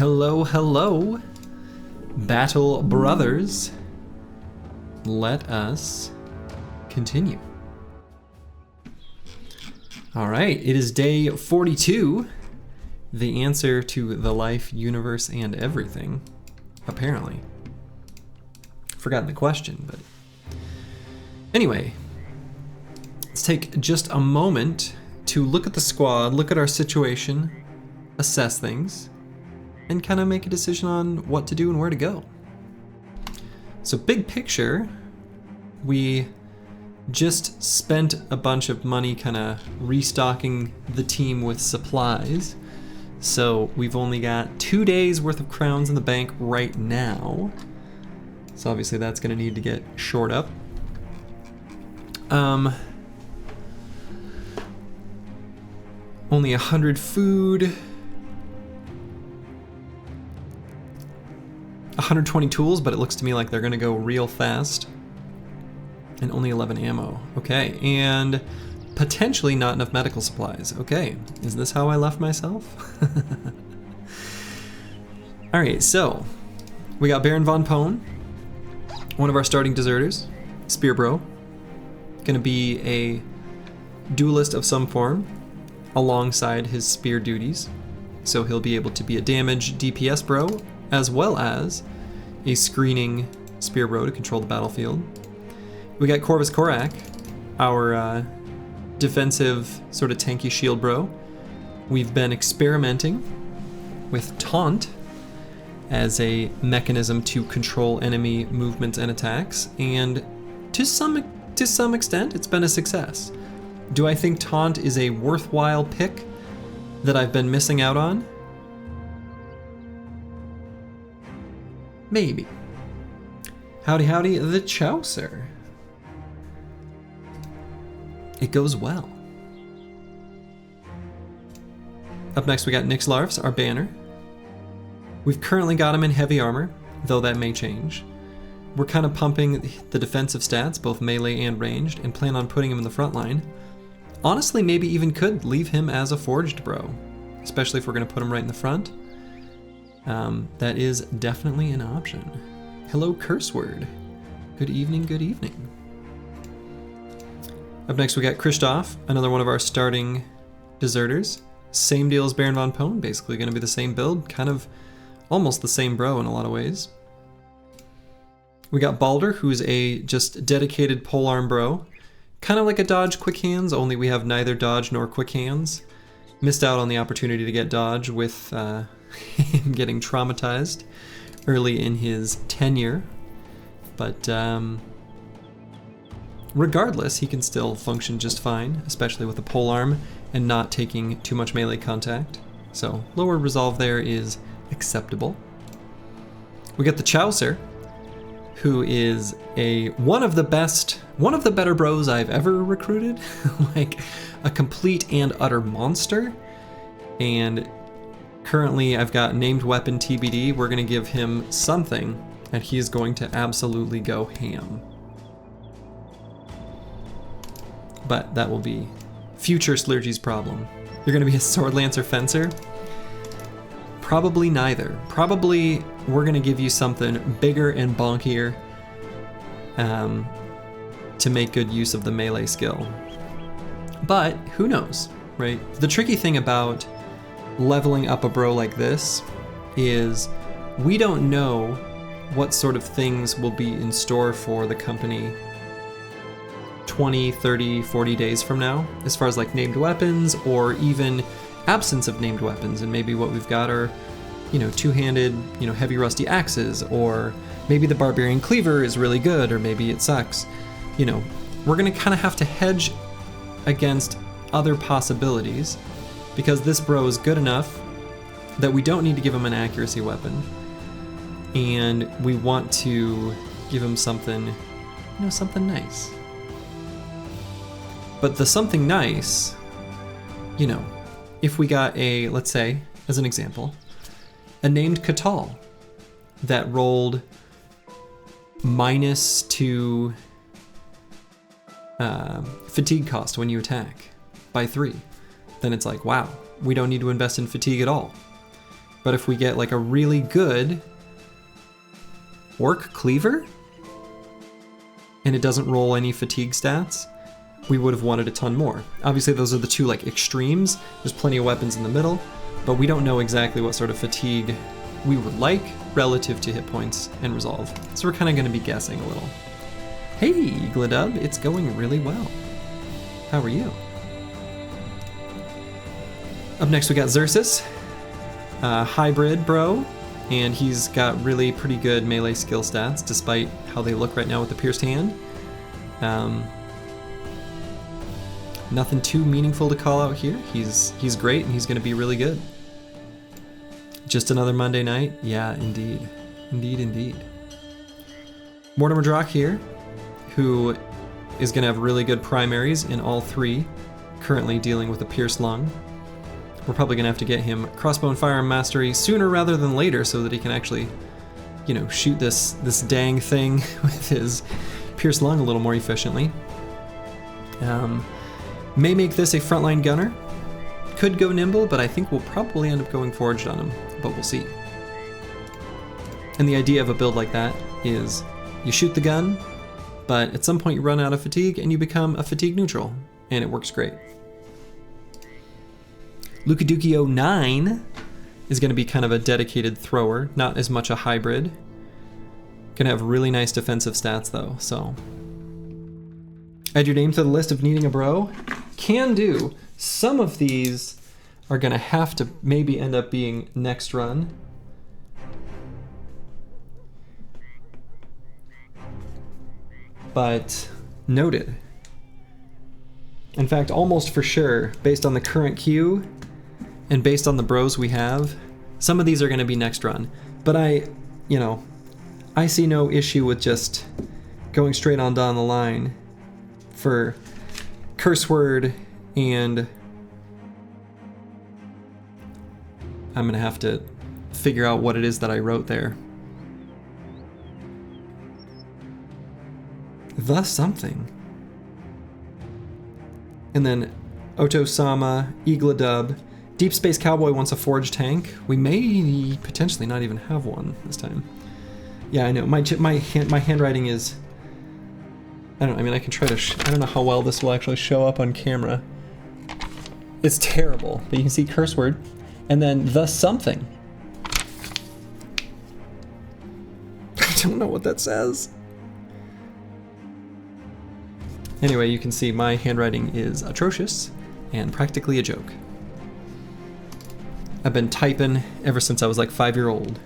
Hello, hello, Battle Brothers. Let us continue. All right, it is day 42. The answer to the life, universe, and everything, apparently. Forgotten the question, but anyway, let's take just a moment to look at the squad, look at our situation, assess things, and kind of make a decision on what to do and where to go. So big picture, we just spent a bunch of money kind of restocking the team with supplies. So we've only got 2 days worth of crowns in the bank right now. So obviously that's going to need to get shored up. Only 100 food. 120 tools, but it looks to me like they're gonna go real fast. And only 11 ammo. Okay, and potentially not enough medical supplies. Okay, is this how I left myself? Alright, so we got Baron von Pone, one of our starting deserters, Spear Bro. Gonna be a duelist of some form alongside his spear duties. So he'll be able to be a damage DPS bro, as well as a screening spear bro to control the battlefield. We got Corvus Korak, our defensive sort of tanky shield bro. We've been experimenting with Taunt as a mechanism to control enemy movements and attacks, and to some extent it's been a success. Do I think Taunt is a worthwhile pick that I've been missing out on? Maybe. Howdy howdy, the Chaucer. It goes well. Up next we got Nyx Larfs, our banner. We've currently got him in heavy armor, though that may change. We're kind of pumping the defensive stats, both melee and ranged, and plan on putting him in the front line. Honestly, maybe even could leave him as a forged bro, especially if we're going to put him right in the front. That is definitely an option. Hello, Curse Word. Good evening, good evening. Up next we got Christoph, another one of our starting deserters. Same deal as Baron von Pone, basically going to be the same build, kind of almost the same bro in a lot of ways. We got Balder, who's a just dedicated polearm bro. Kind of like a dodge quick hands, only we have neither dodge nor quick hands. Missed out on the opportunity to get dodge with him getting traumatized early in his tenure. But regardless, he can still function just fine, especially with a polearm and not taking too much melee contact. So lower resolve there is acceptable. We got the Chaucer, who is one of the better bros I've ever recruited. Like a complete and utter monster. And currently I've got named weapon TBD. We're gonna give him something and he is going to absolutely go ham. But that will be future Slurgy's problem. You're gonna be a sword lancer fencer? Probably neither. Probably we're gonna give you something bigger and bonkier to make good use of the melee skill. But who knows, right? The tricky thing about leveling up a bro like this is we don't know what sort of things will be in store for the company 20, 30, 40 days from now, as far as like named weapons or even absence of named weapons. And maybe what we've got are, two-handed, heavy rusty axes, or maybe the barbarian cleaver is really good, or maybe it sucks. We're gonna kind of have to hedge against other possibilities because this bro is good enough that we don't need to give him an accuracy weapon, and we want to give him something, something nice. But the something nice, if we got let's say, as an example, a named Catal that rolled -2 fatigue cost when you attack by 3, then it's like, wow, we don't need to invest in fatigue at all. But if we get like a really good orc cleaver, and it doesn't roll any fatigue stats, we would have wanted a ton more. Obviously those are the two like extremes. There's plenty of weapons in the middle, but we don't know exactly what sort of fatigue we would like relative to hit points and resolve. So we're kind of going to be guessing a little. Hey, Glidub, it's going really well. How are you? Up next we got Xerxes, hybrid bro, and he's got really pretty good melee skill stats despite how they look right now with the pierced hand. Nothing too meaningful to call out here. He's great and he's going to be really good. Just another Monday night? Yeah, indeed. Indeed. Mortimer Drock here, who is going to have really good primaries in all three, currently dealing with a pierced lung. We're probably going to have to get him crossbow and firearm mastery sooner rather than later so that he can actually, you know, shoot this dang thing with his pierced lung a little more efficiently. May make this a frontline gunner. Could go nimble, but I think we'll probably end up going forged on him, but we'll see. And the idea of a build like that is you shoot the gun, but at some point you run out of fatigue and you become a fatigue neutral, and it works great. Luka Dukio 9 is going to be kind of a dedicated thrower, not as much a hybrid. Going to have really nice defensive stats though, so. Add your name to the list of needing a bro? Can do. Some of these are going to have to maybe end up being next run. But noted. In fact, almost for sure, based on the current queue and based on the bros we have, some of these are going to be next run. But I see no issue with just going straight on down the line for curse word, and I'm going to have to figure out what it is that I wrote there. The something. And then Oto-sama, Igladub, Deep Space Cowboy wants a forged tank. We may potentially not even have one this time. Yeah, I know. My handwriting is... I can try to... I don't know how well this will actually show up on camera. It's terrible. But you can see curse word. And then the something. I don't know what that says. Anyway, you can see my handwriting is atrocious and practically a joke. I've been typing ever since I was like 5-year-old.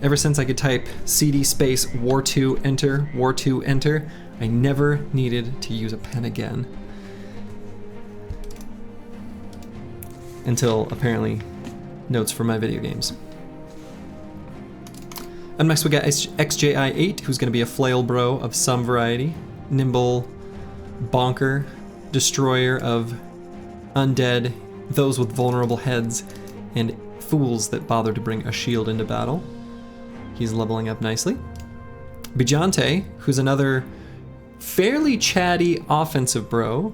Ever since I could type CD space war 2 enter, war 2 enter, I never needed to use a pen again. Until apparently notes for my video games. And next we got XJI8, who's going to be a flail bro of some variety. Nimble, bonker, destroyer of undead, those with vulnerable heads, and fools that bother to bring a shield into battle. He's leveling up nicely. Bijante, who's another fairly chatty offensive bro.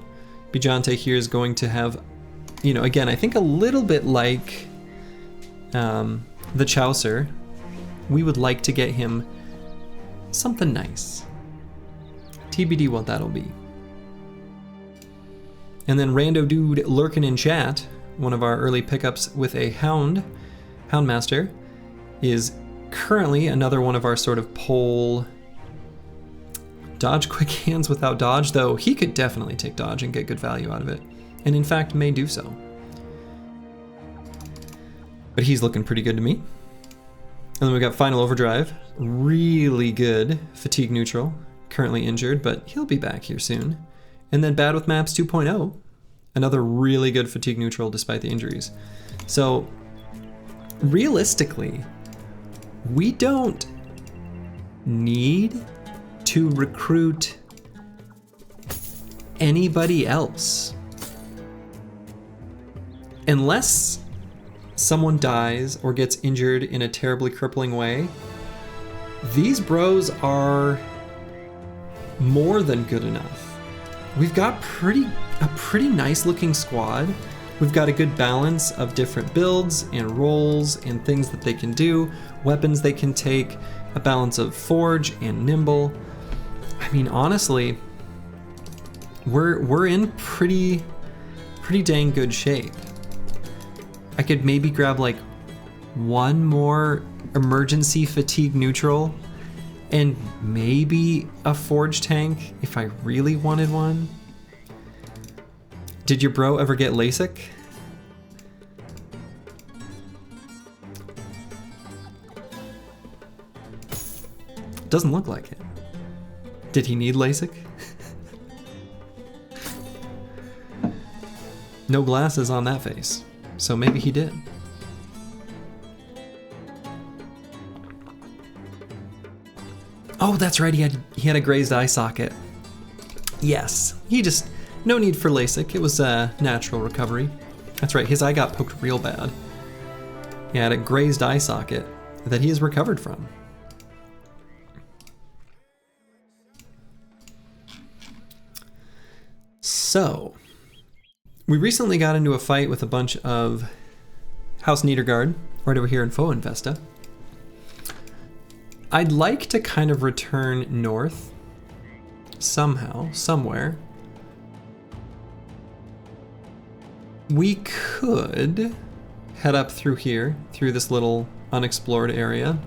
Bijante here is going to have, again, I think a little bit like the Chaucer. We would like to get him something nice. TBD what that'll be. And then rando dude lurking in chat, one of our early pickups with a Houndmaster, is currently another one of our sort of pole dodge quick hands without dodge, though he could definitely take dodge and get good value out of it, and in fact may do so. But he's looking pretty good to me. And then we got Final Overdrive, really good fatigue neutral, currently injured, but he'll be back here soon. And then Bad with Maps 2.0, another really good fatigue neutral despite the injuries. So realistically, we don't need to recruit anybody else. Unless someone dies or gets injured in a terribly crippling way, these bros are more than good enough. We've got a pretty nice looking squad. We've got a good balance of different builds and roles and things that they can do, weapons they can take, a balance of forge and nimble. I mean, honestly, we're in pretty dang good shape. I could maybe grab like one more emergency fatigue neutral and maybe a forge tank if I really wanted one. Did your bro ever get LASIK? Doesn't look like it. Did he need LASIK? No glasses on that face, so maybe he did. Oh, that's right, he had a grazed eye socket. Yes, no need for LASIK, it was a natural recovery. That's right, his eye got poked real bad. He had a grazed eye socket that he has recovered from. So, we recently got into a fight with a bunch of House Niedergard, right over here in Foe Infesta. I'd like to kind of return north, somehow, somewhere. We could head up through here, through this little unexplored area.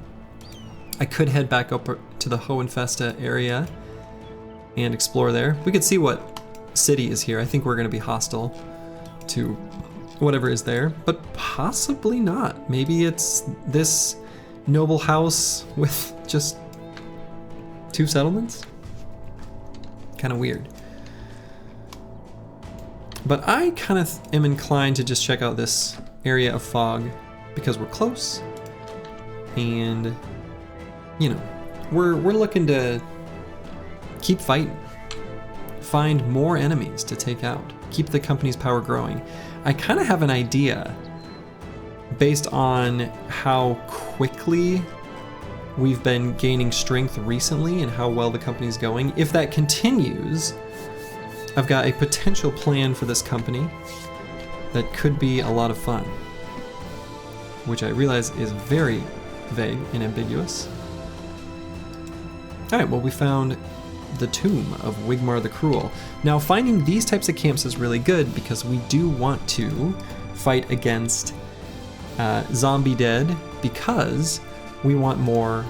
I could head back up to the Hohenfesta area and explore there. We could see what city is here. I think we're going to be hostile to whatever is there, but possibly not. Maybe it's this noble house with just 2 settlements? Kind of weird. But I kind of am inclined to just check out this area of fog because we're close and, you know, we're looking to keep fighting. Find more enemies to take out. Keep the company's power growing. I kind of have an idea based on how quickly we've been gaining strength recently and how well the company's going. If that continues, I've got a potential plan for this company that could be a lot of fun, which I realize is very vague and ambiguous. All right, well, we found the tomb of Wigmar the Cruel. Now, finding these types of camps is really good because we do want to fight against zombie dead because we want more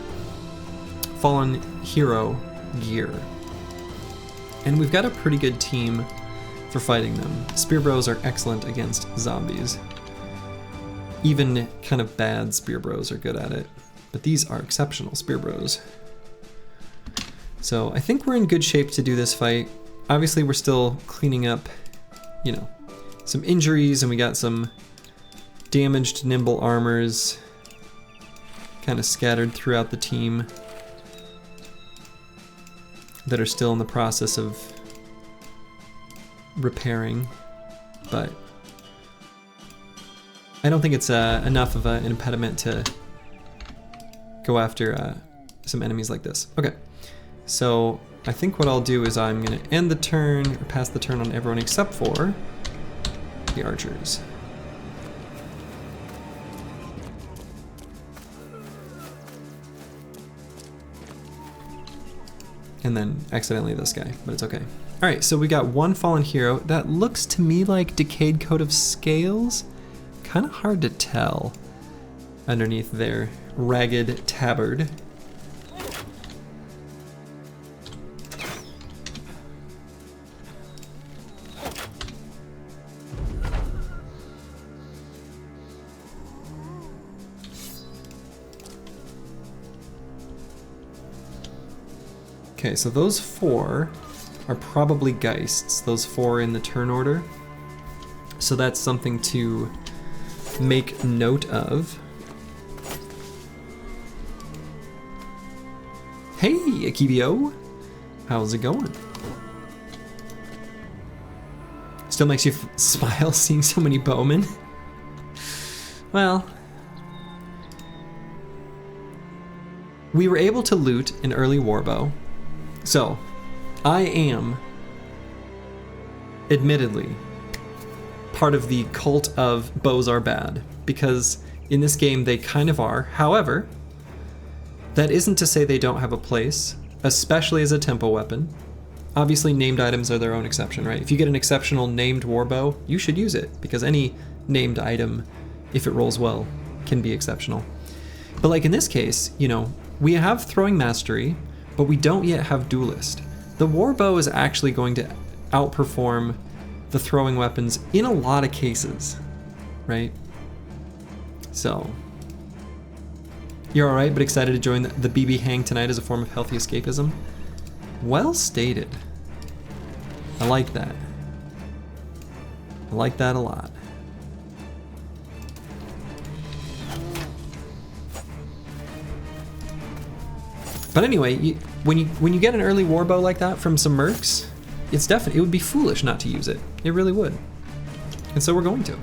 fallen hero gear. And we've got a pretty good team for fighting them. Spear bros are excellent against zombies. Even kind of bad spear bros are good at it, but these are exceptional spear bros. So I think we're in good shape to do this fight. Obviously we're still cleaning up, you know, some injuries, and we got some damaged nimble armors kind of scattered throughout the team that are still in the process of repairing, but I don't think it's enough of an impediment to go after some enemies like this. Okay. So I think what I'll do is I'm going to end the turn, or pass the turn on everyone except for the archers. And then accidentally this guy, but it's okay. All right, so we got one fallen hero. That looks to me like Decayed Coat of Scales. Kind of hard to tell underneath their ragged tabard. Okay, so those 4 are probably Geists, those 4 in the turn order. So that's something to make note of. Hey, Akibio! How's it going? Still makes you smile seeing so many bowmen? Well, we were able to loot an early warbow. So, I am, admittedly, part of the cult of bows are bad, because in this game they kind of are. However, that isn't to say they don't have a place, especially as a tempo weapon. Obviously, named items are their own exception, right? If you get an exceptional named warbow, you should use it, because any named item, if it rolls well, can be exceptional. But like in this case, you know, we have throwing mastery, but we don't yet have duelist. The warbow is actually going to outperform the throwing weapons in a lot of cases, right? So, you're all right, but excited to join the BB hang tonight as a form of healthy escapism? Well stated. I like that. I like that a lot. But anyway, when you get an early warbow like that from some mercs, it would be foolish not to use it. It really would. And so we're going to.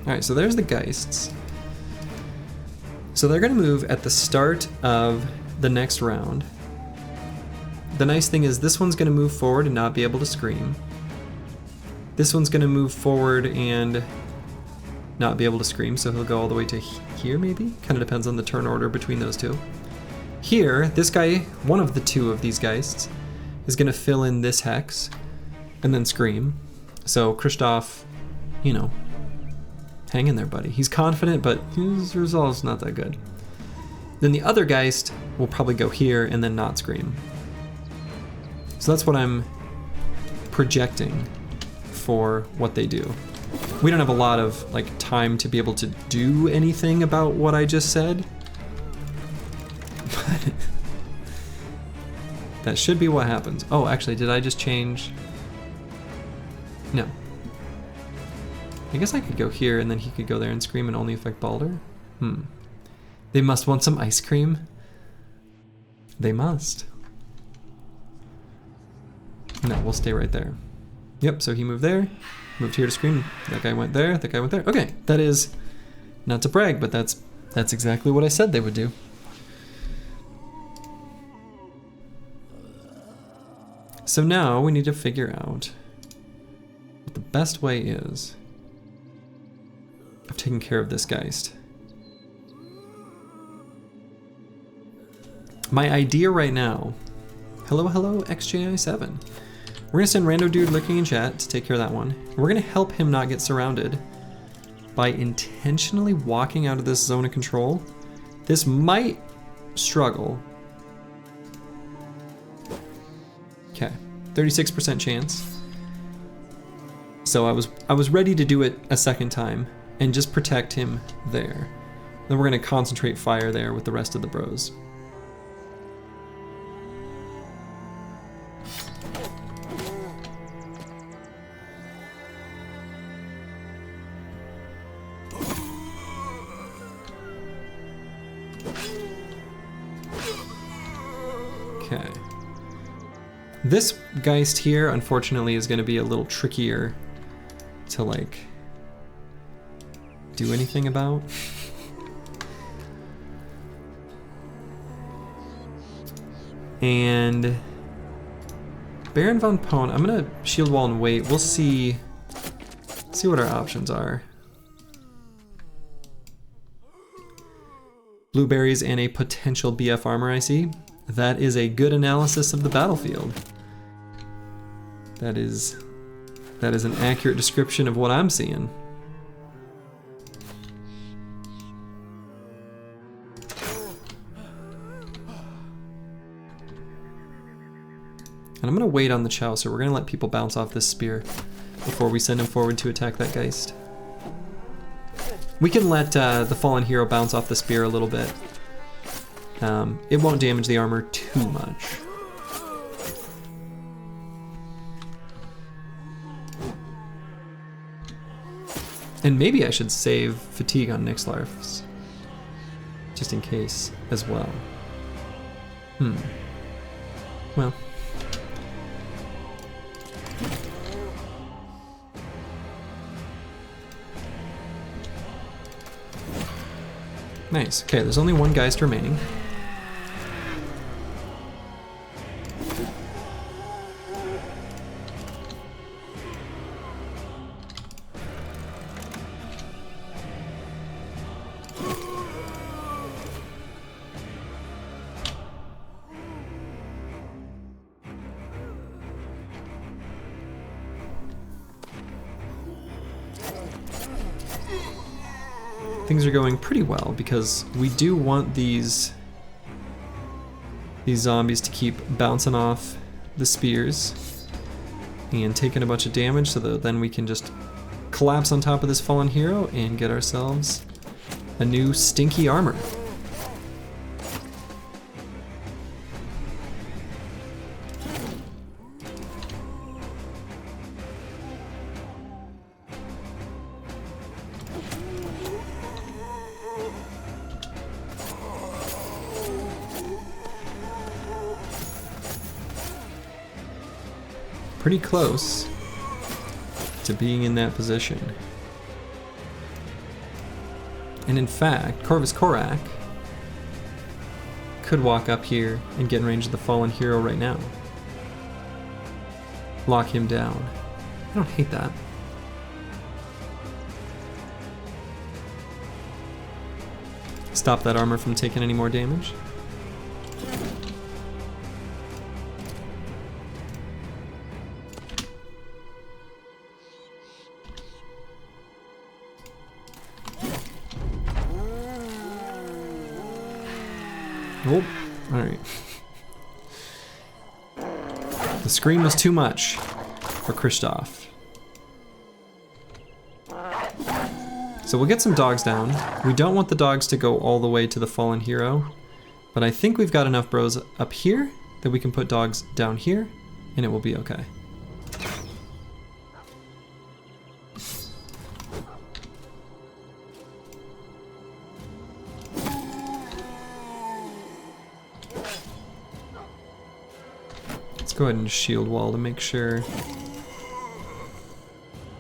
Alright, so there's the Geists. So they're going to move at the start of the next round. The nice thing is this one's going to move forward and not be able to scream. This one's going to move forward and not be able to scream, so he'll go all the way to here maybe? Kind of depends on the turn order between those two. Here, this guy, one of the two of these Geists, is going to fill in this hex and then scream. So Christoph, you know, hang in there, buddy. He's confident, but his resolve's not that good. Then the other Geist will probably go here and then not scream. So that's what I'm projecting for what they do. We don't have a lot of like time to be able to do anything about what I just said. But that should be what happens. Oh, actually, did I just change? No. I guess I could go here and then he could go there and scream and only affect Baldur. They must want some ice cream. They must. No, we'll stay right there. Yep, so he moved there, moved here to scream. That guy went there, that guy went there. Okay, that is, not to brag, but that's exactly what I said they would do. So now we need to figure out what the best way is of taking care of this Geist. My idea right now, hello XJI7. We're gonna send Rando Dude lurking in chat to take care of that one. We're gonna help him not get surrounded by intentionally walking out of this zone of control. This might struggle. Okay, 36% chance. So I was ready to do it a second time and just protect him there. Then we're gonna concentrate fire there with the rest of the bros. Okay. This Geist here, unfortunately, is going to be a little trickier to, like, do anything about. And Baron von Pone, I'm going to shield wall and wait. We'll see what our options are. Blueberries and a potential BF armor, I see. That is a good analysis of the battlefield. That is an accurate description of what I'm seeing. And I'm gonna wait on the Chow, so we're gonna let people bounce off this spear before we send him forward to attack that Geist. We can let the fallen hero bounce off the spear a little bit. It won't damage the armor too much. And maybe I should save fatigue on Nixlarfs, just in case as well. Well. Nice. Okay, there's only one Geist remaining. Things are going pretty well because we do want these zombies to keep bouncing off the spears and taking a bunch of damage so that then we can just collapse on top of this fallen hero and get ourselves a new stinky armor. Pretty close to being in that position. And in fact, Corvus Korak could walk up here and get in range of the fallen hero right now. Lock him down. I don't hate that. Stop that armor from taking any more damage. Oh, alright. The scream was too much for Christoph. So we'll get some dogs down. We don't want the dogs to go all the way to the fallen hero, but I think we've got enough bros up here that we can put dogs down here, and it will be okay. Let's go ahead and shield wall to make sure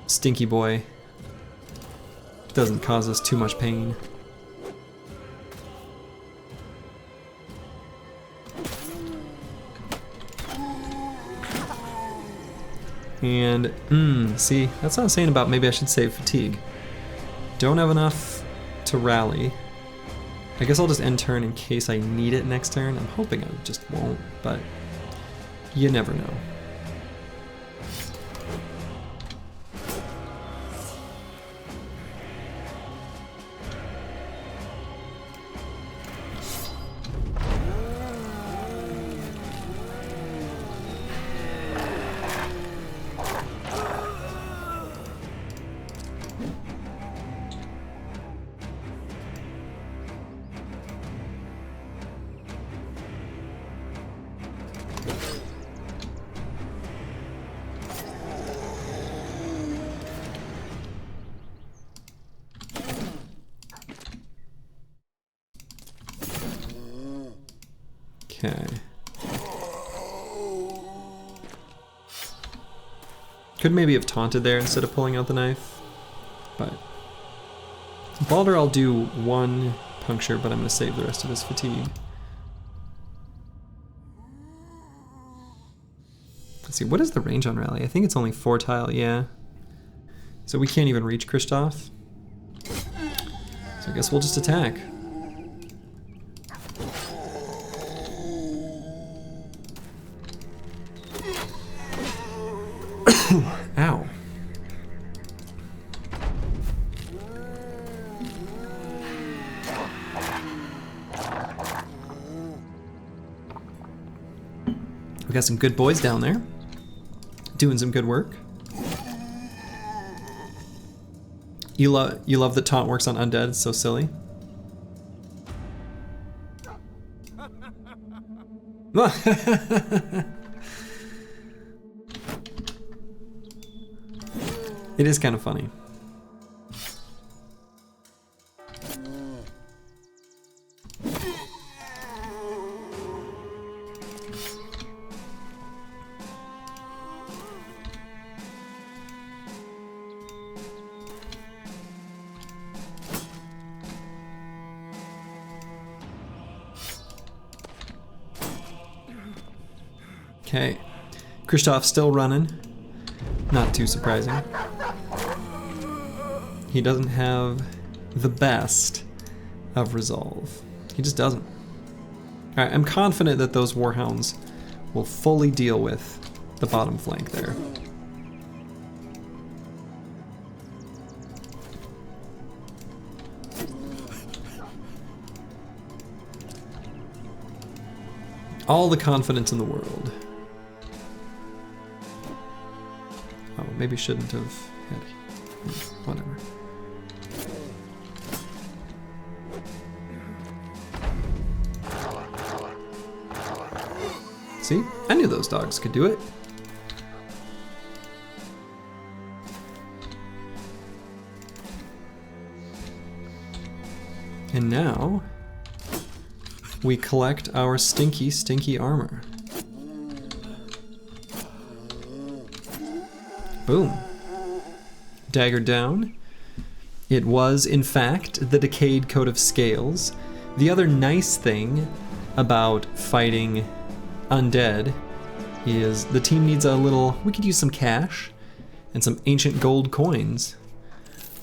Stinky Boy doesn't cause us too much pain. And, see, that's what I'm saying about maybe I should save fatigue. Don't have enough to rally. I guess I'll just end turn in case I need it next turn. I'm hoping I just won't, but you never know. Okay. Could maybe have taunted there instead of pulling out the knife, but Baldur I'll do one puncture, but I'm going to save the rest of his fatigue. Let's see, what is the range on rally? I think it's only 4 tile, yeah. So we can't even reach Christoph. So I guess we'll just attack. Ow. We got some good boys down there, doing some good work. You love that taunt works on undead, it's so silly. It is kind of funny. Okay, Christoph's still running. Not too surprising. He doesn't have the best of resolve. He just doesn't. All right, I'm confident that those warhounds will fully deal with the bottom flank there. All the confidence in the world. Oh, maybe shouldn't have had... whatever. See? I knew those dogs could do it. And now we collect our stinky, stinky armor. Boom. Dagger down. It was, in fact, the decayed coat of scales. The other nice thing about fighting undead is the team needs a little... we could use some cash, and some ancient gold coins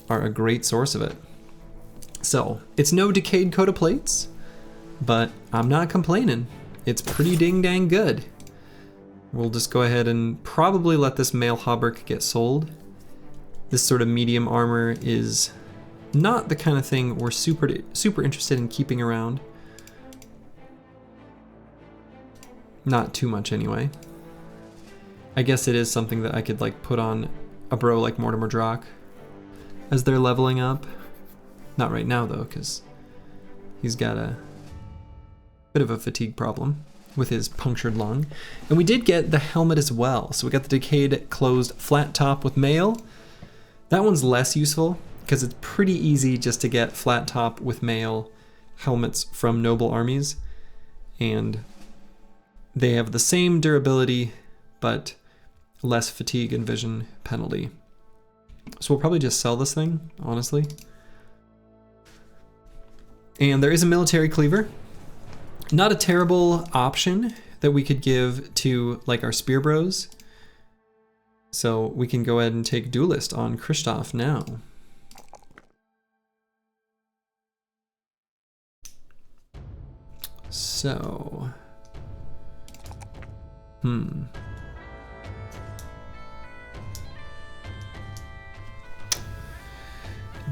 are a great source of it. So, it's no decayed coat of plates, but I'm not complaining. It's pretty ding dang good. We'll just go ahead and probably let this male hauberk get sold. This sort of medium armor is not the kind of thing we're super interested in keeping around. Not too much anyway. I guess it is something that I could like put on a bro like Mortimer Drock as they're leveling up. Not right now though, because he's got a bit of a fatigue problem with his punctured lung. And we did get the helmet as well. So we got the decayed closed flat top with mail. That one's less useful because it's pretty easy just to get flat top with mail helmets from noble armies. And they have the same durability, but less fatigue and vision penalty. So we'll probably just sell this thing, honestly. And there is a military cleaver. Not a terrible option that we could give to like our spear bros. So we can go ahead and take duelist on Christoph now. So,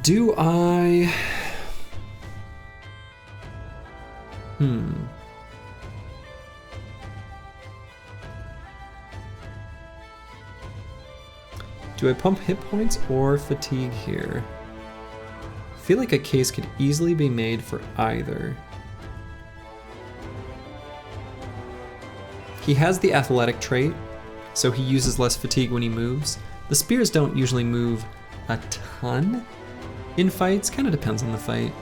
do I... Do I pump hit points or fatigue here? I feel like a case could easily be made for either. He has the athletic trait, so he uses less fatigue when he moves. The spears don't usually move a ton in fights, kind of depends on the fight.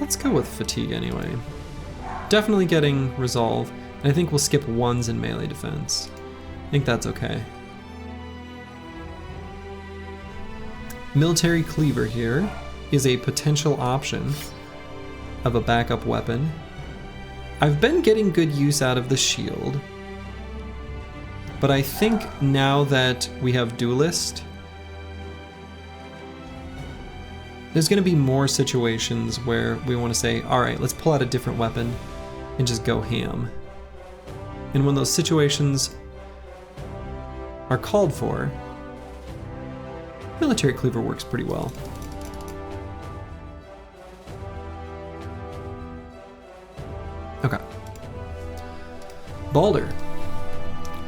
Let's go with fatigue anyway. Definitely getting resolve, and I think we'll skip ones in melee defense. I think that's okay. Military cleaver here is a potential option of a backup weapon. I've been getting good use out of the shield, but I think now that we have duelist, there's going to be more situations where we want to say, all right, let's pull out a different weapon and just go ham. And when those situations are called for, military cleaver works pretty well. Okay. Balder.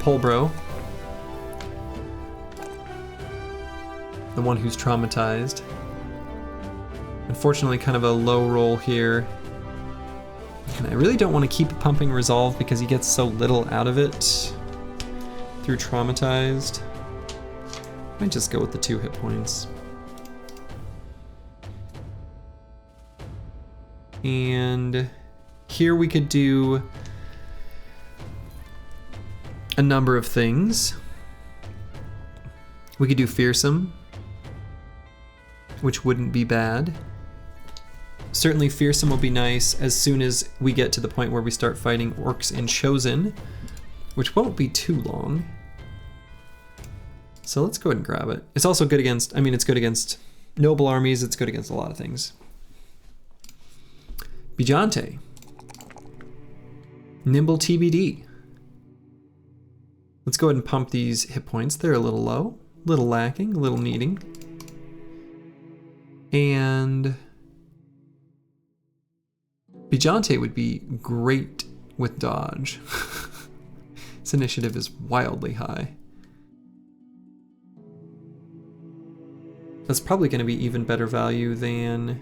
Polbro. The one who's traumatized. Unfortunately, kind of a low roll here. And I really don't want to keep pumping resolve because he gets so little out of it through traumatized. I might just go with the 2 hit points. And here we could do a number of things. We could do fearsome, which wouldn't be bad. Certainly fearsome will be nice as soon as we get to the point where we start fighting orcs and chosen, which won't be too long. So let's go ahead and grab it. It's also good against, I mean, it's good against noble armies, it's good against a lot of things. Bijante. Nimble TBD. Let's go ahead and pump these hit points. They're a little low, a little lacking, a little needing. And Bijante would be great with dodge. This initiative is wildly high. That's probably going to be even better value than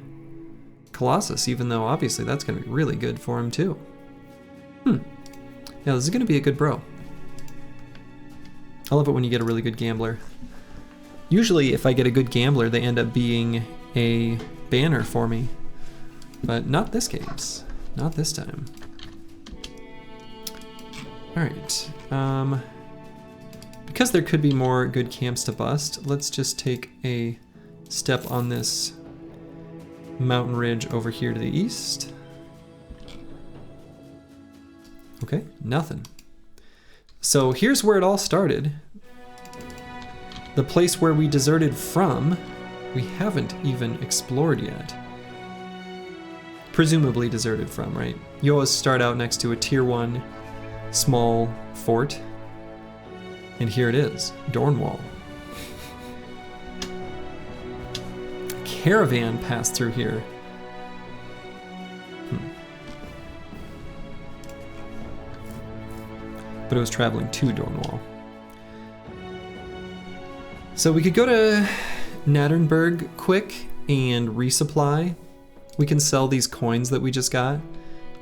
Colossus, even though obviously that's going to be really good for him too. Yeah, this is going to be a good bro. I love it when you get a really good gambler. Usually if I get a good gambler, they end up being a banner for me. But not this case. Not this time. Alright. Because there could be more good camps to bust, let's just take a step on this mountain ridge over here to the east. Okay, nothing. So here's where it all started. The place where we deserted from, we haven't even explored yet. Presumably deserted from, right? You always start out next to a tier 1 small fort. And here it is, Dornwall. Caravan passed through here. But it was traveling to Dornwall. So we could go to Natternberg quick and resupply. We can sell these coins that we just got,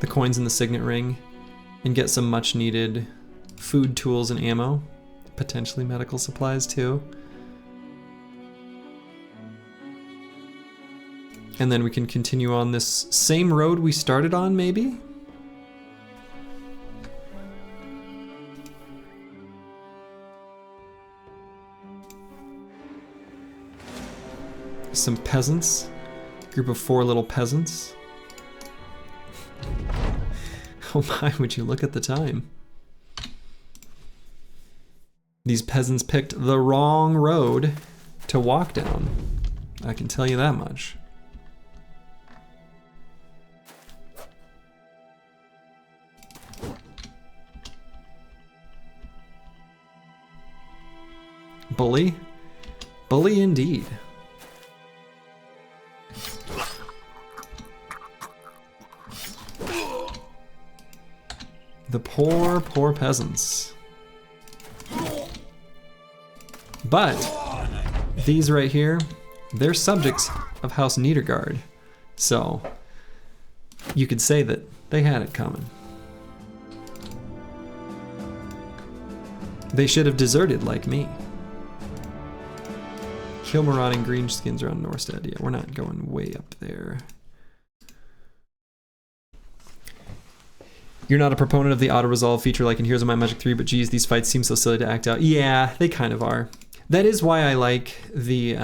the coins in the signet ring, and get some much needed food, tools, and ammo. Potentially medical supplies too. And then we can continue on this same road we started on, maybe? Some peasants. Group of 4 little peasants. Oh my, would you look at the time. These peasants picked the wrong road to walk down. I can tell you that much. Bully? Bully indeed. The poor, poor peasants. But these right here, they're subjects of House Niedergard. So you could say that they had it coming. They should have deserted like me. Kill marauding greenskins around Norstead. Yeah, we're not going way up there. You're not a proponent of the auto-resolve feature like in Heroes of Might and Magic 3, but geez, these fights seem so silly to act out. Yeah, they kind of are. That is why I like the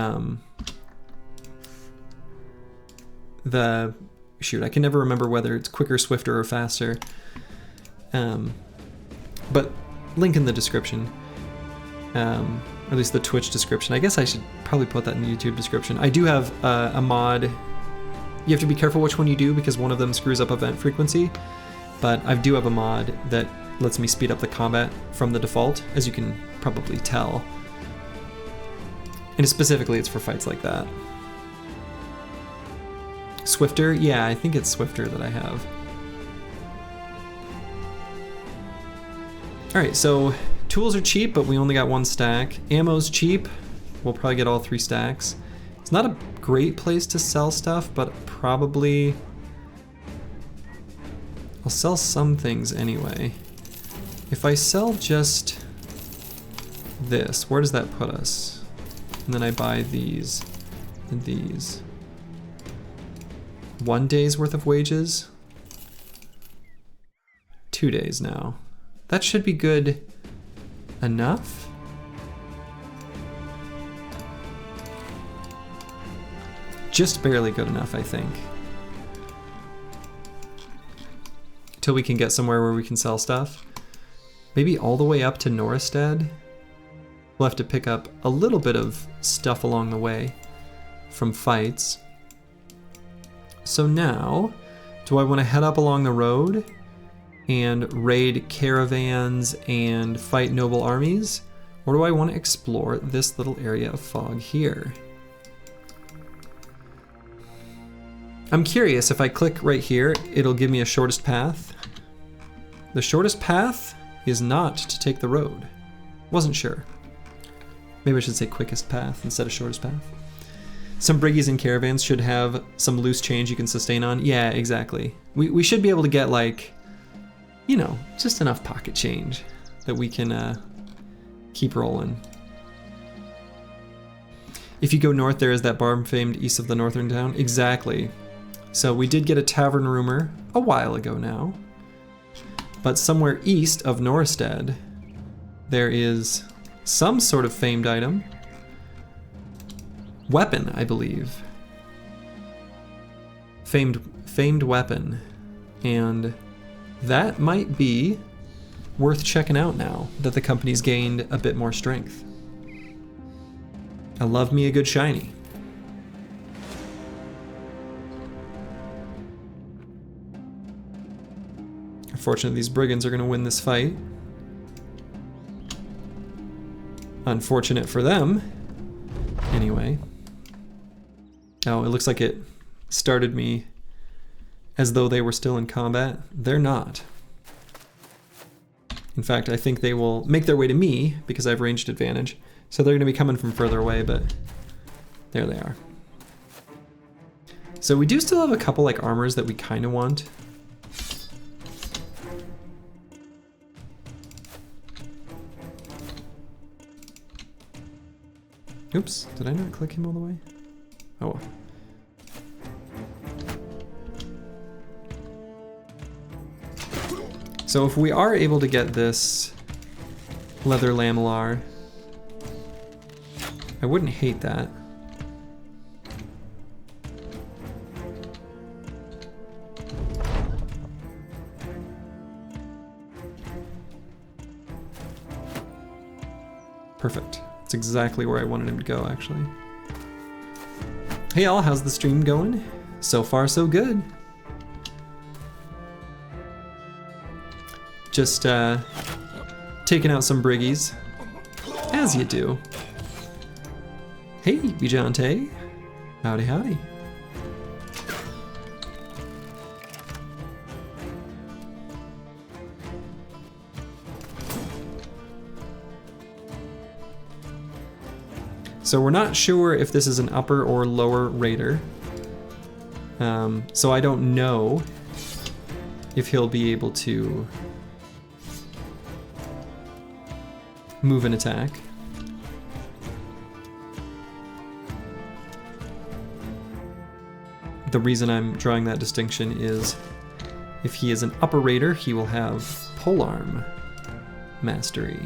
shoot, I can never remember whether it's quicker, swifter, or faster. But link in the description. Or at least the Twitch description. I guess I should probably put that in the YouTube description. I do have a mod. You have to be careful which one you do because one of them screws up event frequency. But I do have a mod that lets me speed up the combat from the default, as you can probably tell. And specifically, it's for fights like that. Swifter? Yeah, I think it's Swifter that I have. Alright, so tools are cheap, but we only got 1 stack. Ammo's cheap. We'll probably get all 3 stacks. It's not a great place to sell stuff, but probably... I'll sell some things anyway. If I sell just this, where does that put us? And then I buy these and these. 1 day's worth of wages? 2 days now. That should be good enough? Just barely good enough, I think. Till we can get somewhere where we can sell stuff. Maybe all the way up to Norristead. We'll have to pick up a little bit of stuff along the way from fights. So now, do I want to head up along the road and raid caravans and fight noble armies? Or do I want to explore this little area of fog here? I'm curious, if I click right here, it'll give me a shortest path. The shortest path is not to take the road. Wasn't sure. Maybe I should say quickest path instead of shortest path. Some briggies and caravans should have some loose change you can sustain on. Yeah, exactly. We should be able to get, like, you know, just enough pocket change that we can keep rolling. If you go north, there is that bar famed east of the northern town. Exactly. So we did get a tavern rumor a while ago now. But somewhere east of Norristead, there is some sort of famed item. Weapon, I believe. Famed weapon. And that might be worth checking out now that the company's gained a bit more strength. I love me a good shiny. Unfortunately, these brigands are going to win this fight. Unfortunate for them. Anyway. Oh, it looks like it started me as though they were still in combat. They're not. In fact, I think they will make their way to me because I have ranged advantage. So they're going to be coming from further away, but there they are. So we do still have a couple like armors that we kind of want. Oops, did I not click him all the way? Oh. So if we are able to get this leather lamellar, I wouldn't hate that. Perfect. That's exactly where I wanted him to go, actually. Hey all, how's the stream going? So far, so good. Just taking out some briggies, as you do. Hey, Bijante. Howdy, howdy. So we're not sure if this is an upper or lower raider. So I don't know if he'll be able to move and attack. The reason I'm drawing that distinction is if he is an upper raider, he will have polearm mastery.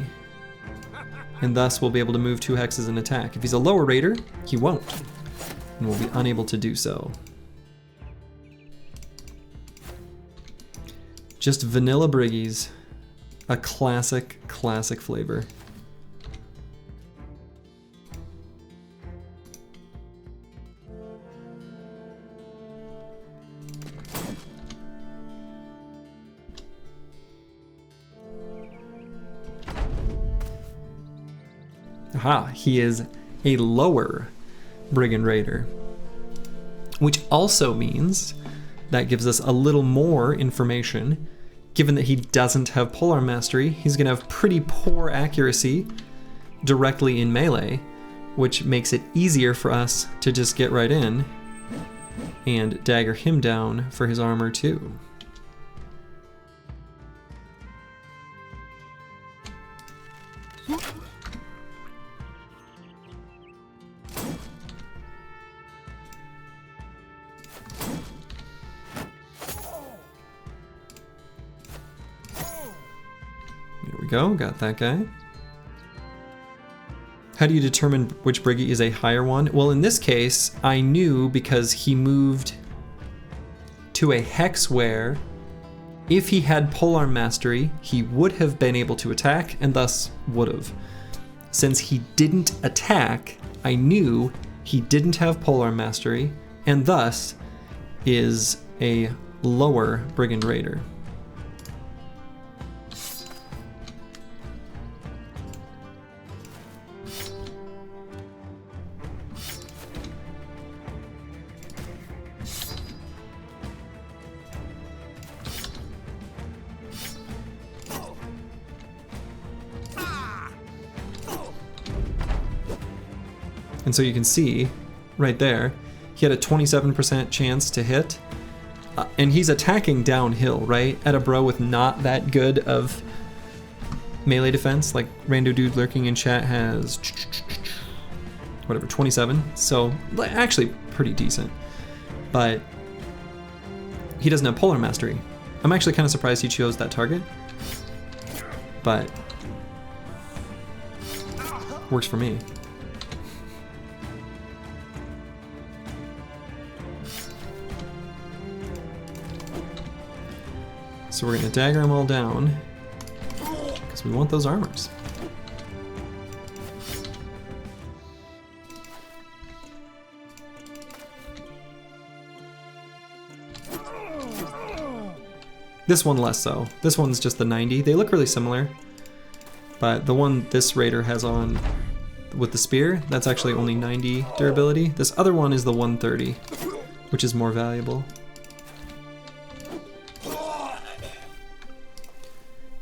And thus will be able to move 2 hexes and attack. If he's a lower raider, he won't, and will be unable to do so. Just vanilla briggies, a classic, classic flavor. Aha, he is a lower brigand raider, which also means that gives us a little more information. Given that he doesn't have polearm mastery, he's going to have pretty poor accuracy directly in melee, which makes it easier for us to just get right in and dagger him down for his armor too. There we go, got that guy. How do you determine which Briggy is a higher one? Well, in this case, I knew because he moved to a hex where if he had polearm mastery, he would have been able to attack and thus would have. Since he didn't attack, I knew he didn't have polearm mastery and thus is a lower Brigand Raider. And so you can see right there, he had a 27% chance to hit, and he's attacking downhill, right? At a bro with not that good of melee defense, like Rando Dude lurking in chat has whatever, 27. So actually pretty decent, but he doesn't have polearm mastery. I'm actually kind of surprised he chose that target, but works for me. So we're gonna dagger them all down because we want those armors. This one less so. This one's just the 90. They look really similar, but the one this raider has on with the spear, that's actually only 90 durability. This other one is the 130, which is more valuable.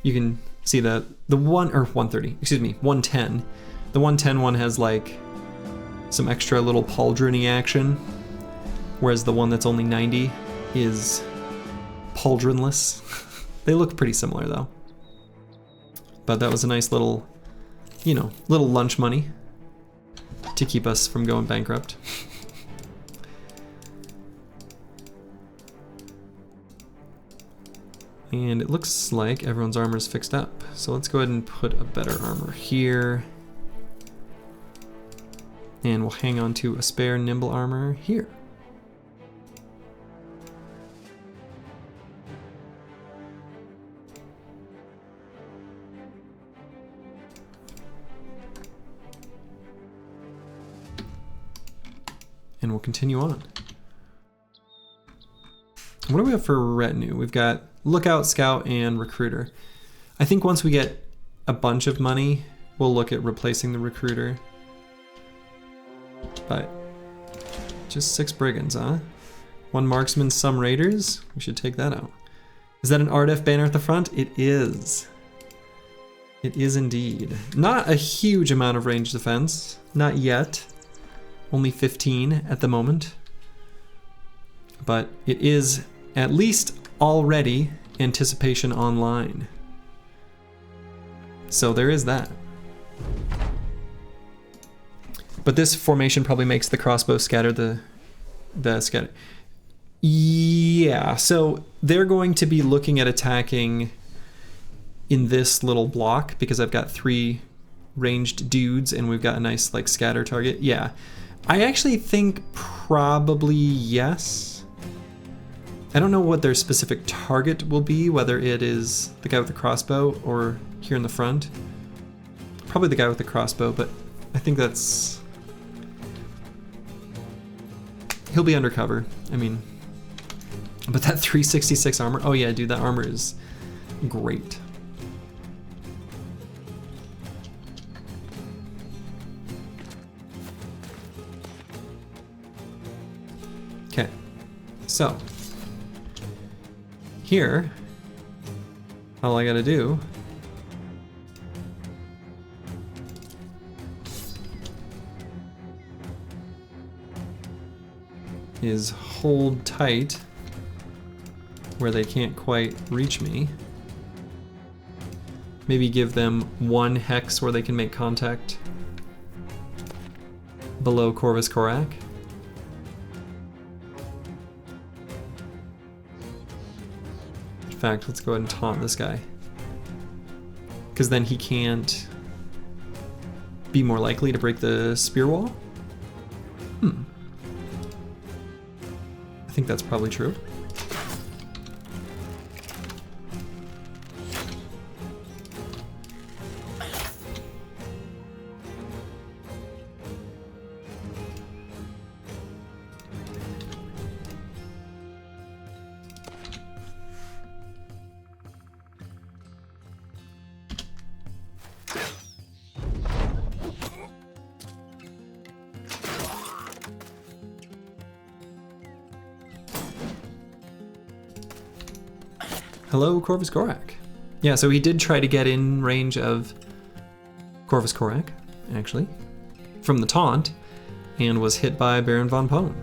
You can see the 130, excuse me, 110. The 110 one has like some extra little pauldron-y action, whereas the one that's only 90 is pauldronless. They look pretty similar though. But that was a nice little, you know, little lunch money to keep us from going bankrupt. And it looks like everyone's armor is fixed up. So let's go ahead and put a better armor here. And we'll hang on to a spare nimble armor here. And we'll continue on. What do we have for retinue? We've got Lookout, Scout, and Recruiter. I think once we get a bunch of money, we'll look at replacing the Recruiter. But just 6 Brigands, huh? 1 Marksman, some Raiders. We should take that out. Is that an RDF banner at the front? It is. It is indeed. Not a huge amount of range defense. Not yet. Only 15 at the moment. But it is at least already anticipation online. So there is that. But this formation probably makes the crossbow scatter the scatter. Yeah, so they're going to be looking at attacking in this little block because I've got 3 ranged dudes and we've got a nice like scatter target. Yeah, I actually think probably yes. I don't know what their specific target will be, whether it is the guy with the crossbow or here in the front. Probably the guy with the crossbow, but I think that's... He'll be undercover. I mean, but that 366 armor, oh yeah, dude, that armor is great. Okay, so here, all I gotta do is hold tight where they can't quite reach me. Maybe give them 1 hex where they can make contact below Corvus Corac. In fact, let's go ahead and taunt this guy. Because then he can't be more likely to break the spear wall? I think that's probably true. Hello, Corvus Korak. Yeah, so he did try to get in range of Corvus Korak, actually, from the taunt, and was hit by Baron von Pone.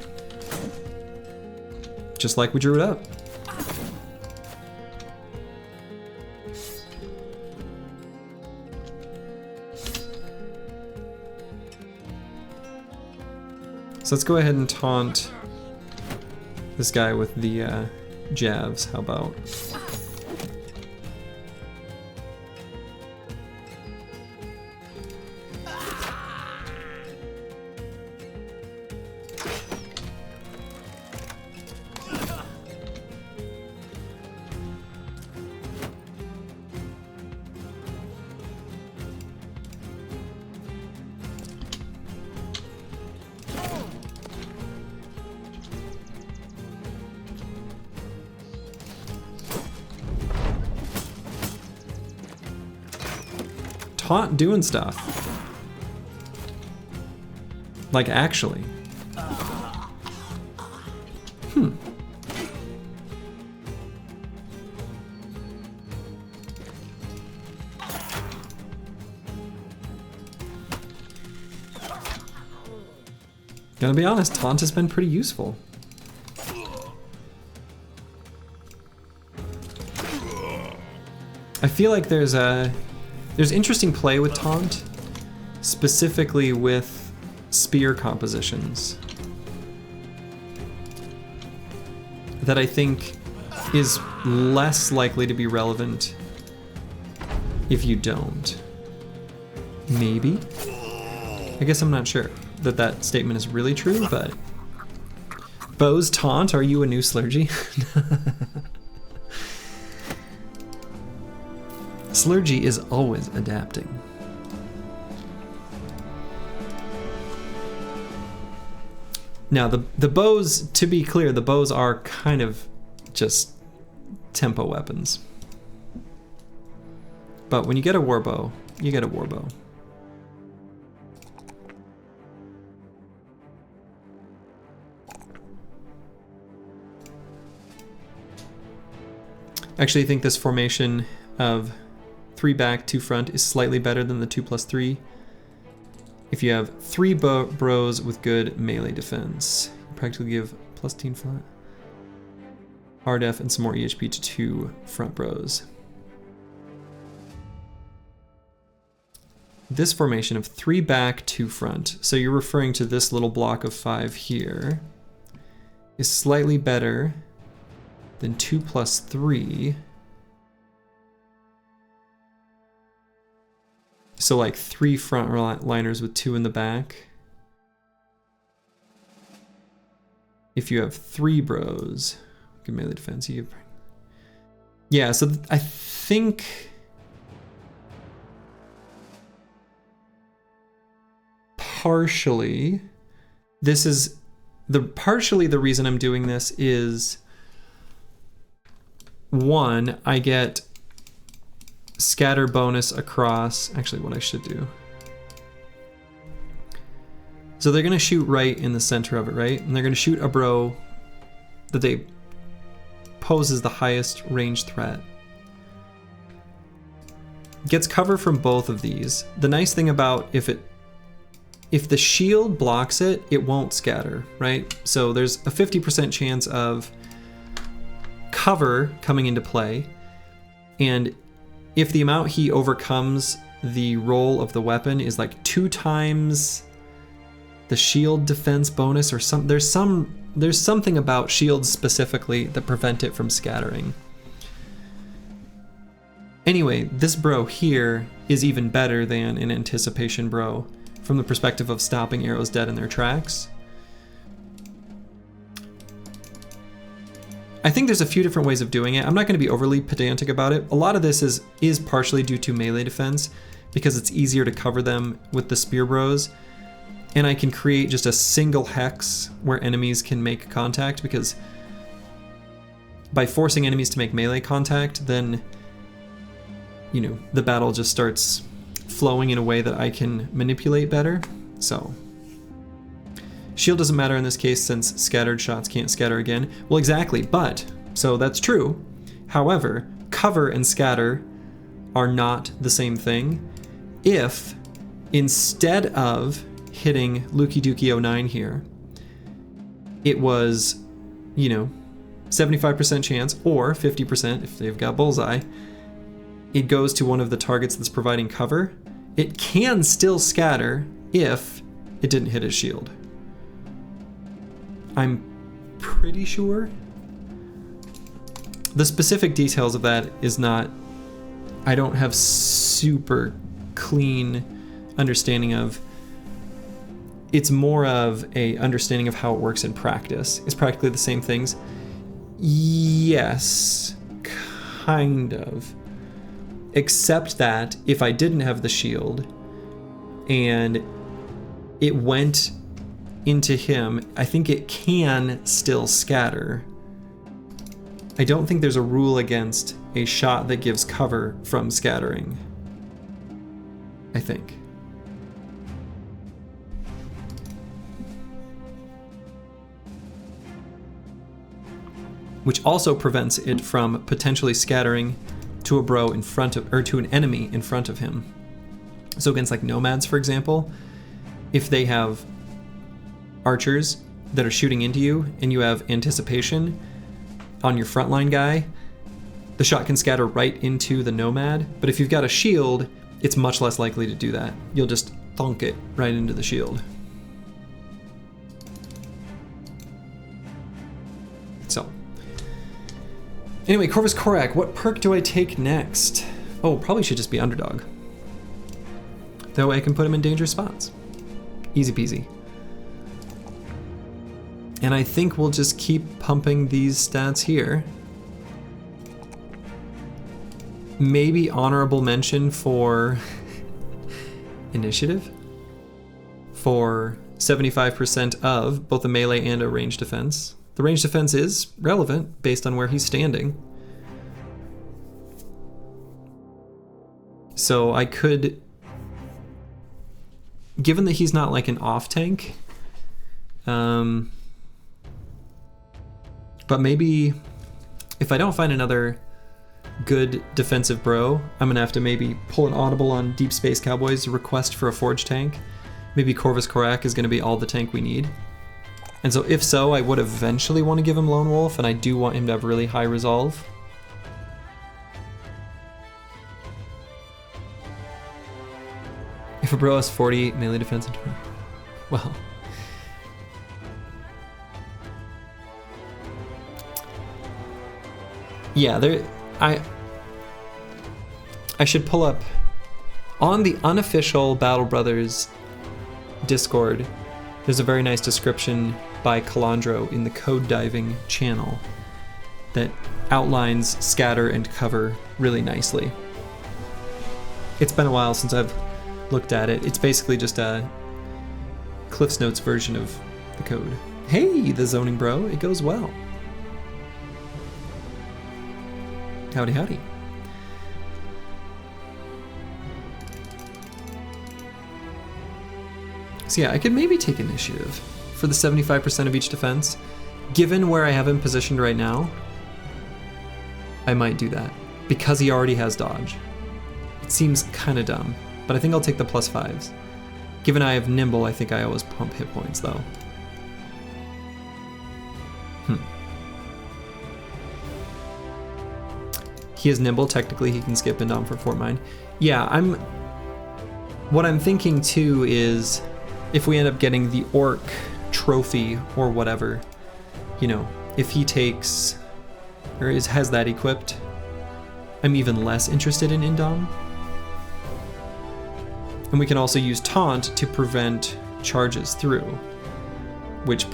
Just like we drew it up. So let's go ahead and taunt this guy with the jabs. How about? Taunt doing stuff. Like, actually. Gonna be honest, taunt has been pretty useful. I feel like there's interesting play with taunt, specifically with spear compositions, that I think is less likely to be relevant if you don't. Maybe? I guess I'm not sure that that statement is really true, but... Bo's taunt, are you a new Slurgy? Slurgy is always adapting. Now the bows, to be clear, the bows are kind of just tempo weapons. But when you get a warbow, you get a warbow. I actually think this formation of 3 back, 2 front is slightly better than the 2+3. If you have 3 bros with good melee defense, you practically give +10 flat, RDF, and some more EHP to 2 front bros. This formation of 3 back, 2 front, so you're referring to this little block of 5 here, is slightly better than 2+3. So like 3 front liners with 2 in the back. If you have 3 bros, good melee defense. Yeah, so I think partially this is partially the reason I'm doing this is, one, I get scatter bonus across, actually what I should do. So they're gonna shoot right in the center of it, right? And they're gonna shoot a bro that they pose as the highest range threat. Gets cover from both of these. The nice thing about if the shield blocks it, it won't scatter, right? So there's a 50% chance of cover coming into play, and if the amount he overcomes the roll of the weapon is like 2 times the shield defense bonus or there's something about shields specifically that prevent it from scattering. Anyway, this bro here is even better than an anticipation bro from the perspective of stopping arrows dead in their tracks. I think there's a few different ways of doing it. I'm not going to be overly pedantic about it. A lot of this is partially due to melee defense because it's easier to cover them with the spear bros. And I can create just a single hex where enemies can make contact, because by forcing enemies to make melee contact, then, you know, the battle just starts flowing in a way that I can manipulate better. So shield doesn't matter in this case since scattered shots can't scatter again. Well, exactly, but, so that's true. However, cover and scatter are not the same thing. If instead of hitting Lukey Dookie 09 here, it was, you know, 75% chance or 50% if they've got bullseye, it goes to one of the targets that's providing cover, it can still scatter if it didn't hit his shield. I'm pretty sure. The specific details of that is not, I don't have super clean understanding of. It's more of a understanding of how it works in practice. It's practically the same things. Yes, kind of. Except that if I didn't have the shield and it went into him, I think it can still scatter. I don't think there's a rule against a shot that gives cover from scattering. I think. Which also prevents it from potentially scattering to a bro in front of, or to an enemy in front of him. So against like nomads, for example, if they have archers that are shooting into you and you have anticipation on your frontline guy, the shot can scatter right into the nomad. But if you've got a shield, it's much less likely to do that. You'll just thunk it right into the shield. So anyway, Corvus Korak, what perk do I take next? Oh, probably should just be underdog. That way I can put him in dangerous spots. Easy peasy. And I think we'll just keep pumping these stats here. Maybe honorable mention for initiative for 75% of both a melee and a ranged defense. The ranged defense is relevant based on where he's standing. So I could, given that he's not like an off tank, but maybe if I don't find another good defensive bro, I'm gonna have to maybe pull an audible on Deep Space Cowboys' request for a forge tank. Maybe Corvus Korak is gonna be all the tank we need. And so if so, I would eventually want to give him Lone Wolf, and I do want him to have really high resolve. If a bro has 40 melee defense and 20, well. Yeah, I should pull up on the unofficial Battle Brothers Discord. There's a very nice description by Calandro in the Code Diving channel that outlines scatter and cover really nicely. It's been a while since I've looked at it. It's basically just a Cliff's Notes version of the code. Hey, the zoning bro, it goes well. Howdy, howdy. So yeah, I could maybe take initiative for the 75% of each defense. Given where I have him positioned right now, I might do that because he already has dodge. It seems kind of dumb, but I think I'll take the +5s. Given I have nimble, I think I always pump hit points though. He is nimble, technically he can skip Indom for Fort Mine. Yeah, what I'm thinking too is if we end up getting the orc trophy or whatever, you know, if he takes, or has that equipped, I'm even less interested in Indom. And we can also use taunt to prevent charges through, which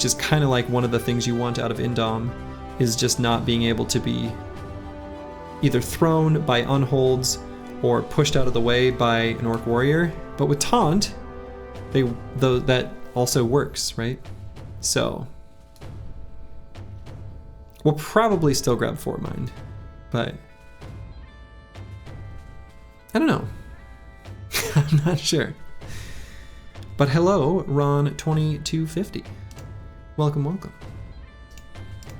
is kind of like one of the things you want out of Indom, is just not being able to be either thrown by unholds or pushed out of the way by an orc warrior. But with taunt, that also works, right? So we'll probably still grab Fort Mind, but I don't know. I'm not sure. But hello, Ron2250. Welcome, welcome.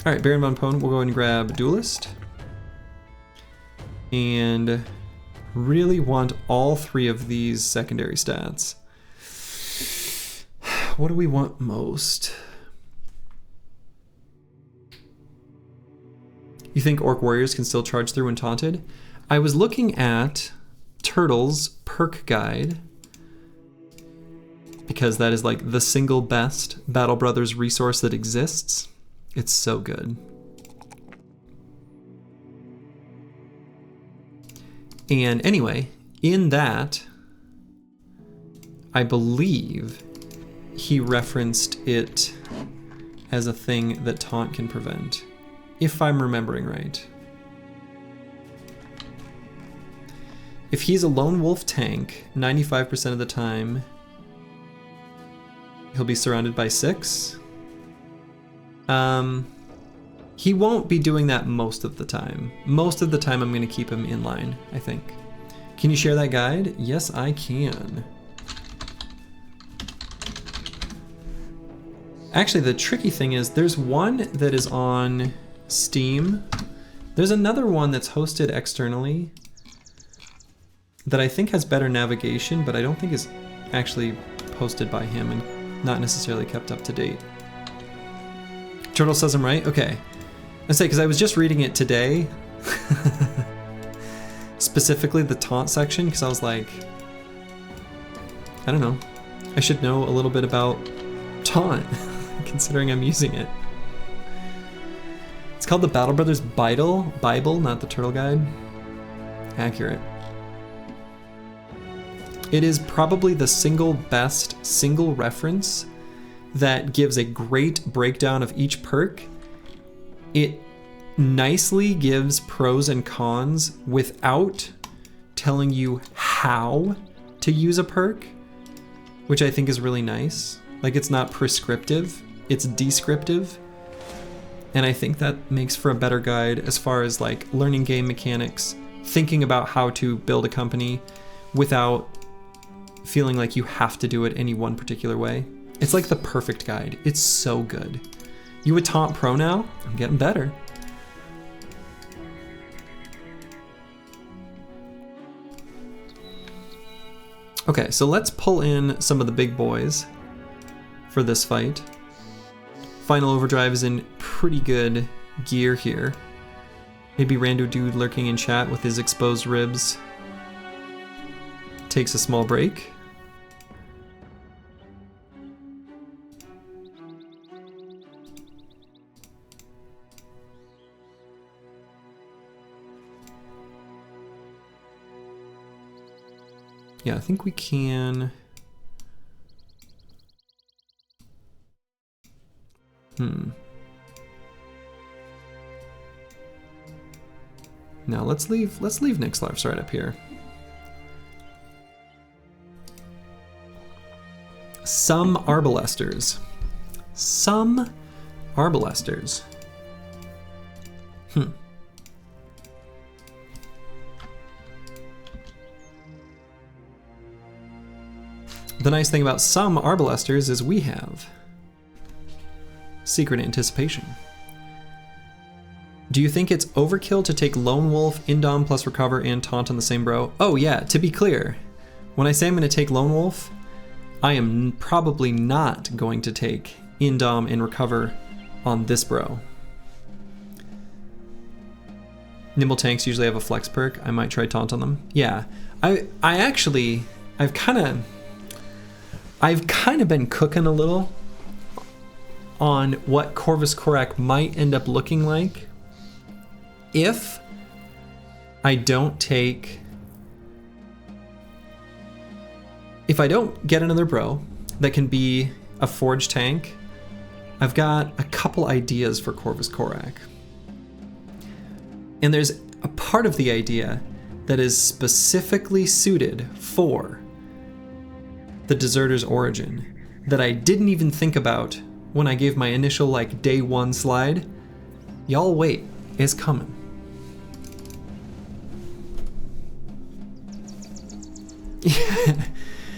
All right, Baron von Pone, we'll go ahead and grab Duelist. And really want all three of these secondary stats. What do we want most? You think Orc Warriors can still charge through when taunted? I was looking at Turtle's perk guide, because that is like the single best Battle Brothers resource that exists. It's so good. And anyway, in that, I believe he referenced it as a thing that taunt can prevent, if I'm remembering right. If he's a lone wolf tank, 95% of the time, he'll be surrounded by 6. He won't be doing that most of the time. Most of the time I'm gonna keep him in line, I think. Can you share that guide? Yes, I can. Actually, the tricky thing is there's one that is on Steam. There's another one that's hosted externally that I think has better navigation, but I don't think is actually posted by him and not necessarily kept up to date. Turtle says I'm right? Okay. I say, because I was just reading it today, specifically the taunt section, because I was like, I don't know, I should know a little bit about taunt, considering I'm using it. It's called the Battle Brothers Bible, not the Turtle Guide. Accurate. It is probably the single best single reference that gives a great breakdown of each perk. It nicely gives pros and cons without telling you how to use a perk, which I think is really nice. Like, it's not prescriptive, it's descriptive. And I think that makes for a better guide as far as like learning game mechanics, thinking about how to build a company without feeling like you have to do it any one particular way. It's like the perfect guide. It's so good. You a taunt pro now? I'm getting better. Okay, so let's pull in some of the big boys for this fight. Final Overdrive is in pretty good gear here. Maybe Rando Dude lurking in chat with his exposed ribs takes a small break. Yeah, I think we can. Now let's leave Nixlarfs right up here. Some Arbalesters. Some Arbalesters. The nice thing about some Arbalesters is we have Secret Anticipation. Do you think it's overkill to take Lone Wolf, Indom plus Recover, and Taunt on the same bro? Oh yeah, to be clear, when I say I'm going to take Lone Wolf, I am probably not going to take Indom and Recover on this bro. Nimble tanks usually have a flex perk. I might try Taunt on them. Yeah, I've kind of been cooking a little on what Corvus Corac might end up looking like if I don't take if I don't get another bro that can be a forge tank, I've got a couple ideas for Corvus Corac. And there's a part of the idea that is specifically suited for the Deserter's Origin that I didn't even think about when I gave my initial like day one slide. Y'all wait, it's coming.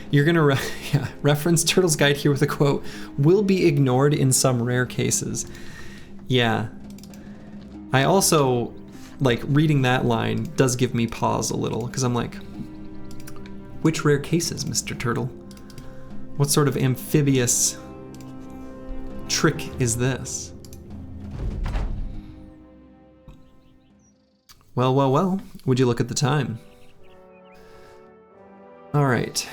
You're gonna reference Turtle's Guide here with a quote, will be ignored in some rare cases. Yeah. I also, like, reading that line does give me pause a little, because I'm like, which rare cases, Mr. Turtle? What sort of amphibious trick is this? Well, well, well, would you look at the time? All right.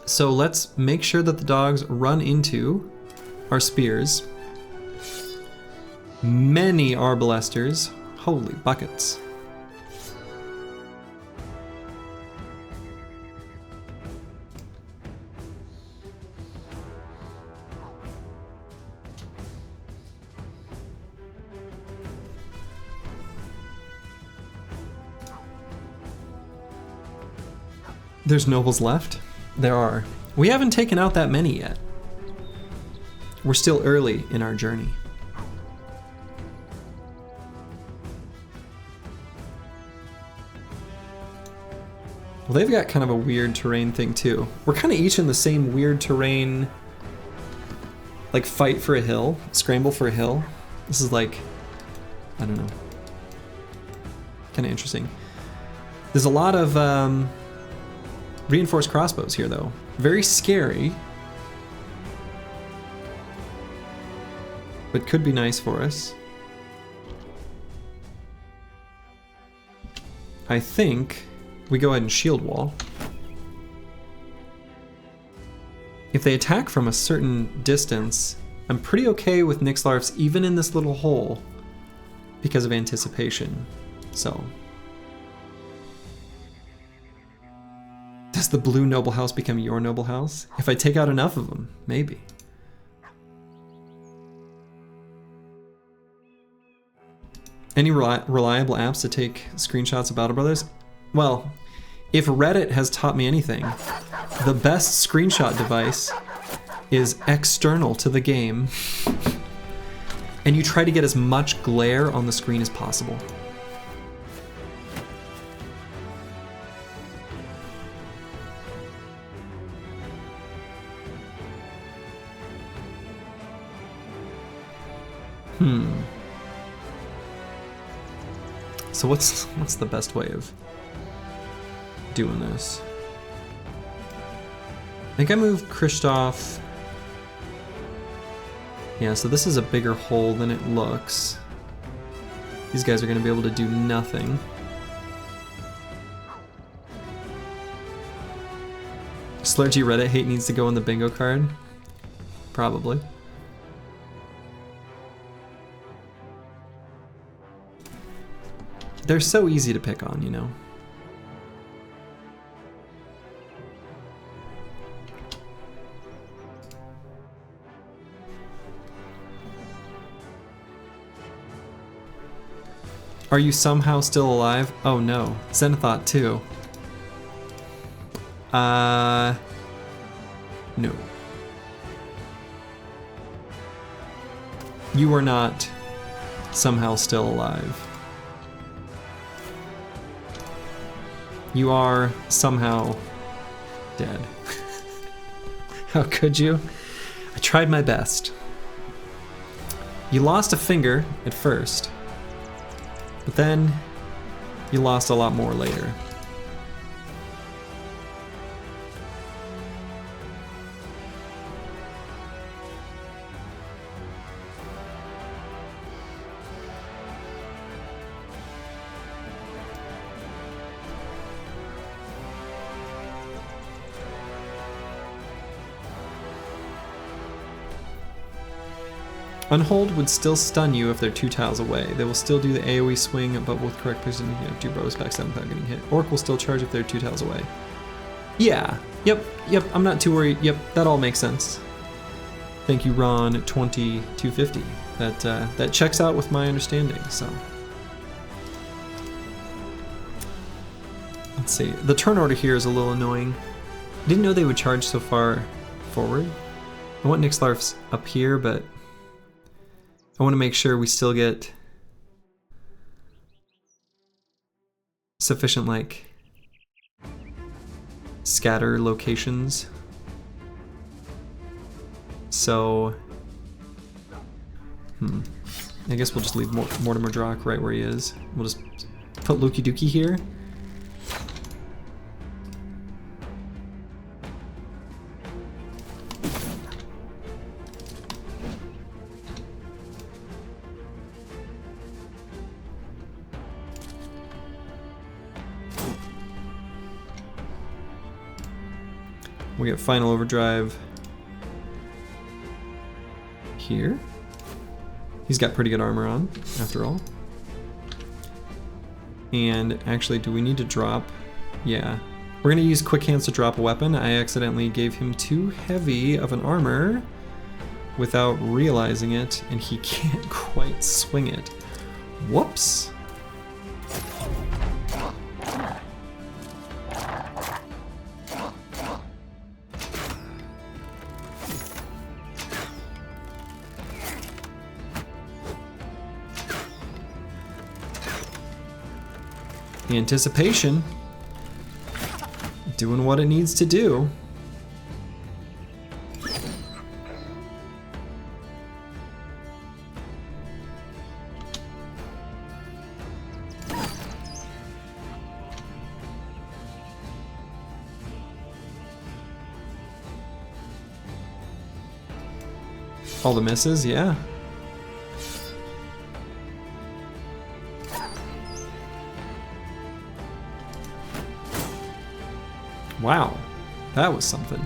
So let's make sure that the dogs run into our spears. Many arbalesters. Holy buckets. There's nobles left? There are. We haven't taken out that many yet. We're still early in our journey. Well, they've got kind of a weird terrain thing too. We're kind of each in the same weird terrain, like fight for a hill, scramble for a hill. This is like, I don't know, kind of interesting. There's a lot of reinforced crossbows here though. Very scary, but could be nice for us. I think we go ahead and shield wall. If they attack from a certain distance, I'm pretty okay with Nixlarfs even in this little hole because of anticipation. So, does the blue noble house become your noble house? If I take out enough of them, maybe. Any reliable apps to take screenshots of Battle Brothers? Well, if Reddit has taught me anything, the best screenshot device is external to the game, and you try to get as much glare on the screen as possible. So what's the best way of doing this? I think I moved Kristoff. Yeah, so this is a bigger hole than it looks. These guys are going to be able to do nothing. Slurgy Reddit hate needs to go on the bingo card? Probably. They're so easy to pick on, you know? Are you somehow still alive? Oh no. Zenithot too. No. You are not somehow still alive. You are somehow dead. How could you? I tried my best. You lost a finger at first, but then you lost a lot more later. Unhold would still stun you if they're 2 tiles away. They will still do the AoE swing, but with correct position, you know, do bro back 7 without getting hit. Orc will still charge if they're 2 tiles away. Yeah, yep, I'm not too worried. Yep, that all makes sense. Thank you, Ron 2250. That checks out with my understanding, so. Let's see, the turn order here is a little annoying. I didn't know they would charge so far forward. I want Nyxlarf's up here, but I want to make sure we still get sufficient, like, scatter locations. So, I guess we'll just leave Mortimer Drock right where he is. We'll just put Lukey Dookie here. We get Final Overdrive here. He's got pretty good armor on, after all. And actually, do we need to drop? Yeah. We're gonna use Quick Hands to drop a weapon. I accidentally gave him too heavy of an armor without realizing it, and he can't quite swing it. Whoops. The anticipation, doing what it needs to do. All the misses, yeah. Wow, that was something.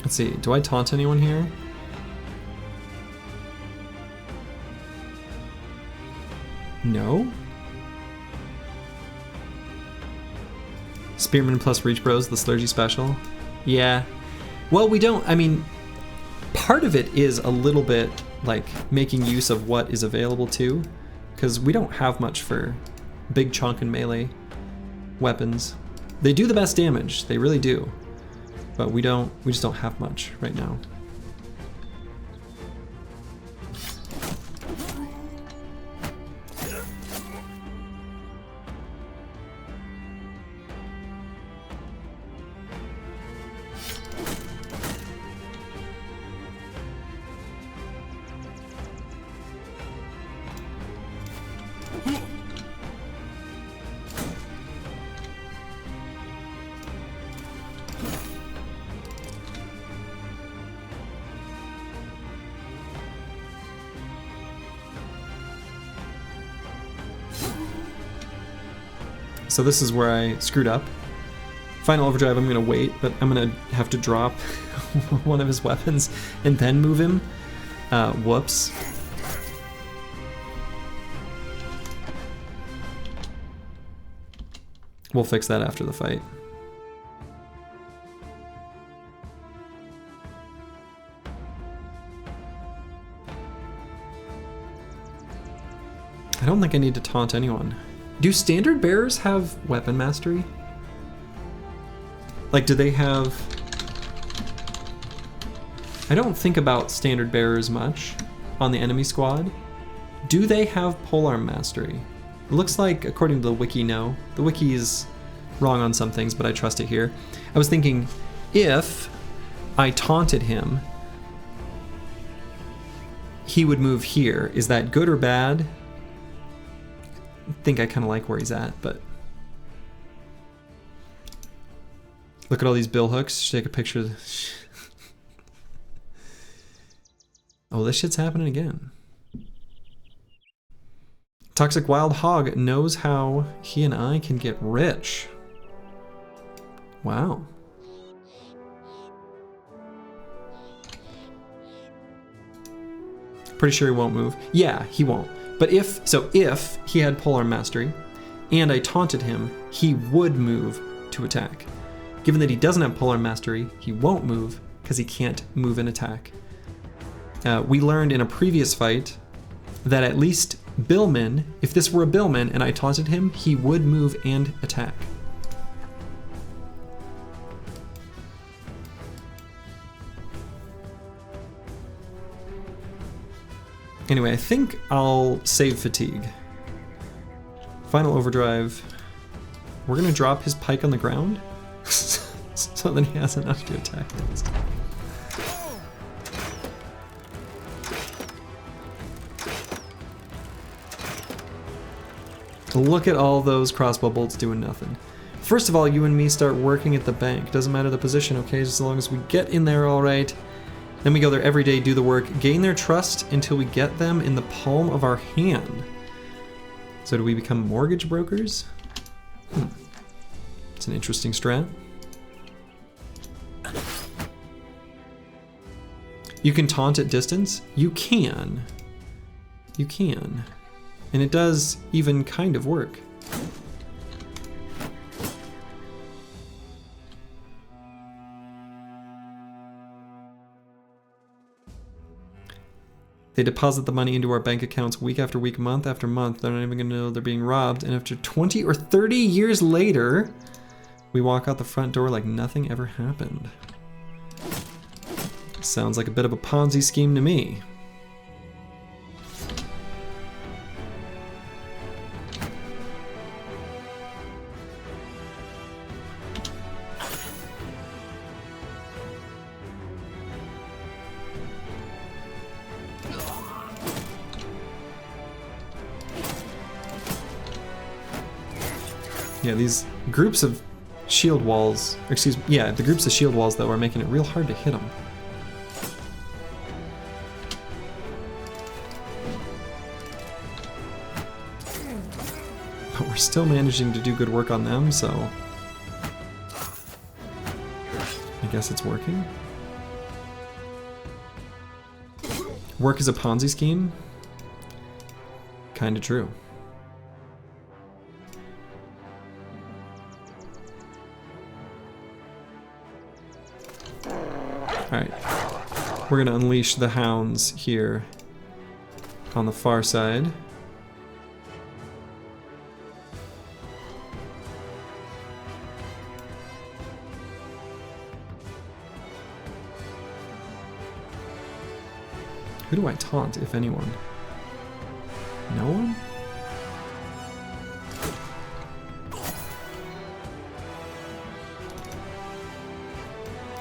Let's see, do I taunt anyone here? No? Spearman plus Reach Bros, the Slurgy special. Yeah. Well, we don't, I mean, part of it is a little bit like making use of what is available too, because we don't have much for big chunk and melee weapons. They do the best damage, they really do, but we just don't have much right now. So this is where I screwed up. Final Overdrive, I'm gonna wait, but I'm gonna have to drop one of his weapons and then move him. Whoops. We'll fix that after the fight. I don't think I need to taunt anyone. Do standard bearers have weapon mastery? Like, do they have... I don't think about standard bearers much on the enemy squad. Do they have polearm mastery? It looks like, according to the wiki, no. The wiki is wrong on some things, but I trust it here. I was thinking, if I taunted him, he would move here. Is that good or bad? I think I kind of like where he's at, but look at all these bill hooks. Should take a picture of Oh, this shit's happening again. Toxic Wild Hog knows how he and I can get rich. Wow. Pretty sure he won't move. Yeah, he won't. But if he had Polearm Mastery and I taunted him, he would move to attack. Given that he doesn't have Polearm Mastery, he won't move because he can't move and attack. We learned in a previous fight that at least Billman, if this were a Billman and I taunted him, he would move and attack. Anyway, I think I'll save fatigue. Final overdrive. We're gonna drop his pike on the ground so that he has enough to attack next. Look at all those crossbow bolts doing nothing. First of all, you and me start working at the bank. Doesn't matter the position, okay? Just as long as we get in there all right. Then we go there every day, do the work, gain their trust until we get them in the palm of our hand. So do we become mortgage brokers? It's an interesting strat. You can taunt at distance? You can. You can. And it does even kind of work. They deposit the money into our bank accounts week after week, month after month. They're not even gonna know they're being robbed. And after 20 or 30 years later, we walk out the front door like nothing ever happened. Sounds like a bit of a Ponzi scheme to me. Yeah, these groups of shield walls, the groups of shield walls though are making it real hard to hit them. But we're still managing to do good work on them, so I guess it's working. Work is a Ponzi scheme? Kinda true. Alright, we're gonna unleash the hounds here on the far side. Who do I taunt, if anyone? No one?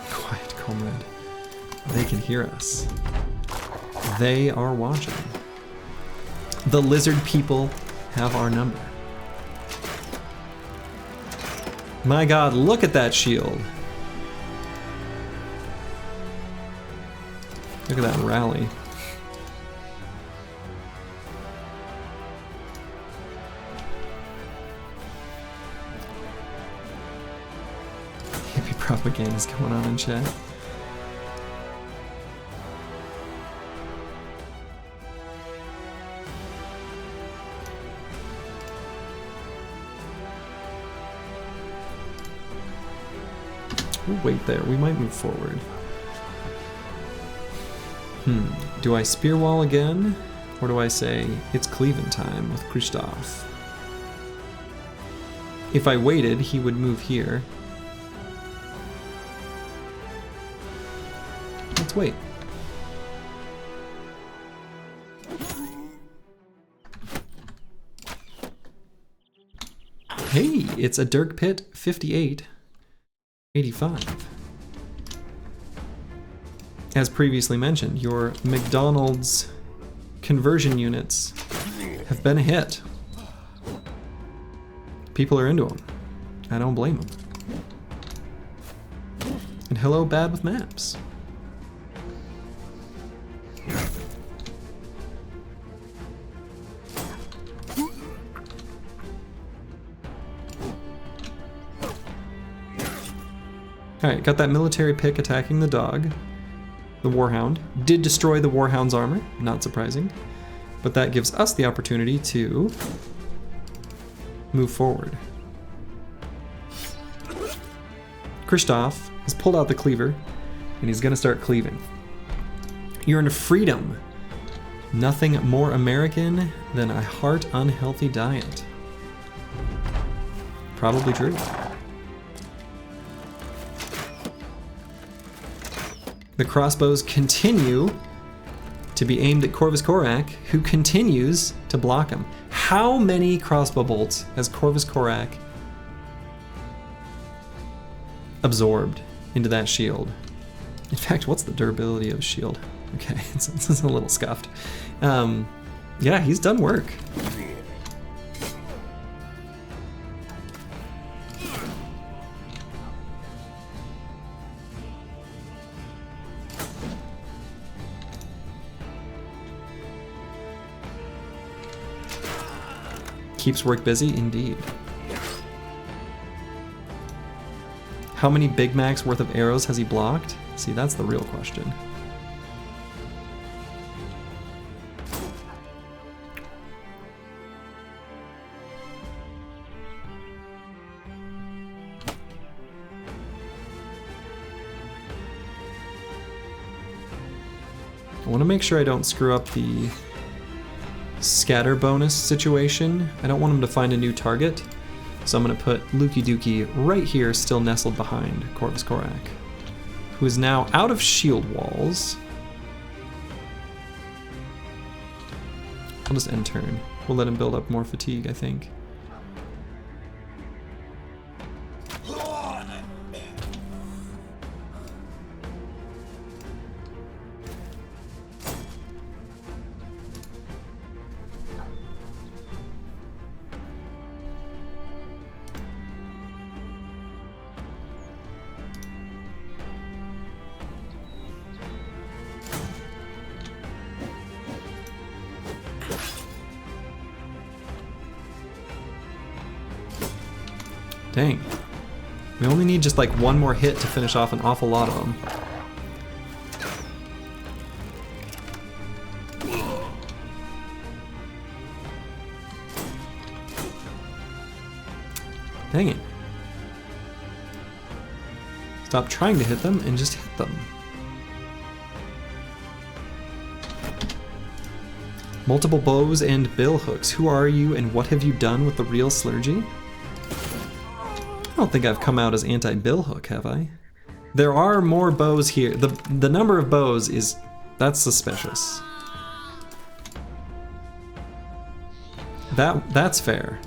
Quiet, comrade. They can hear us. They are watching. The lizard people have our number. My god, look at that shield. Look at that rally. Hippie propaganda is going on in chat. We'll wait there. We might move forward. Do I spear wall again? Or do I say, it's cleaving time with Christoph? If I waited, he would move here. Let's wait. Hey, it's a Dirk Pit 5885. As previously mentioned, your McDonald's conversion units have been a hit. People are into them. I don't blame them. And hello, Bad with Maps. Alright, got that military pick attacking the dog. The Warhound. Did destroy the Warhound's armor, not surprising. But that gives us the opportunity to move forward. Christoph has pulled out the cleaver, and he's gonna start cleaving. You're into freedom. Nothing more American than a heart unhealthy diet. Probably true. The crossbows continue to be aimed at Corvus Corak, who continues to block him. How many crossbow bolts has Corvus Corak absorbed into that shield? In fact, what's the durability of a shield? Okay, it's a little scuffed. Yeah, he's done work. Keeps work busy, indeed. How many Big Macs worth of arrows has he blocked? See, that's the real question. I want to make sure I don't screw up the scatter bonus situation. I don't want him to find a new target, so I'm going to put Lukey Dookie right here, still nestled behind Corvus Corak, who is now out of shield walls. I'll just end turn. We'll let him build up more fatigue, I think. Dang. We only need just like one more hit to finish off an awful lot of them. Dang it. Stop trying to hit them and just hit them. Multiple bows and bill hooks. Who are you and what have you done with the real Slurgy? I don't think I've come out as anti-bill hook, have I? There are more bows here. The number of bows is... that's suspicious. That's fair.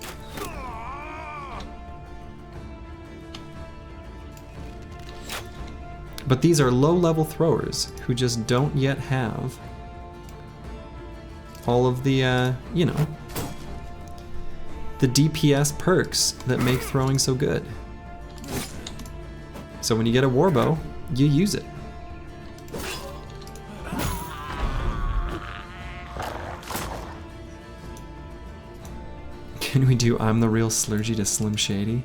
But these are low-level throwers who just don't yet have all of the, you know, the DPS perks that make throwing so good. So when you get a warbow, you use it. Can we do I'm the real Slurgy to Slim Shady?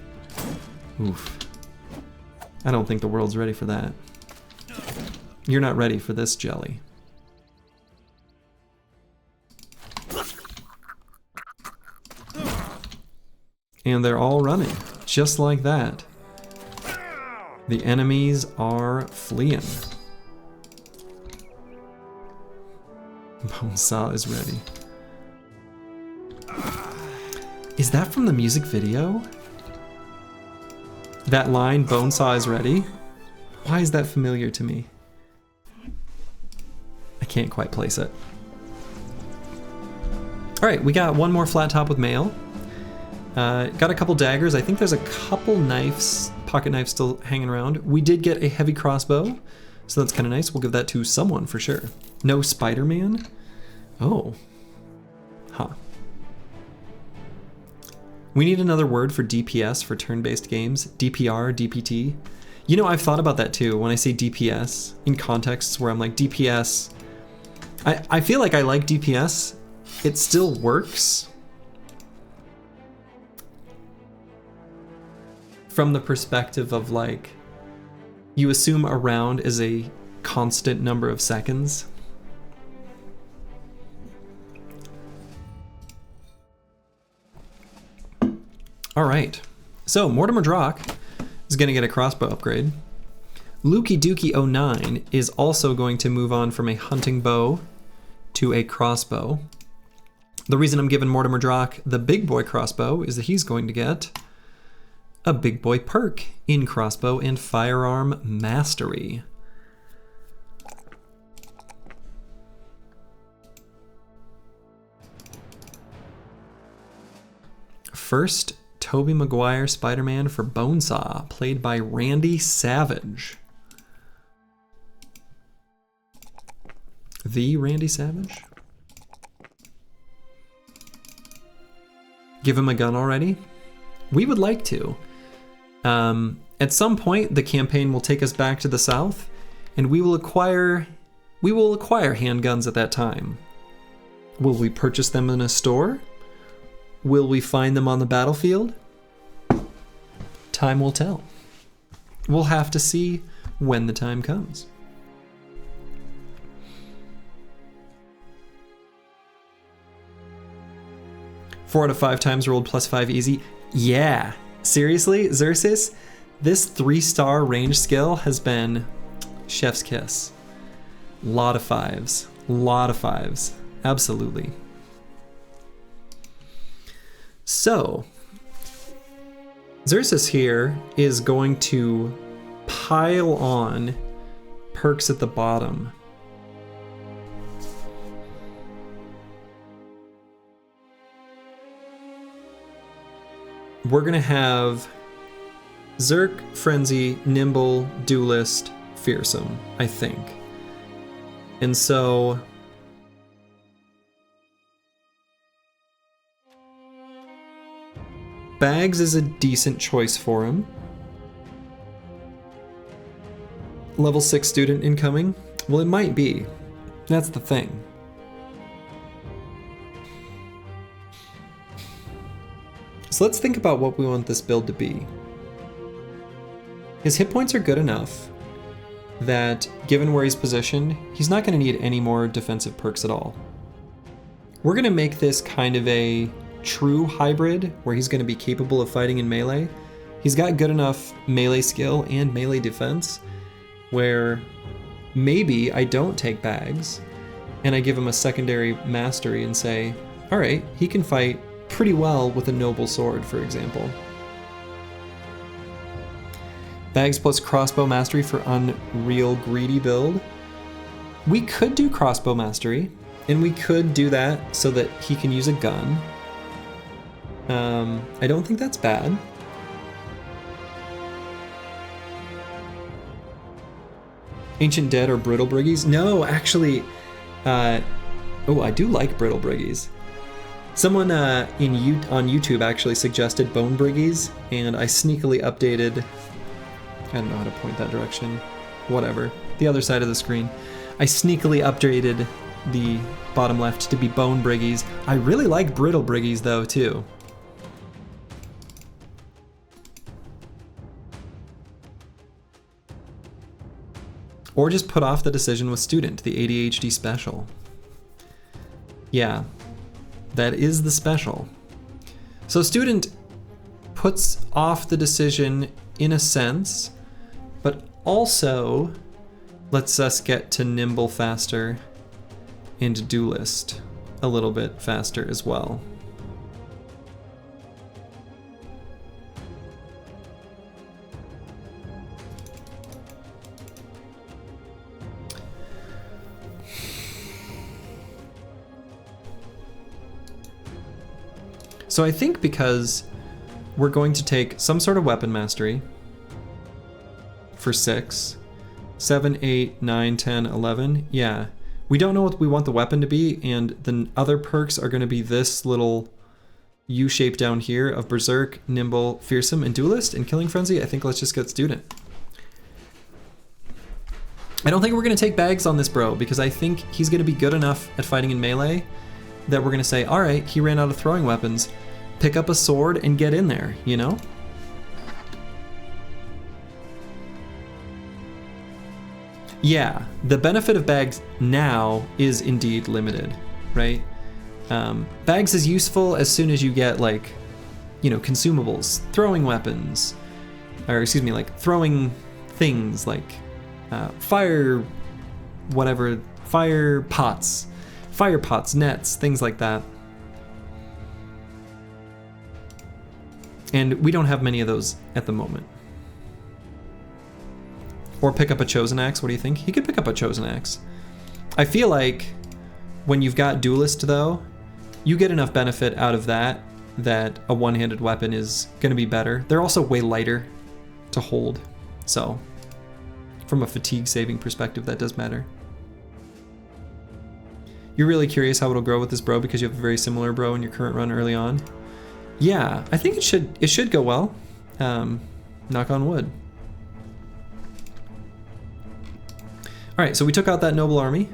Oof. I don't think the world's ready for that. You're not ready for this, Jelly. And they're all running, just like that. The enemies are fleeing. Bonesaw is ready. Is that from the music video? That line, Bonesaw is ready? Why is that familiar to me? I can't quite place it. Alright, we got one more flat top with mail. Got a couple daggers. I think there's a couple knives, pocket knives still hanging around. We did get a heavy crossbow, so that's kind of nice. We'll give that to someone for sure. No Spider-Man? Oh. Huh. We need another word for DPS for turn-based games. DPR, DPT. You know, I've thought about that too. When I say DPS, in contexts where I'm like, DPS... I feel like I like DPS. It still works. From the perspective of like, you assume a round is a constant number of seconds. All right, so Mortimer Drock is going to get a crossbow upgrade. Lukey Dookie 09 is also going to move on from a hunting bow to a crossbow. The reason I'm giving Mortimer Drock the big boy crossbow is that he's going to get a big boy perk in crossbow and firearm mastery. First, Tobey Maguire Spider-Man for Bonesaw, played by Randy Savage. The Randy Savage? Give him a gun already? We would like to. At some point, the campaign will take us back to the South, and we will acquire handguns at that time. Will we purchase them in a store? Will we find them on the battlefield? Time will tell. We'll have to see when the time comes. Four out of 5 times rolled +5 easy. Yeah, seriously, Xerxes, this 3-star range skill has been chef's kiss. Lot of 5s, absolutely. So, Xerxes here is going to pile on perks at the bottom. We're gonna have Zerk, Frenzy, Nimble, Duelist, Fearsome, I think. And so Bags is a decent choice for him. Level 6 student incoming? Well, it might be. That's the thing. So let's think about what we want this build to be. His hit points are good enough that, given where he's positioned, he's not going to need any more defensive perks at all. We're going to make this kind of a true hybrid where he's going to be capable of fighting in melee. He's got good enough melee skill and melee defense where maybe I don't take Bags and I give him a secondary mastery and say, all right, he can fight pretty well with a noble sword, for example. Bags plus crossbow mastery for Unreal Greedy build. We could do crossbow mastery, and we could do that so that he can use a gun. I don't think that's bad. Ancient Dead or Brittle Briggies? No, actually, oh, I do like Brittle Briggies. Someone on YouTube actually suggested Bone Briggies, and I sneakily updated, I don't know how to point that direction, whatever, the other side of the screen. I sneakily updated the bottom left to be Bone Briggies. I really like Brittle Briggies though, too. Or just put off the decision with Student, the ADHD special. Yeah, that is the special. So Student puts off the decision in a sense, but also lets us get to Nimble faster and Duelist a little bit faster as well. So I think because we're going to take some sort of weapon mastery for 6, 7, 8, 9, 10, 11, yeah. We don't know what we want the weapon to be, and the other perks are going to be this little U shape down here of Berserk, Nimble, Fearsome, and Duelist, and Killing Frenzy. I think let's just get Student. I don't think we're going to take Bags on this bro, because I think he's going to be good enough at fighting in melee that we're going to say, all right, he ran out of throwing weapons. Pick up a sword and get in there, you know? Yeah, the benefit of bags now is indeed limited, right? Bags is useful as soon as you get like, you know, consumables, throwing weapons, or excuse me, like throwing things like fire pots, nets, things like that. And we don't have many of those at the moment. Or pick up a chosen axe, what do you think? He could pick up a chosen axe. I feel like when you've got duelist though, you get enough benefit out of that a one-handed weapon is gonna be better. They're also way lighter to hold, so from a fatigue saving perspective, that does matter. You're really curious how it'll grow with this bro because you have a very similar bro in your current run early on. Yeah, I think it should go well. Knock on wood. All right, so we took out that noble army.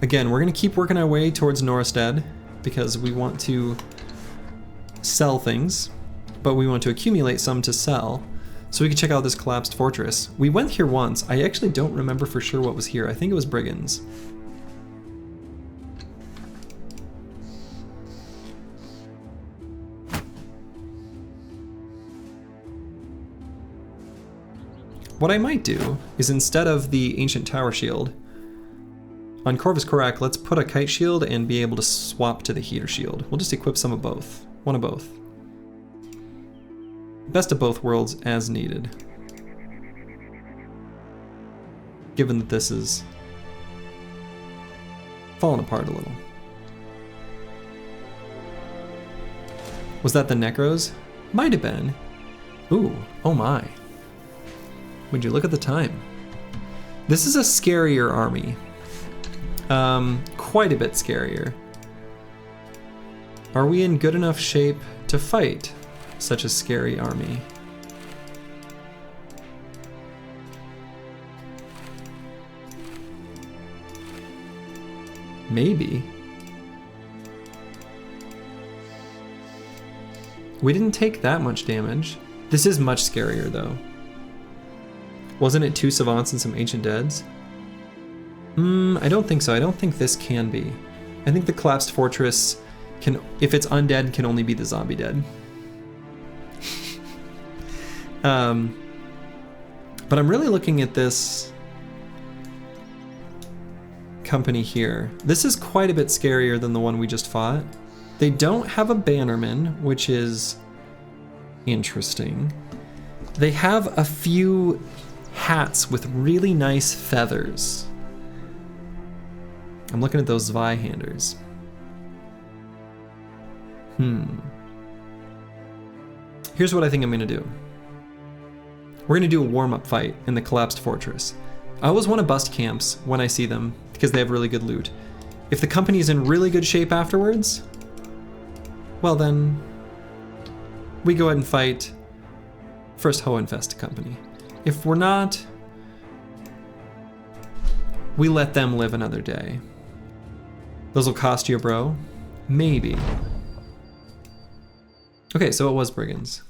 Again, we're gonna keep working our way towards Norrstead because we want to sell things, but we want to accumulate some to sell so we can check out this collapsed fortress. We went here once. I actually don't remember for sure what was here. I think it was brigands. What I might do is instead of the ancient tower shield, on Corvus Corac, let's put a kite shield and be able to swap to the heater shield. We'll just equip some of both, one of both. Best of both worlds as needed. Given that this is falling apart a little. Was that the Necros? Might have been. Ooh, oh my. Would you look at the time? This is a scarier army. Quite a bit scarier. Are we in good enough shape to fight such a scary army? Maybe. We didn't take that much damage. This is much scarier though. Wasn't it 2 savants and some ancient deads? I don't think so. I don't think this can be. I think the collapsed fortress can, if it's undead, can only be the zombie dead. But I'm really looking at this company here. This is quite a bit scarier than the one we just fought. They don't have a bannerman, which is interesting. They have a few hats with really nice feathers. I'm looking at those Zweihanders. Here's what I think I'm gonna do. We're gonna do a warm-up fight in the collapsed fortress. I always want to bust camps when I see them because they have really good loot. If the company is in really good shape afterwards, well then, we go ahead and fight first Hohenfest company. If we're not, we let them live another day. Those will cost you, bro. Maybe. Okay, so it was brigands.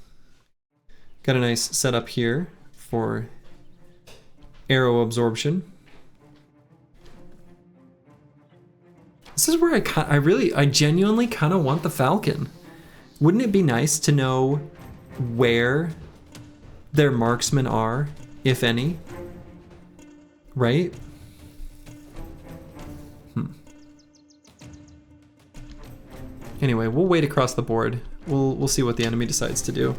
Got a nice setup here for arrow absorption. This is where I genuinely kind of want the Falcon. Wouldn't it be nice to know where their marksmen are, if any? Right? Anyway, we'll wait across the board. We'll see what the enemy decides to do.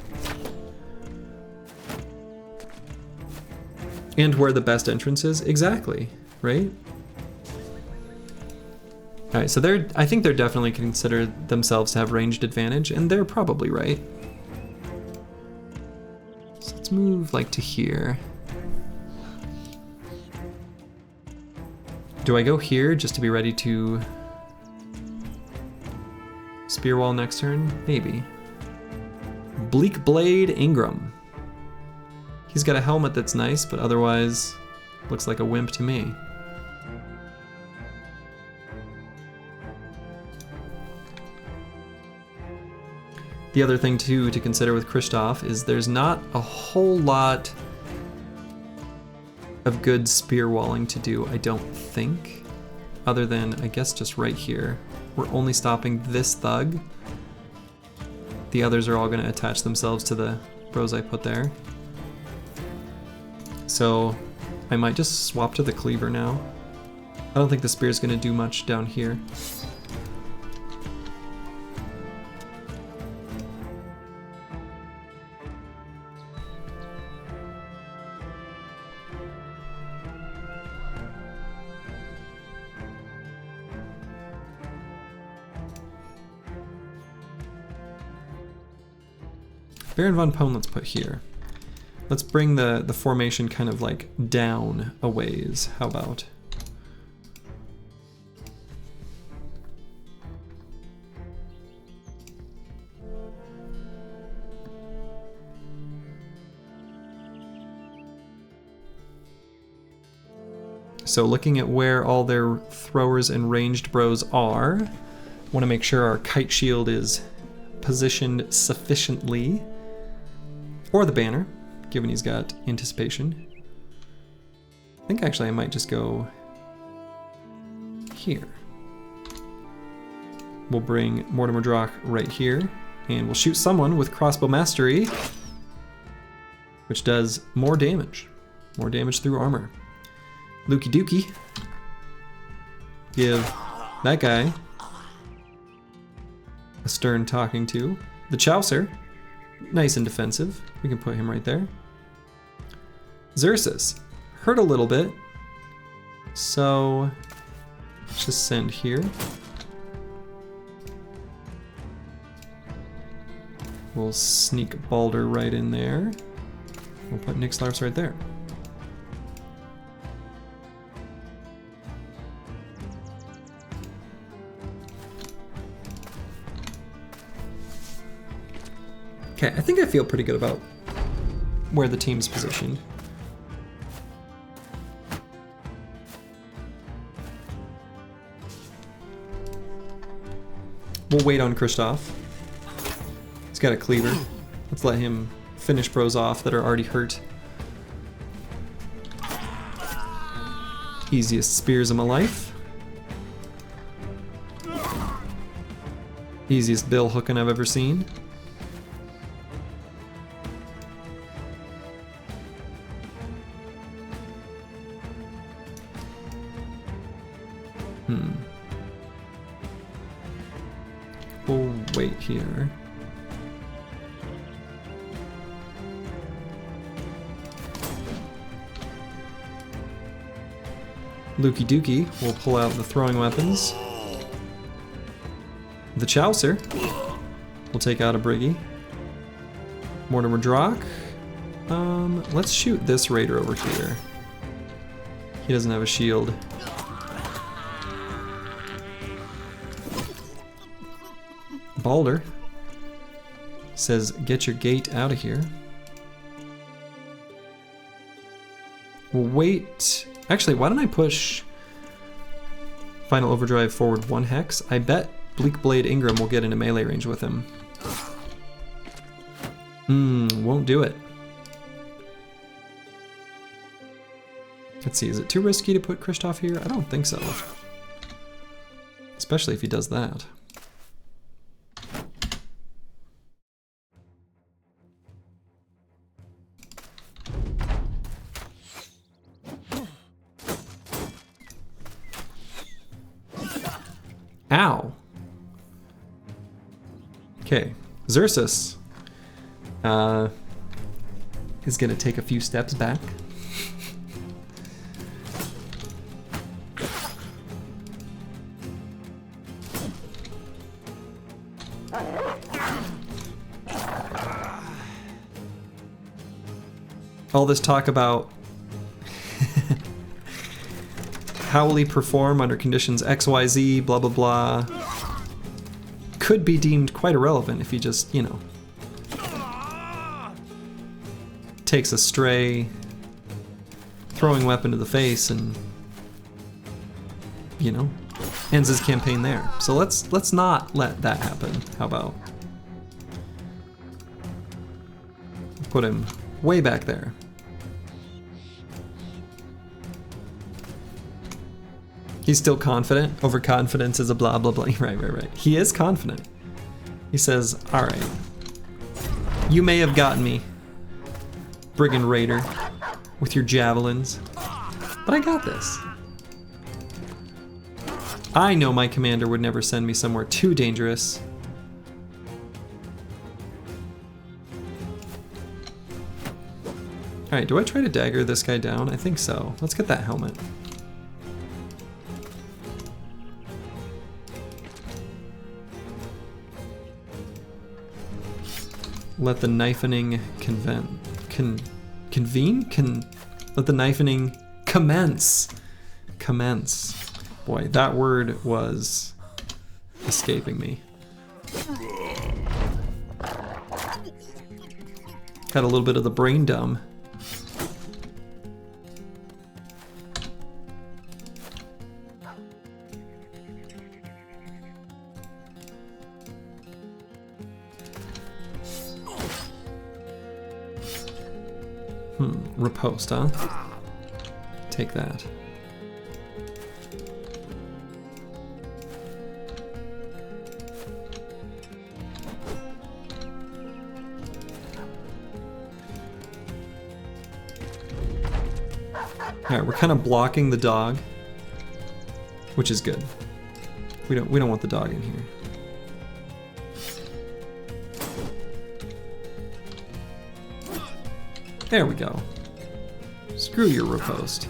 And where the best entrance is, exactly, right? All right, so I think they're definitely consider themselves to have ranged advantage, and they're probably right. So let's move like to here. Do I go here just to be ready to spear wall next turn? Maybe. Bleak Blade Ingram. He's got a helmet that's nice, but otherwise looks like a wimp to me. The other thing too to consider with Christoph is there's not a whole lot of good spear walling to do, I don't think. Other than, I guess, just right here. We're only stopping this thug. The others are all going to attach themselves to the bros I put there. So I might just swap to the cleaver now. I don't think the spear's going to do much down here. Baron von Pone, let's put here. Let's bring the formation kind of like down a ways. How about? So looking at where all their throwers and ranged bros are, want to make sure our kite shield is positioned sufficiently. Or the banner, given he's got anticipation. I think actually I might just go here. We'll bring Mortimer Drock right here, and we'll shoot someone with crossbow mastery, which does more damage. More damage through armor. Lukey Dookie. Give that guy a stern talking to. The Chaucer. Nice and defensive. We can put him right there. Xerxes. Hurt a little bit. So let's just send here. We'll sneak Balder right in there. We'll put Nixlarfs right there. Okay, I think I feel pretty good about where the team's positioned. We'll wait on Kristoff. He's got a cleaver. Let's let him finish bros off that are already hurt. Easiest spears of my life. Easiest bill hooking I've ever seen. We'll wait here. Lukey Dookie will pull out the throwing weapons. The Chaucer will take out a Briggy. Mortimer Drock. Let's shoot this raider over here. He doesn't have a shield. Balder says, get your gate out of here. We'll wait. Actually, why don't I push Final Overdrive forward 1 hex? I bet Bleak Blade Ingram will get into melee range with him. Won't do it. Let's see, is it too risky to put Kristoff here? I don't think so. Especially if he does that. Ow. Okay, Xerxes is gonna take a few steps back. All this talk about how will he perform under conditions XYZ, blah blah blah, could be deemed quite irrelevant if he just, you know, takes a stray throwing weapon to the face and, you know, ends his campaign there. So let's not let that happen. How about? Put him way back there. He's still confident. Overconfidence is a blah, blah, blah. Right. He is confident. He says, all right, you may have gotten me, Brigand Raider, with your javelins, but I got this. I know my commander would never send me somewhere too dangerous. All right, do I try to dagger this guy down? I think so. Let's get that helmet. Let the knifening let the knifening commence. Commence. Boy, that word was escaping me. Got a little bit of the brain dumb. Riposte, huh? Take that. Alright, we're kind of blocking the dog, which is good. We don't want the dog in here. There we go. Screw your riposte.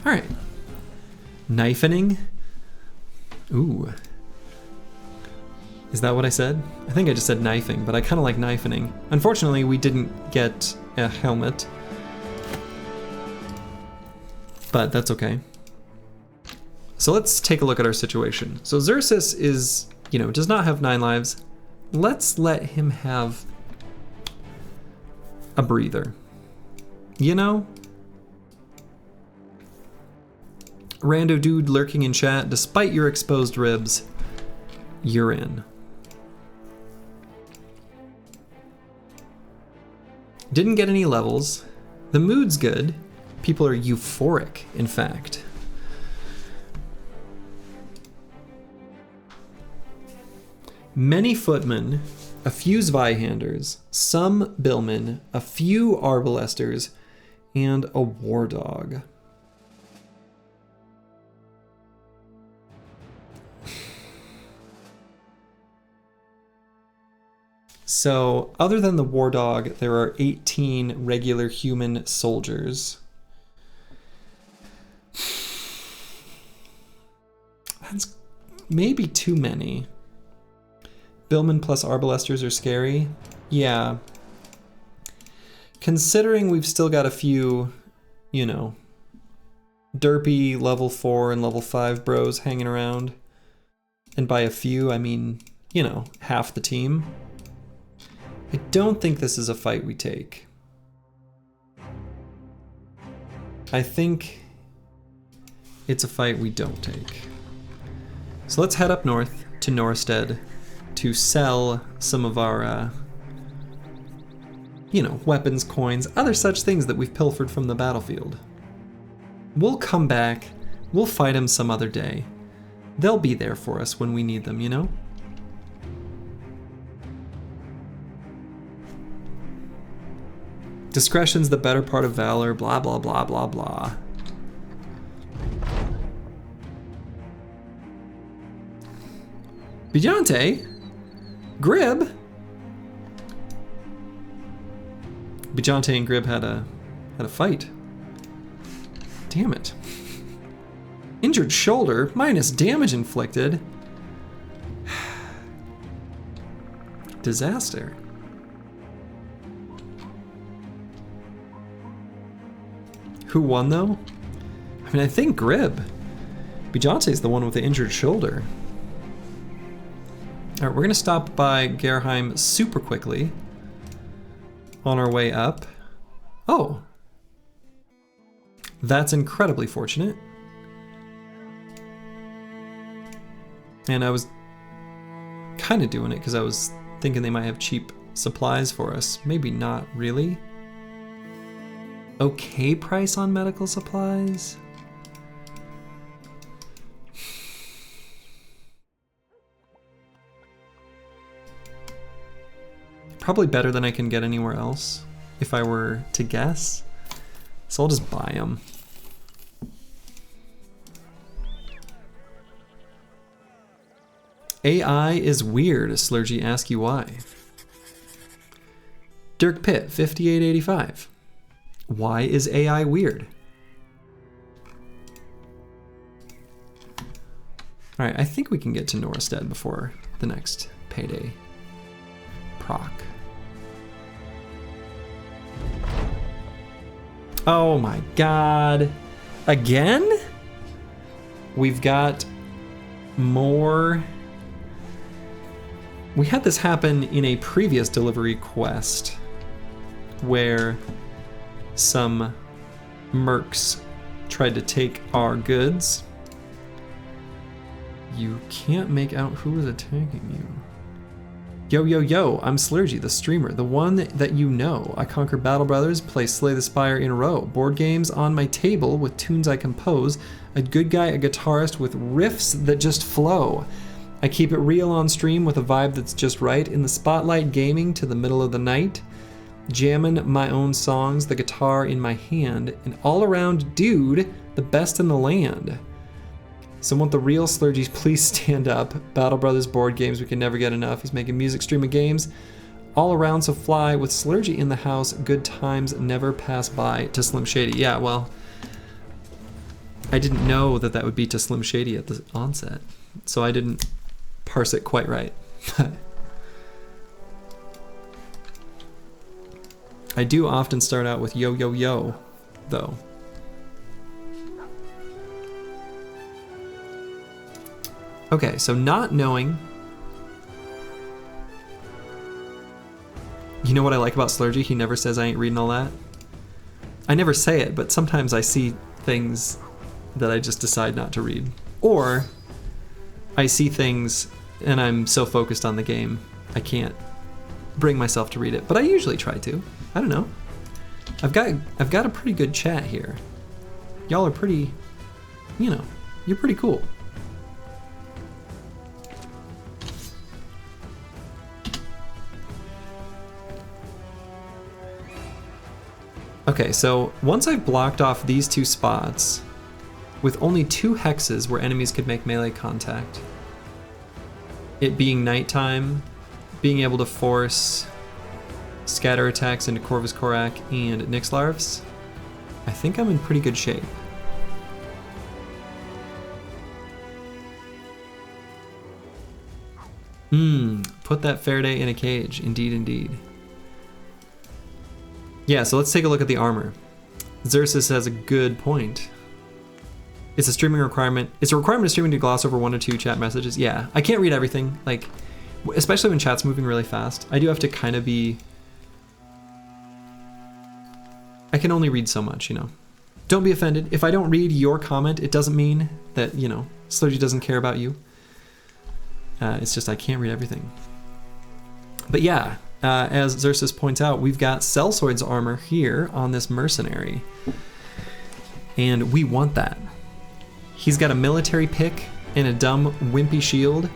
Alright. Knifening? Ooh. Is that what I said? I think I just said knifing, but I kind of like knifening. Unfortunately, we didn't get a helmet. But that's okay. So let's take a look at our situation. So Xerxes is, does not have 9 lives. Let's let him have a breather. Rando dude lurking in chat, despite your exposed ribs, you're in. Didn't get any levels. The mood's good. People are euphoric, in fact. Many footmen, a few Zweihanders, some billmen, a few arbalesters, and a war dog. So, other than the war dog, there are 18 regular human soldiers. That's maybe too many. Billmen plus arbalesters are scary. Yeah. Considering we've still got a few, derpy level 4 and level 5 bros hanging around. And by a few, I mean, half the team. I don't think this is a fight we take. I think it's a fight we don't take. So let's head up north to Norstead to sell some of our, weapons, coins, other such things that we've pilfered from the battlefield. We'll come back, we'll fight them some other day. They'll be there for us when we need them, Discretion's the better part of valor, blah, blah, blah, blah, blah. Bijante? Grib? Bijante and Grib had a fight. Damn it. Injured shoulder, minus damage inflicted. Disaster. Who won though? I mean, I think Grib. Bijante's the one with the injured shoulder. Alright, we're gonna stop by Gerheim super quickly on our way up. Oh! That's incredibly fortunate. And I was kind of doing it because I was thinking they might have cheap supplies for us. Maybe not really. okay price on medical supplies. Probably better than I can get anywhere else if I were to guess. So I'll just buy them. AI is weird, Slurgy asks you why. Dirk Pitt, 5885. Why is AI weird? All right, I think we can get to Norstead before the next payday proc. Oh my God. Again? We've got more. We had this happen in a previous delivery quest where some mercs tried to take our goods. You can't make out who is attacking you. Yo, yo, yo, I'm Slurgy, the streamer, the one that you know. I conquer Battle Brothers, play Slay the Spire in a row. Board games on my table with tunes I compose. A good guy, a guitarist with riffs that just flow. I keep it real on stream with a vibe that's just right. In the spotlight gaming to the middle of the night. Jamming my own songs, the guitar in my hand. An all-around dude, the best in the land. Someone with the real Slurgies, please stand up. Battle Brothers board games, we can never get enough. He's making music, streaming games. All around, so fly. With Slurgy in the house, good times never pass by. To Slim Shady. Yeah, well, I didn't know that that would be to Slim Shady at the onset. So I didn't parse it quite right. I do often start out with yo, yo, yo, though. Okay, so not knowing. You know what I like about Slurgy? He never says I ain't reading all that. I never say it, but sometimes I see things that I just decide not to read. Or I see things and I'm so focused on the game, I can't bring myself to read it. But I usually try to. I don't know. I've got a pretty good chat here. Y'all are pretty, you know, you're pretty cool. Okay, so once I've blocked off these two spots, with only 2 hexes where enemies could make melee contact, it being nighttime, being able to force scatter attacks into Corvus Corac and Nyxlarfs, I think I'm in pretty good shape. Put that Faraday in a cage, indeed, indeed. Yeah, so let's take a look at the armor. Xerxes has a good point. It's a streaming requirement. It's a requirement of streaming to gloss over 1 or 2 chat messages. Yeah, I can't read everything, like, especially when chat's moving really fast. I do have to kind of be... I can only read so much, you know. Don't be offended. If I don't read your comment, it doesn't mean that, you know, Slurgy doesn't care about you. It's just I can't read everything. But yeah, as Xerxes points out, we've got Sellsword's armor here on this mercenary. And we want that. He's got a military pick and a dumb wimpy shield.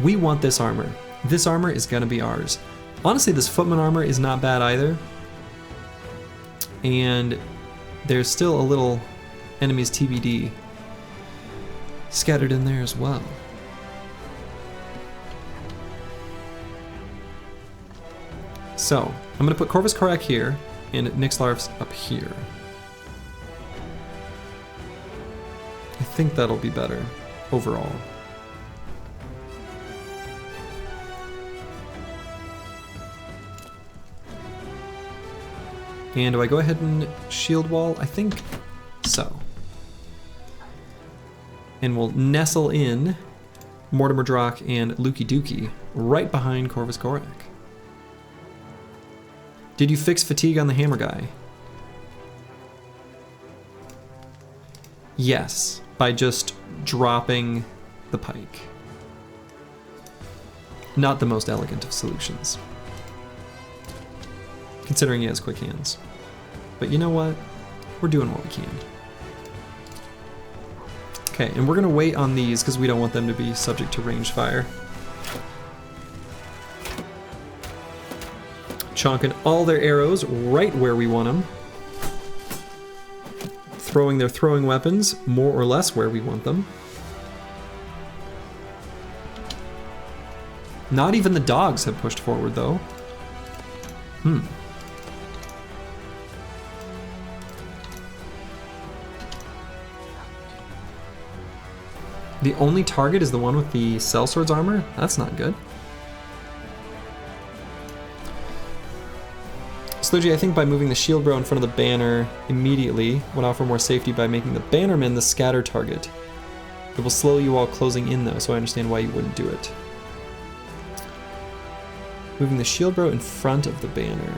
We want this armor. This armor is gonna be ours. Honestly, this footman armor is not bad either. And there's still a little enemies TBD scattered in there as well. So, I'm gonna put Corvus Corac here and Nyxlarfs up here. I think that'll be better overall. And do I go ahead and shield wall? I think so. And we'll nestle in Mortimer Drock and Lukey Dookie right behind Corvus Corac. Did you fix fatigue on the hammer guy? Yes, by just dropping the pike. Not the most elegant of solutions, considering he has quick hands. But you know what? We're doing what we can. Okay, and we're gonna wait on these because we don't want them to be subject to range fire. Chonking all their arrows right where we want them. Throwing their throwing weapons more or less where we want them. Not even the dogs have pushed forward though. The only target is the one with the sellsword's armor? That's not good. Sludgy, I think by moving the shield bro in front of the banner immediately would offer more safety by making the bannerman the scatter target. It will slow you while closing in though, so I understand why you wouldn't do it. Moving the shield bro in front of the banner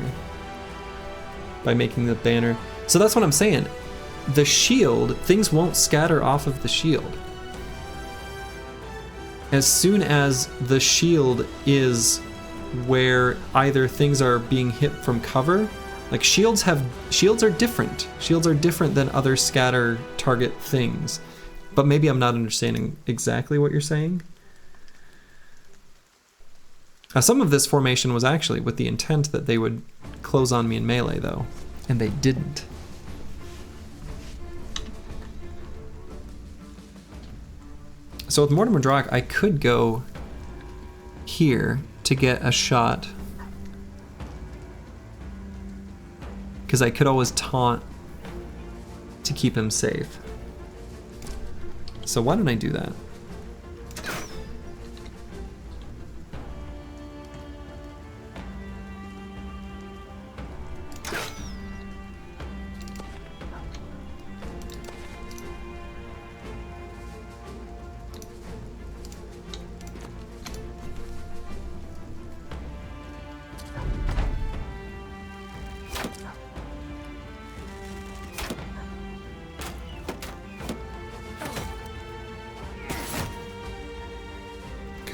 by making the banner. So that's what I'm saying. The shield, things won't scatter off of the shield. As soon as the shield is where either things are being hit from cover, like shields are different. Shields are different than other scatter target things. But maybe I'm not understanding exactly what you're saying. Some of this formation was actually with the intent that they would close on me in melee though, and they didn't. So with Mortimer Drak, I could go here to get a shot, because I could always taunt to keep him safe. So why don't I do that?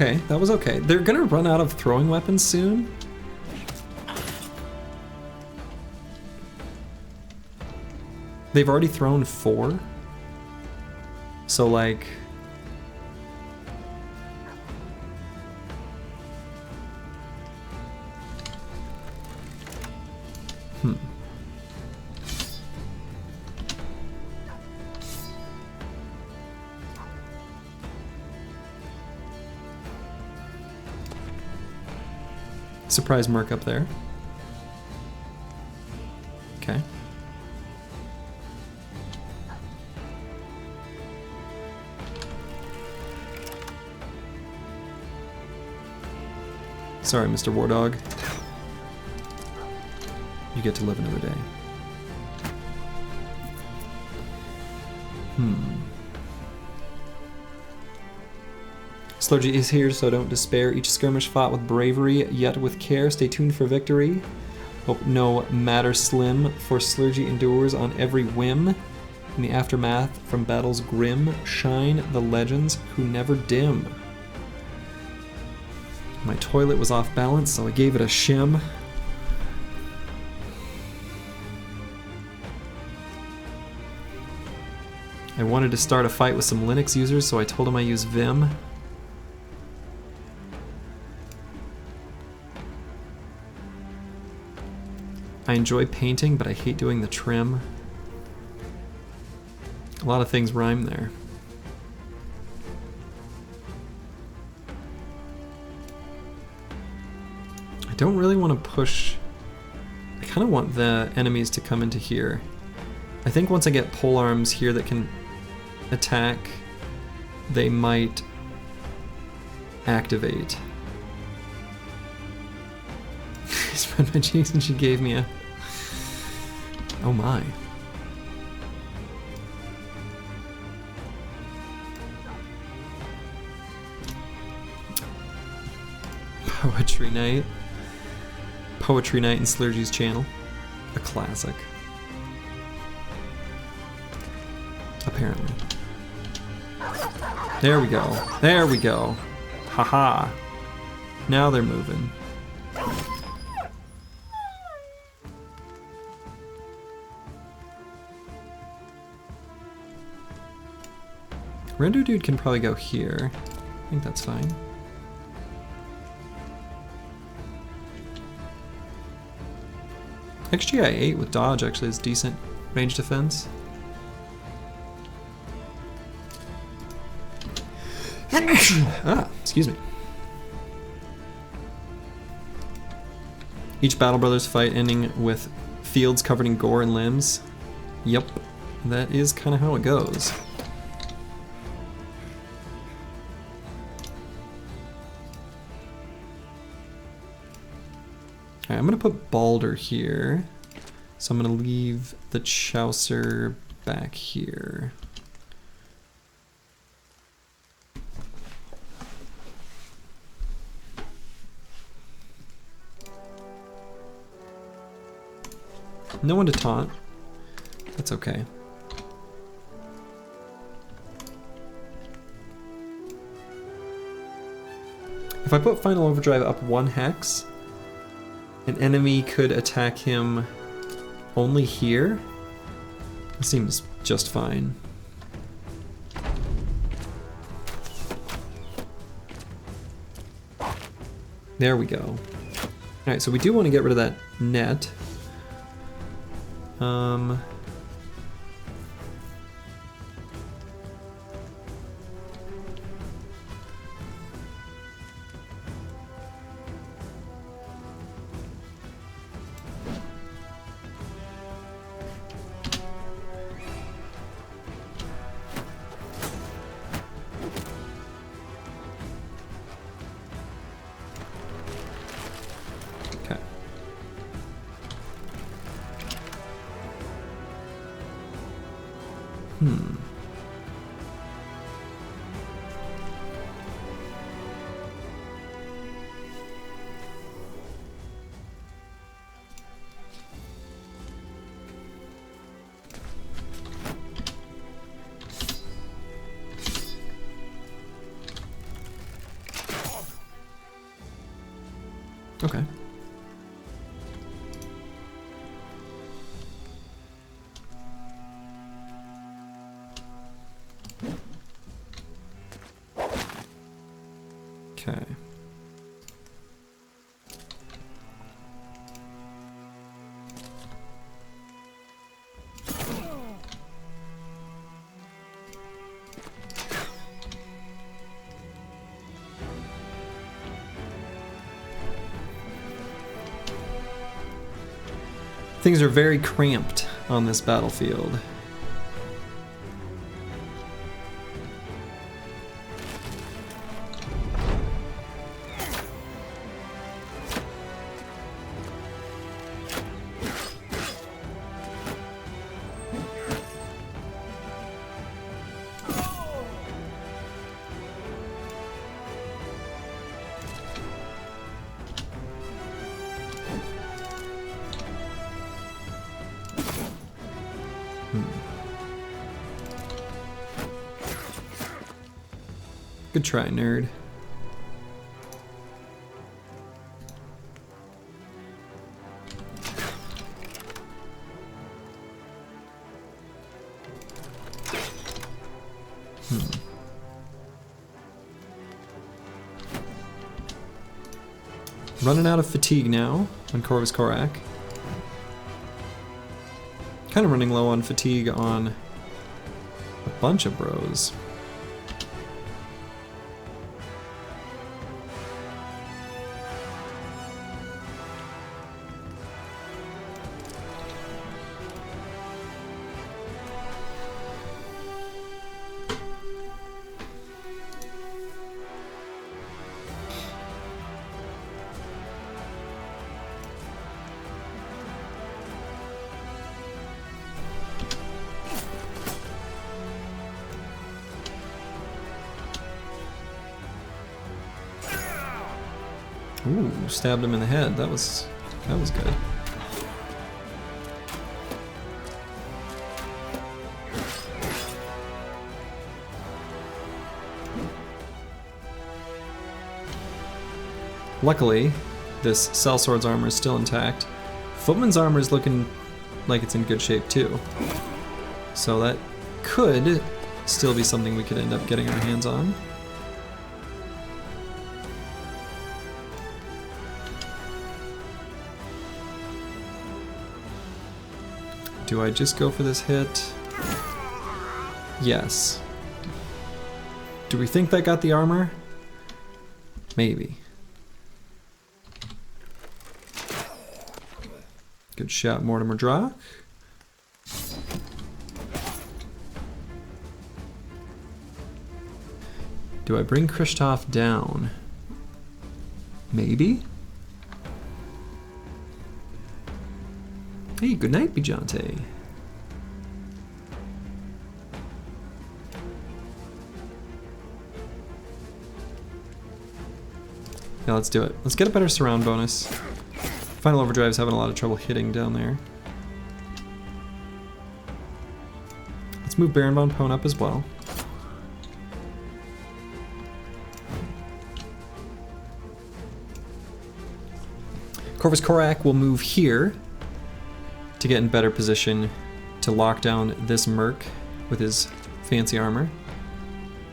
Okay, that was okay. They're gonna run out of throwing weapons soon. They've already thrown 4. So like... Surprise merc up there. Okay. Sorry, Mr. War Dog. You get to live another day. Slurgy is here, so don't despair. Each skirmish fought with bravery, yet with care. Stay tuned for victory. Hope no matter slim, for Slurgy endures on every whim. In the aftermath from battles grim, shine the legends who never dim. My toilet was off balance, so I gave it a shim. I wanted to start a fight with some Linux users, so I told him I use Vim. I enjoy painting, but I hate doing the trim. A lot of things rhyme there. I don't really want to push... I kind of want the enemies to come into here. I think once I get polearms here that can attack, they might activate. I spread my cheeks and she gave me a... Oh my. Poetry night. Poetry night in Slurgy's channel. A classic. Apparently. There we go. There we go. Haha. Now they're moving. Render dude can probably go here. I think that's fine. XGI 8 with dodge actually is decent range defense. Excuse me. Each Battle Brothers fight ending with fields covered in gore and limbs. Yep, that is kind of how it goes. Alright, I'm gonna put Balder here. So I'm gonna leave the Chaucer back here. No one to taunt. That's okay. If I put Final Overdrive up 1 hex, an enemy could attack him only here. That seems just fine. There we go. Alright, so we do want to get rid of that net. Okay. Okay. Things are very cramped on this battlefield. Good try, nerd. Running out of fatigue now on Corvus Corac. Kind of running low on fatigue on a bunch of bros. Ooh, stabbed him in the head. That was good. Luckily, this Sellsword's armor is still intact. Footman's armor is looking like it's in good shape too. So that could still be something we could end up getting our hands on. Do I just go for this hit? Yes. Do we think that got the armor? Maybe. Good shot, Mortimer Drock. Do I bring Kristoff down? Maybe? Hey, good night, Bijante. Yeah, let's do it. Let's get a better surround bonus. Final Overdrive's having a lot of trouble hitting down there. Let's move Baron Von Pone up as well. Corvus Korak will move here to get in better position to lock down this Merc with his fancy armor.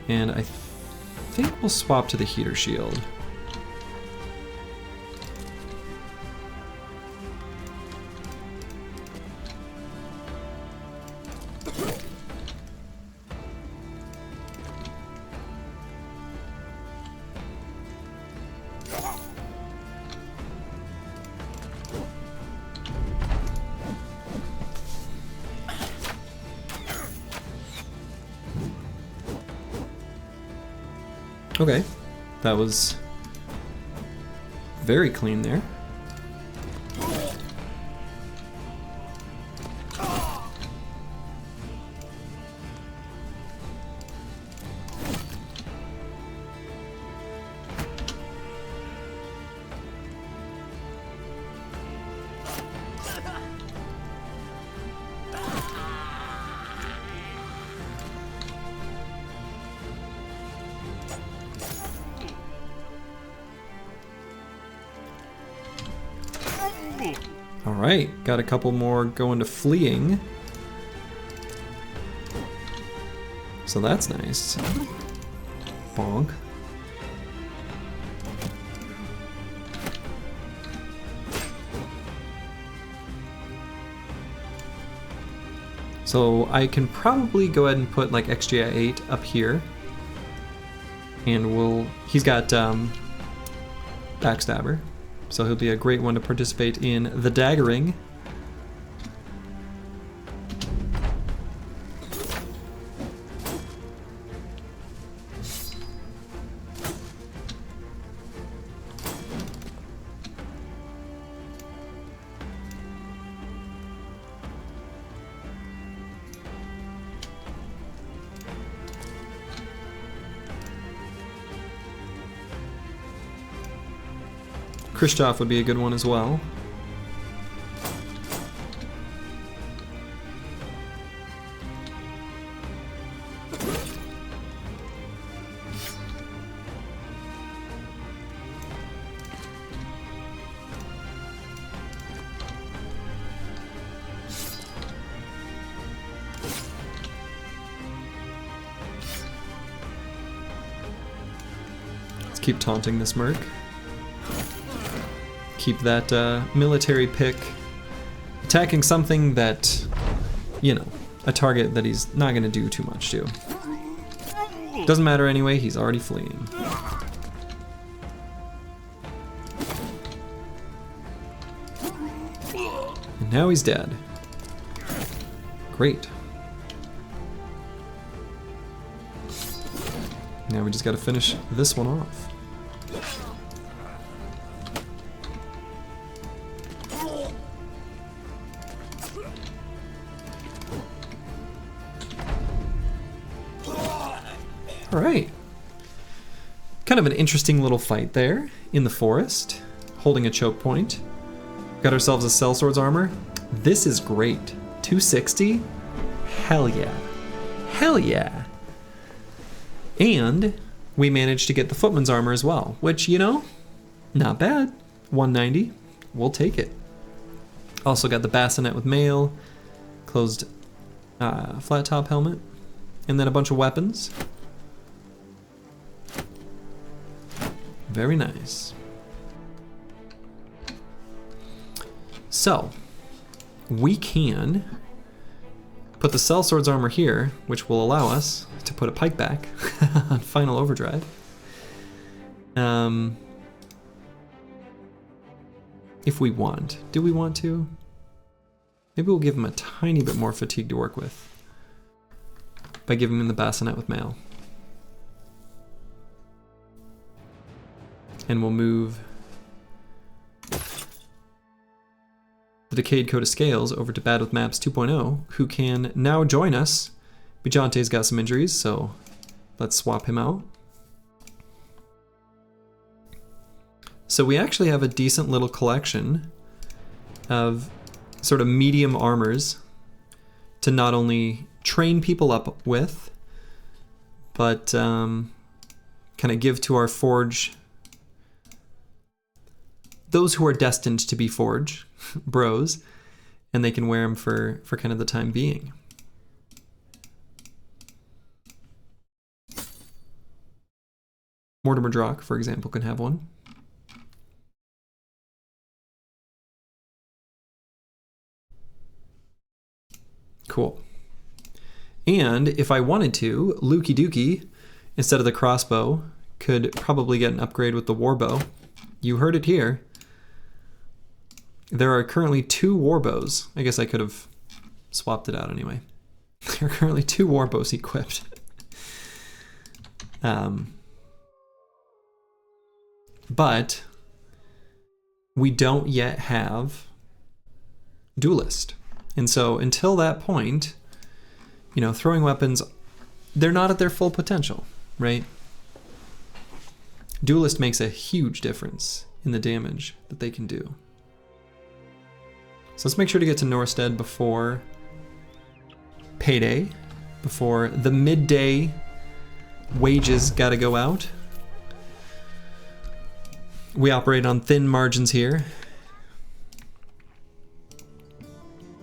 And I think we'll swap to the heater shield. Okay, that was very clean there. Alright, got a couple more going to fleeing. So that's nice. Bonk. So I can probably go ahead and put like XGI-8 up here. And he's got Backstabber. So he'll be a great one to participate in the daggering. Kristoff would be a good one as well. Let's keep taunting this Merc. Keep that military pick attacking something that, you know, a target that he's not going to do too much to. Doesn't matter anyway, he's already fleeing. And now he's dead. Great. Now we just got to finish this one off. Alright. Kind of an interesting little fight there in the forest, holding a choke point. Got ourselves a Sellsword's armor. This is great. 260? Hell yeah. Hell yeah. And we managed to get the Footman's armor as well, which, you know, not bad. 190. We'll take it. Also got the bassinet with mail, closed flat top helmet. And then a bunch of weapons. Very nice. So, we can put the sellsword's armor here, which will allow us to put a pike back on final overdrive. If we want. Do we want to? Maybe we'll give him a tiny bit more fatigue to work with by giving him the bassinet with mail. And we'll move the Decayed Coat of Scales over to Bad with Maps 2.0, who can now join us. Bijante's got some injuries, so let's swap him out. So we actually have a decent little collection of sort of medium armors to not only train people up with, but kind of give to our forge, those who are destined to be forge bros, and they can wear them for kind of the time being. Mortimer Drock, for example, can have one. Cool. And if I wanted to, Lukey Dookie, instead of the crossbow, could probably get an upgrade with the warbow. You heard it here. There are currently 2 warbows. I guess I could have swapped it out anyway. There are currently 2 warbows equipped. But we don't yet have Duelist. And so until that point, you know, throwing weapons, they're not at their full potential, right? Duelist makes a huge difference in the damage that they can do. So let's make sure to get to Norstead before payday, before the midday wages gotta go out. We operate on thin margins here.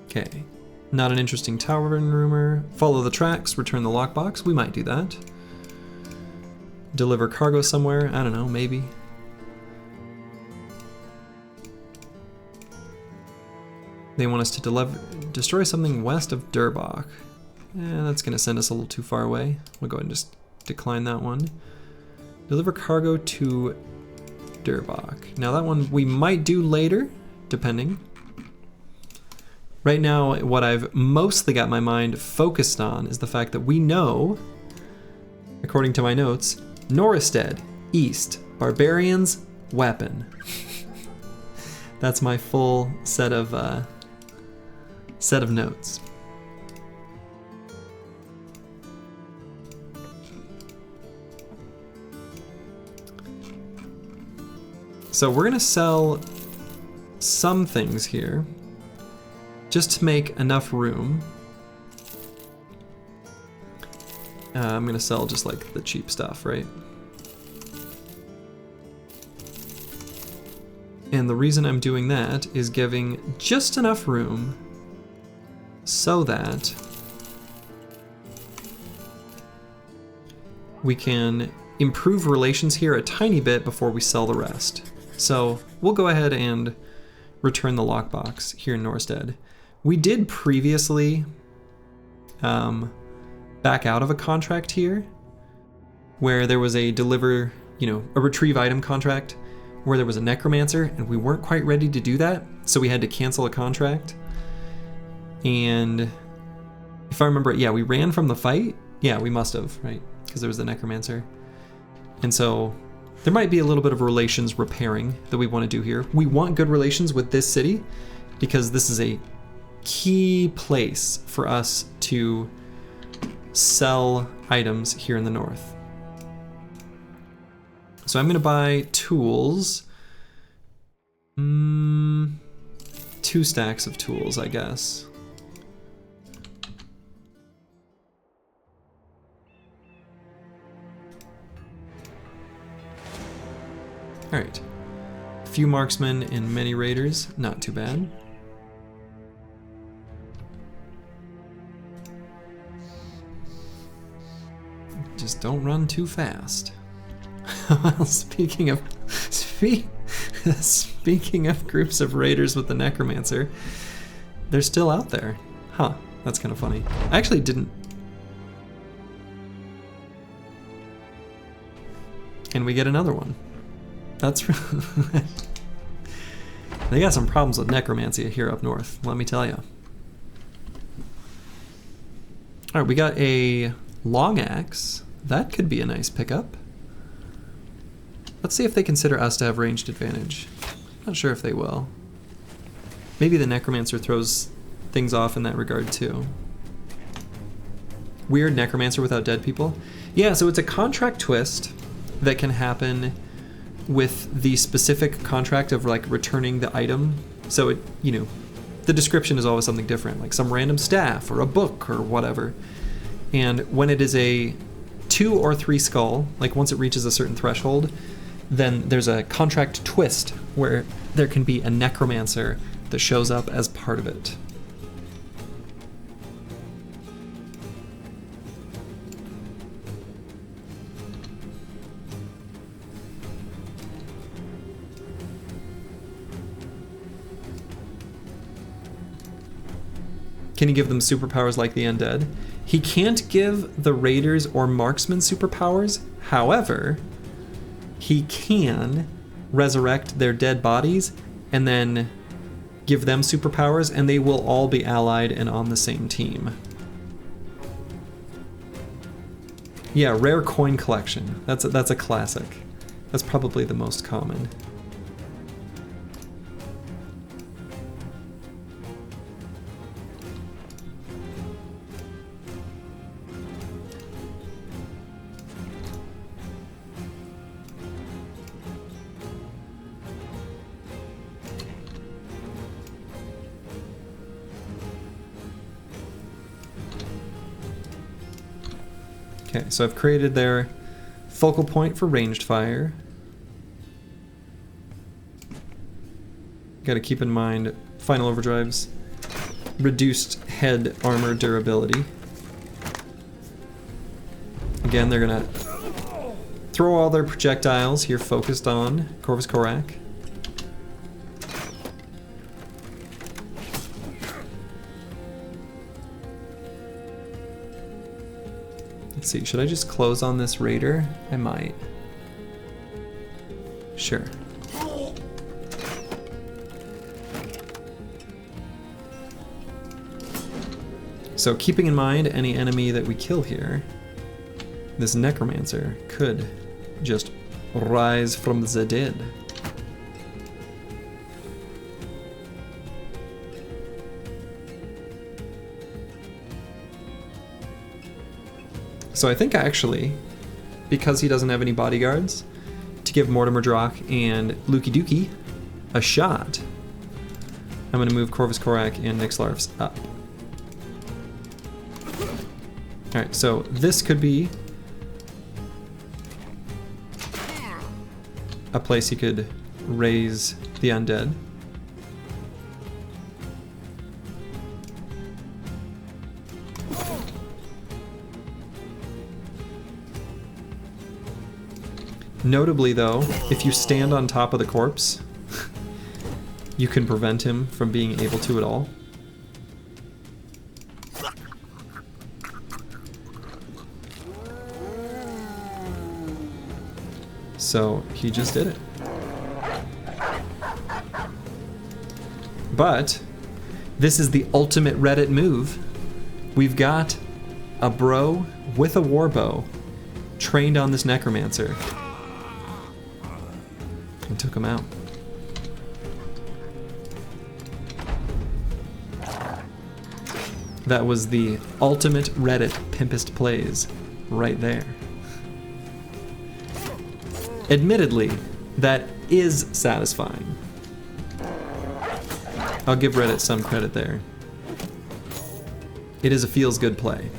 Okay, not an interesting tavern rumor. Follow the tracks, return the lockbox. We might do that. Deliver cargo somewhere. I don't know, maybe. They want us to destroy something west of Durbach. That's going to send us a little too far away. We'll go ahead and just decline that one. Deliver cargo to Durbach. Now that one we might do later, depending. Right now, what I've mostly got my mind focused on is the fact that we know, according to my notes, Norstead, east, barbarians, weapon. That's my full set of notes. So we're gonna sell some things here, just to make enough room. I'm gonna sell just like the cheap stuff, right? And the reason I'm doing that is giving just enough room so that we can improve relations here a tiny bit before we sell the rest. So we'll go ahead and return the lockbox here in Norstead. We did previously back out of a contract here where there was a a retrieve item contract where there was a necromancer, and we weren't quite ready to do that, so we had to cancel a contract. And if I remember, yeah, we ran from the fight. Yeah, we must have, right? Because there was the necromancer. And so there might be a little bit of relations repairing that we want to do here. We want good relations with this city because this is a key place for us to sell items here in the north. So I'm going to buy tools. 2 stacks of tools, I guess. Alright. A few marksmen and many raiders, not too bad. don't run too fast. Well, speaking of groups of raiders with the necromancer, they're still out there. Huh, that's kind of funny. I actually didn't. And we get another one. That's they got some problems with necromancy here up north, let me tell you. All right, we got a long axe. That could be a nice pickup. Let's see if they consider us to have ranged advantage. Not sure if they will. Maybe the necromancer throws things off in that regard too. Weird necromancer without dead people. Yeah, so it's a contract twist that can happen with the specific contract of like returning the item. So it, you know, the description is always something different, like some random staff or a book or whatever. And when it is a 2 or 3 skull, like once it reaches a certain threshold, then there's a contract twist where there can be a necromancer that shows up as part of it. Can he give them superpowers like the undead? He can't give the raiders or marksmen superpowers. However, he can resurrect their dead bodies and then give them superpowers, and they will all be allied and on the same team. Yeah, rare coin collection. That's a classic. That's probably the most common. Okay, so I've created their focal point for ranged fire. Got to keep in mind Final Overdrive's reduced head armor durability. Again, they're gonna throw all their projectiles here focused on Corvus Corac. Let's see, should I just close on this raider? I might. Sure. So keeping in mind any enemy that we kill here, this necromancer could just rise from the dead. So I think actually, because he doesn't have any bodyguards, to give Mortimer Drock and Lukey Dookie a shot, I'm going to move Corvus Corac and Nixlarfs up. Alright, so this could be a place he could raise the undead. Notably though, if you stand on top of the corpse, you can prevent him from being able to at all. So he just did it. But this is the ultimate Reddit move. We've got a bro with a warbow trained on this necromancer. And took him out. That was the ultimate Reddit pimpest plays right there. Admittedly, that is satisfying. I'll give Reddit some credit there. It is a feels good play.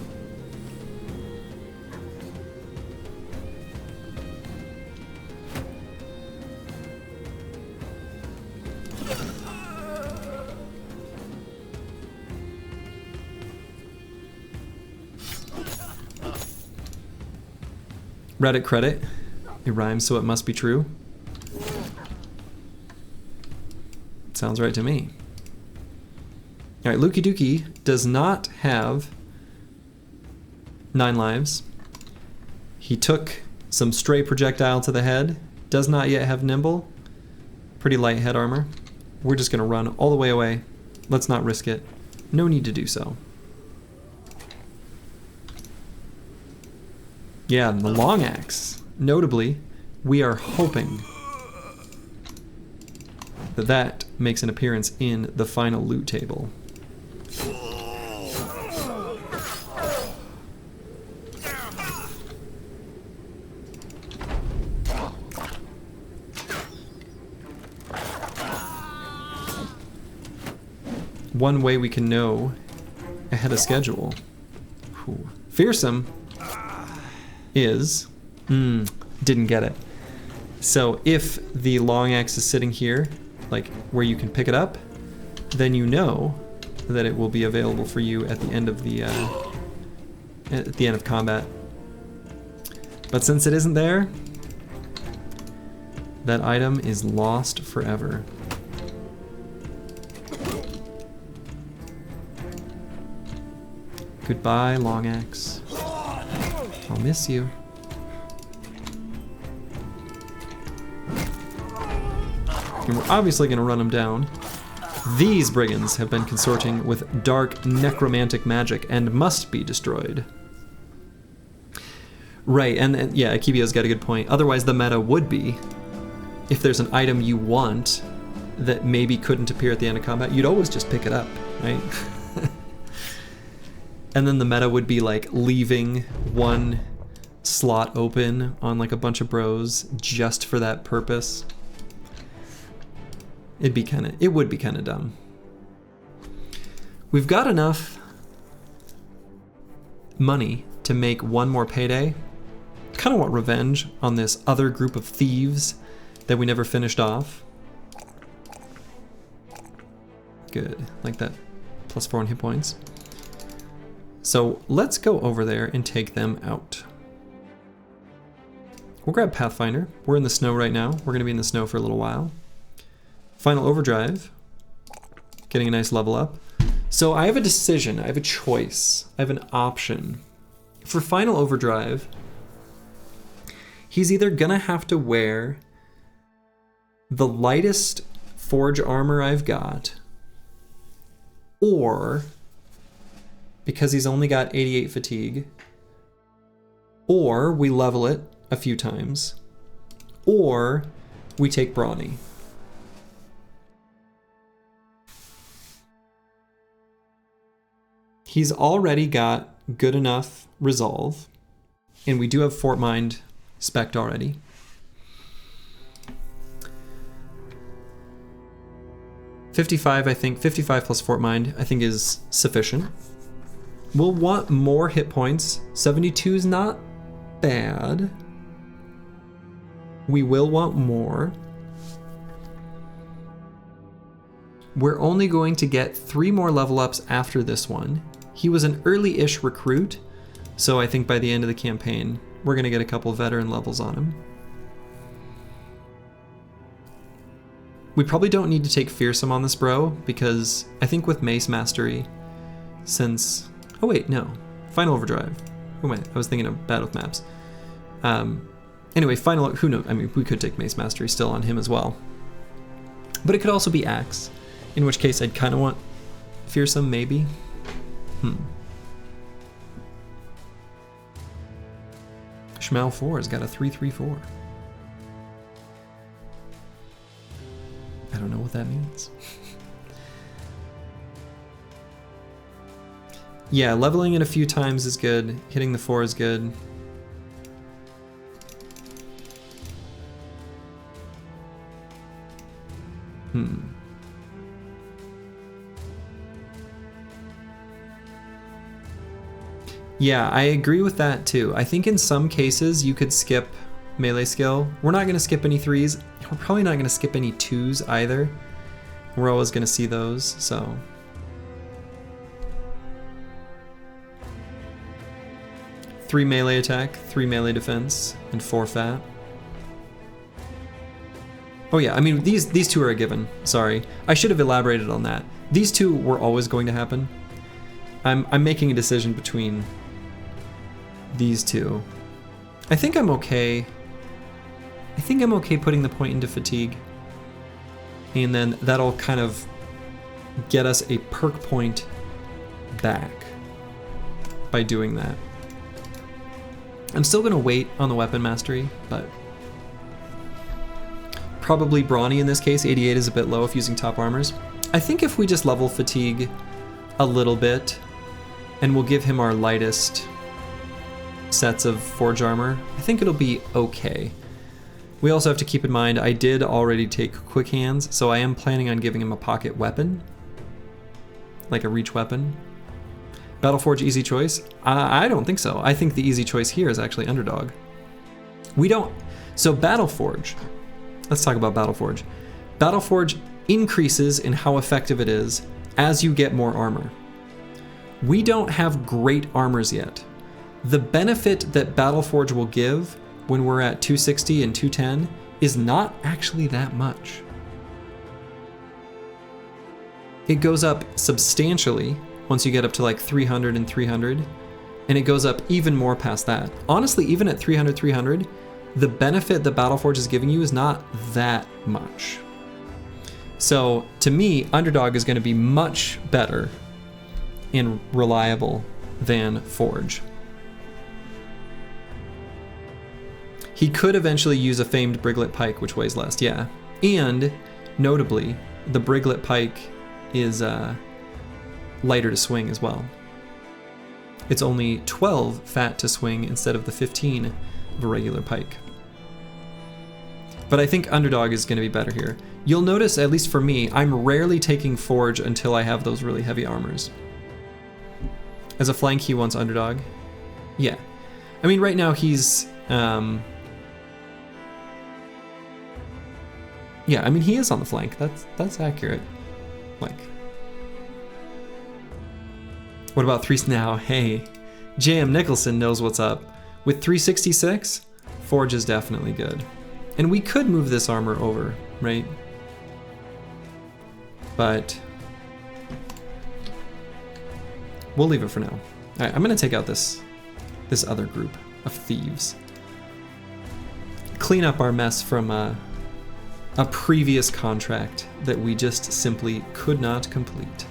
Reddit credit. It rhymes, so it must be true. Sounds right to me. All right, Lukey Dookie does not have 9 lives. He took some stray projectile to the head. Does not yet have nimble. Pretty light head armor. We're just gonna run all the way away. Let's not risk it. No need to do so. Yeah, the long axe. Notably, we are hoping that that makes an appearance in the final loot table. One way we can know ahead of schedule. Ooh. Fearsome is... didn't get it. So if the long axe is sitting here, like where you can pick it up, then you know that it will be available for you at the end of the end of combat. But since it isn't there, that item is lost forever. Goodbye, long axe. I'll miss you. And we're obviously going to run them down. These brigands have been consorting with dark necromantic magic and must be destroyed. Right, and yeah, Akibio's got a good point. Otherwise the meta would be, if there's an item you want that maybe couldn't appear at the end of combat, you'd always just pick it up, right? And then the meta would be like leaving one slot open on like a bunch of bros just for that purpose. It would be kind of dumb. We've got enough money to make one more payday. Kind of want revenge on this other group of thieves that we never finished off. Good, like that. +4 on hit points. So let's go over there and take them out. We'll grab Pathfinder. We're in the snow right now. We're gonna be in the snow for a little while. Final Overdrive, getting a nice level up. So I have a decision, I have a choice, I have an option. For Final Overdrive, he's either gonna have to wear the lightest forge armor I've got, or, because he's only got 88 fatigue, or we level it a few times, or we take Brawny. He's already got good enough resolve, and we do have Fort Mind spec'd already. $55, I think, 55 plus Fort Mind, I think is sufficient. We'll want more hit points. 72 is not bad. We will want more. We're only going to get 3 more level ups after this one. He was an early-ish recruit, so I think by the end of the campaign, we're gonna get a couple veteran levels on him. We probably don't need to take Fearsome on this bro, because I think with Mace Mastery, since... Oh wait, no. Final Overdrive. Who am I? I was thinking of Bad with Maps. Anyway, who knows? I mean, we could take Mace Mastery still on him as well. But it could also be Axe, in which case I'd kind of want Fearsome, maybe. Shmal 4 has got a 3-3-4. I don't know what that means. Yeah, leveling it a few times is good. Hitting the 4 is good. Yeah, I agree with that too. I think in some cases you could skip melee skill. We're not going to skip any 3s. We're probably not going to skip any 2s either. We're always going to see those, so... 3 melee attack, 3 melee defense, and 4 fat. Oh yeah, I mean, these two are a given. Sorry. I should have elaborated on that. These two were always going to happen. I'm making a decision between these two. I think I'm okay. I think I'm okay putting the point into fatigue. And then that'll kind of get us a perk point back by doing that. I'm still gonna wait on the weapon mastery, but probably brawny in this case. 88 is a bit low if using top armors. I think if we just level fatigue a little bit, and we'll give him our lightest sets of forge armor, I think it'll be okay. We also have to keep in mind I did already take quick hands, so I am planning on giving him a pocket weapon, like a reach weapon. Battleforge easy choice? I don't think so. I think the easy choice here is actually underdog. We don't. So Battleforge. Let's talk about Battleforge. Battleforge increases in how effective it is as you get more armor. We don't have great armors yet. The benefit that Battleforge will give when we're at 260 and 210 is not actually that much. It goes up substantially once you get up to like 300 and 300, and it goes up even more past that. Honestly, even at 300, 300, the benefit that Battleforge is giving you is not that much. So to me, Underdog is going to be much better and reliable than Forge. He could eventually use a famed Briglet Pike, which weighs less, yeah. And, notably, the Briglet Pike is lighter to swing as well. It's only 12 fat to swing instead of the 15 of a regular pike. But I think Underdog is going to be better here. You'll notice, at least for me, I'm rarely taking Forge until I have those really heavy armors. As a flank, he wants Underdog. Yeah. I mean, right now he's... yeah, I mean, he is on the flank. That's accurate. Like... What about 3... Now, hey, J.M. Nicholson knows what's up. With 366, Forge is definitely good. And we could move this armor over, right? But we'll leave it for now. All right, I'm gonna take out this other group of thieves. Clean up our mess from a previous contract that we just simply could not complete.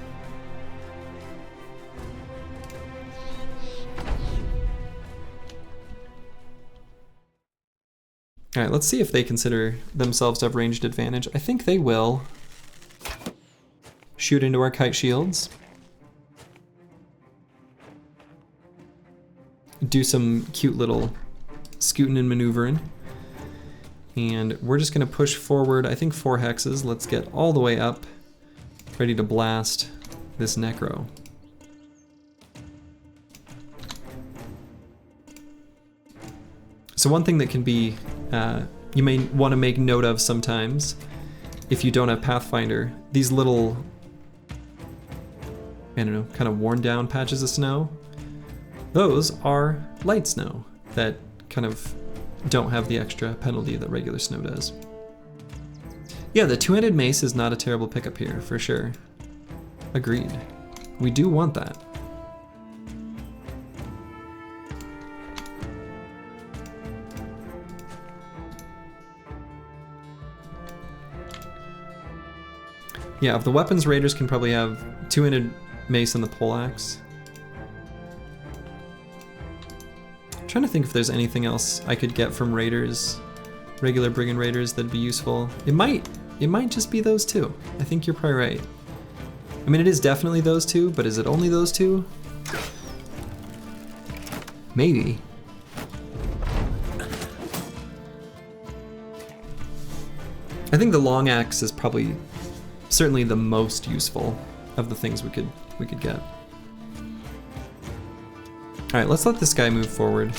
All right, let's see if they consider themselves to have ranged advantage. I think they will. Shoot into our kite shields. Do some cute little scooting and maneuvering. And we're just gonna push forward, I think 4 hexes. Let's get all the way up, ready to blast this Necro. So one thing that can be, you may want to make note of sometimes, if you don't have Pathfinder, these little, I don't know, kind of worn down patches of snow, those are light snow that kind of don't have the extra penalty that regular snow does. Yeah, the two-handed mace is not a terrible pickup here, for sure. Agreed. We do want that. Yeah, of the weapons, raiders can probably have two-handed mace and the poleaxe. I'm trying to think if there's anything else I could get from raiders, regular brigand raiders, that'd be useful. It might just be those two. I think you're probably right. I mean, it is definitely those two, but is it only those two? Maybe. I think the long axe is probably certainly the most useful of the things we could get. All right, let's let this guy move forward.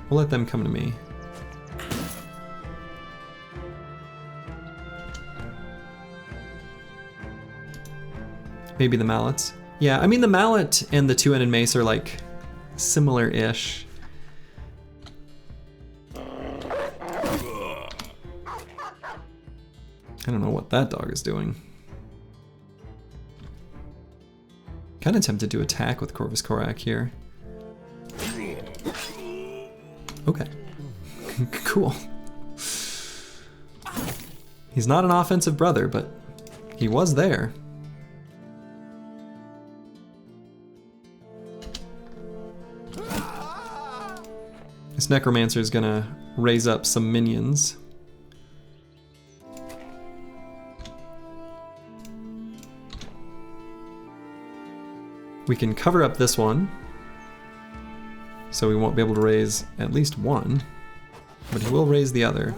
We'll let them come to me. Maybe the mallets. Yeah, I mean the mallet and the two-handed mace are like similar-ish. I don't know what that dog is doing. Kind of tempted to attack with Corvus Corac here. Okay. Cool. He's not an offensive brother, but he was there. This Necromancer is gonna raise up some minions. We can cover up this one, so we won't be able to raise at least one, but he will raise the other.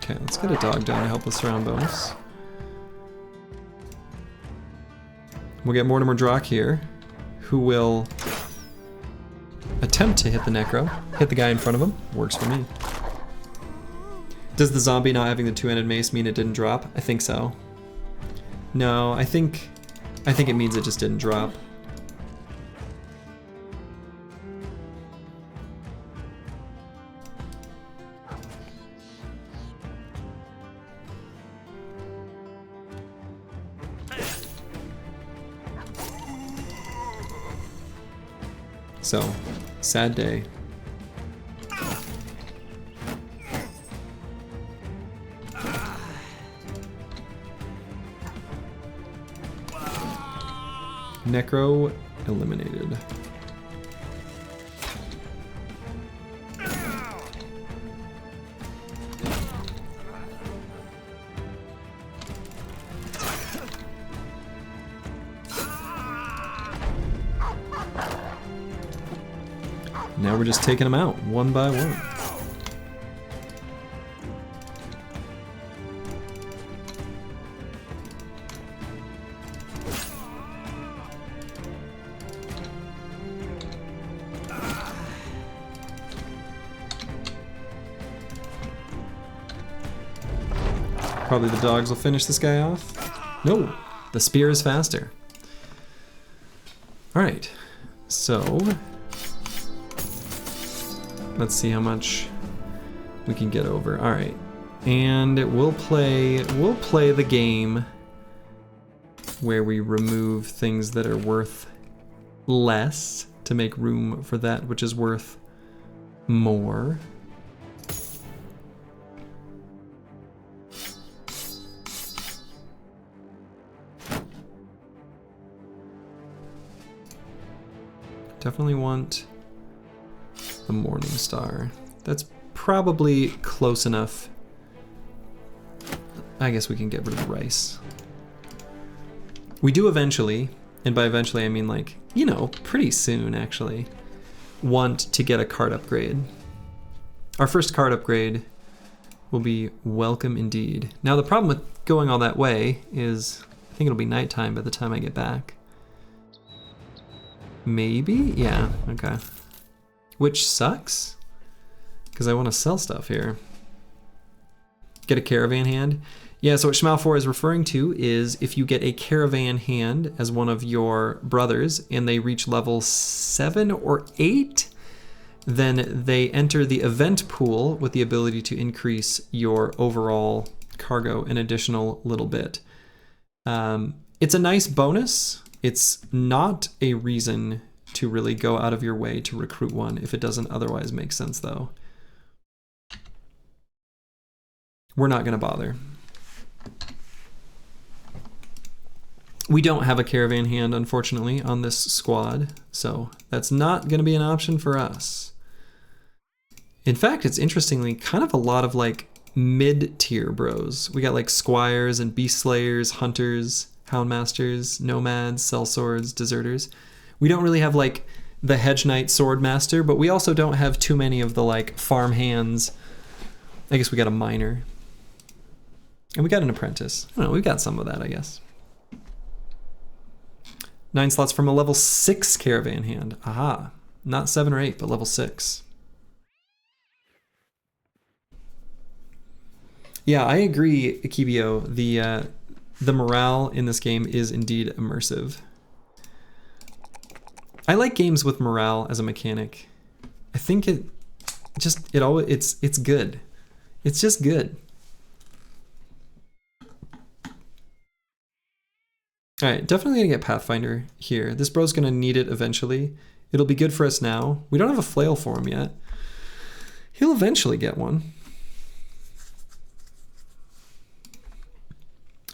Okay, let's get a dog down to help with surround bonus. We'll get Mortimer Drock here, who will attempt to hit the Necro. Hit the guy in front of him. Works for me. Does the zombie not having the two-handed mace mean it didn't drop? I think so. No, I think it means it just didn't drop. So, sad day. Necro eliminated. Now we're just taking them out one by one. Probably the dogs will finish this guy off. No, the spear is faster. All right, so let's see how much we can get over. All right, and we'll play the game where we remove things that are worth less to make room for that which is worth more. Definitely want the Morning Star. That's probably close enough. I guess we can get rid of the rice. We do eventually, and by eventually I mean like, you know, pretty soon actually, want to get a card upgrade. Our first card upgrade will be welcome indeed. Now the problem with going all that way is I think it'll be nighttime by the time I get back. Maybe? Yeah, okay. Which sucks, because I want to sell stuff here. Get a caravan hand. Yeah, so what Schmal4 is referring to is if you get a caravan hand as one of your brothers and they reach level 7 or 8, then they enter the event pool with the ability to increase your overall cargo an additional little bit. It's a nice bonus. It's not a reason to really go out of your way to recruit one if it doesn't otherwise make sense though. We're not gonna bother. We don't have a caravan hand, unfortunately, on this squad, so that's not gonna be an option for us. In fact, it's interestingly kind of a lot of like mid-tier bros. We got like squires and beast slayers, hunters, houndmasters, nomads, sellswords, deserters. We don't really have like the hedge knight swordmaster, but we also don't have too many of the like farm hands. I guess we got a miner. And we got an apprentice. I don't know, we've got some of that, I guess. 9 slots from a level 6 caravan hand. Aha. Not 7 or 8, but level 6. Yeah, I agree, Akibio. The morale in this game is indeed immersive. I like games with morale as a mechanic. I think it's good. It's just good. All right, definitely gonna get Pathfinder here. This bro's gonna need it eventually. It'll be good for us now. We don't have a flail for him yet. He'll eventually get one.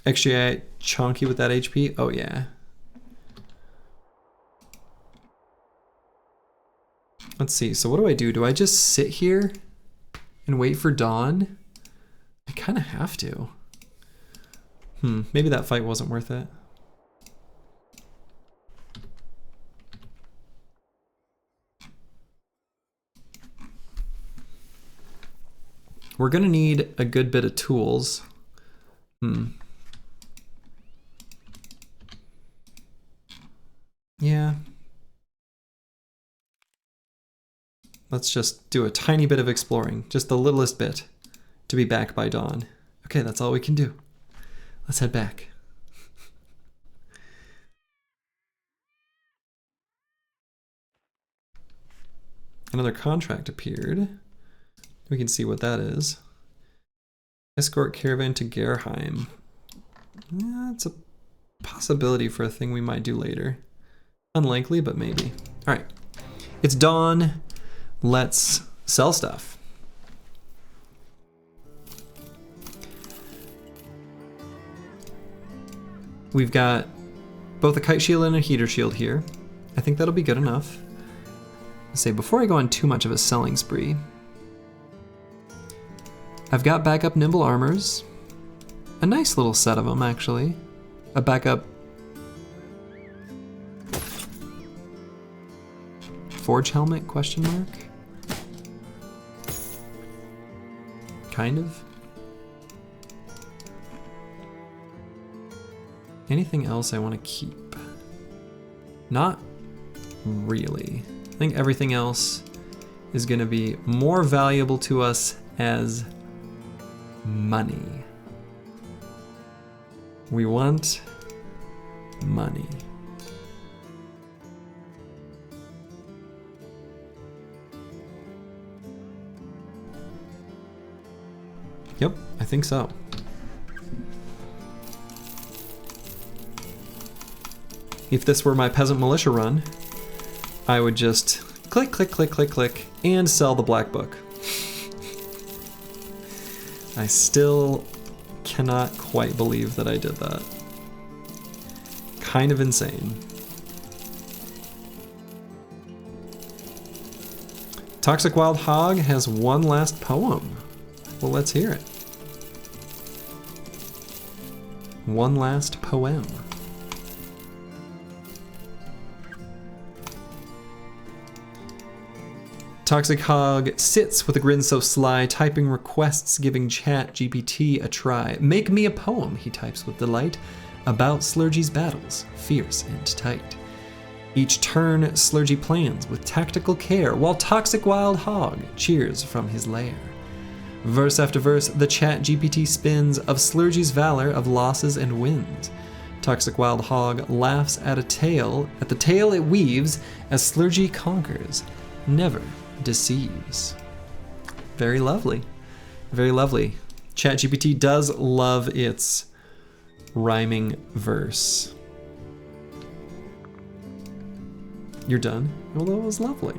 Actually, chonky with that HP. Oh yeah. Let's see. So what do I do? Do I just sit here and wait for dawn? I kind of have to. Maybe that fight wasn't worth it. We're gonna need a good bit of tools. Yeah. Let's just do a tiny bit of exploring, just the littlest bit, to be back by dawn. Okay, that's all we can do. Let's head back. Another contract appeared. We can see what that is. Escort caravan to Gerheim. Yeah, it's a possibility for a thing we might do later. Unlikely, but maybe. All right, it's dawn. Let's sell stuff. We've got both a kite shield and a heater shield here. I think that'll be good enough. I'll say before I go on too much of a selling spree, I've got backup nimble armors. A nice little set of them, actually. A backup forge helmet, question mark? Kind of. Anything else I want to keep? Not really. I think everything else is going to be more valuable to us as money. We want money. Yep, I think so. If this were my peasant militia run, I would just click, click, click, click, click, and sell the black book. I still cannot quite believe that I did that. Kind of insane. Toxic Wild Hog has one last poem. Well, let's hear it. One last poem. Toxic Hog sits with a grin so sly, typing requests, giving Chat GPT a try. Make me a poem, he types with delight, about Slurgy's battles, fierce and tight. Each turn, Slurgy plans with tactical care, while Toxic Wild Hog cheers from his lair. Verse after verse, the Chat GPT spins of Slurgy's valor of losses and wins. Toxic Wild Hog laughs at the tale it weaves as Slurgy conquers, never deceives. Very lovely. Very lovely. ChatGPT does love its rhyming verse. You're done? Well, that was lovely.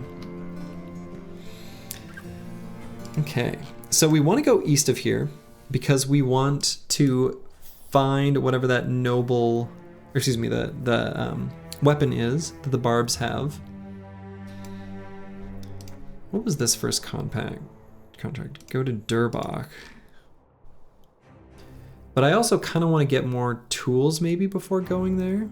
Okay, so we want to go east of here because we want to find whatever that noble, or excuse me, the weapon is that the barbs have. What was this first contract? Go to Durbach. But I also kind of want to get more tools maybe before going there.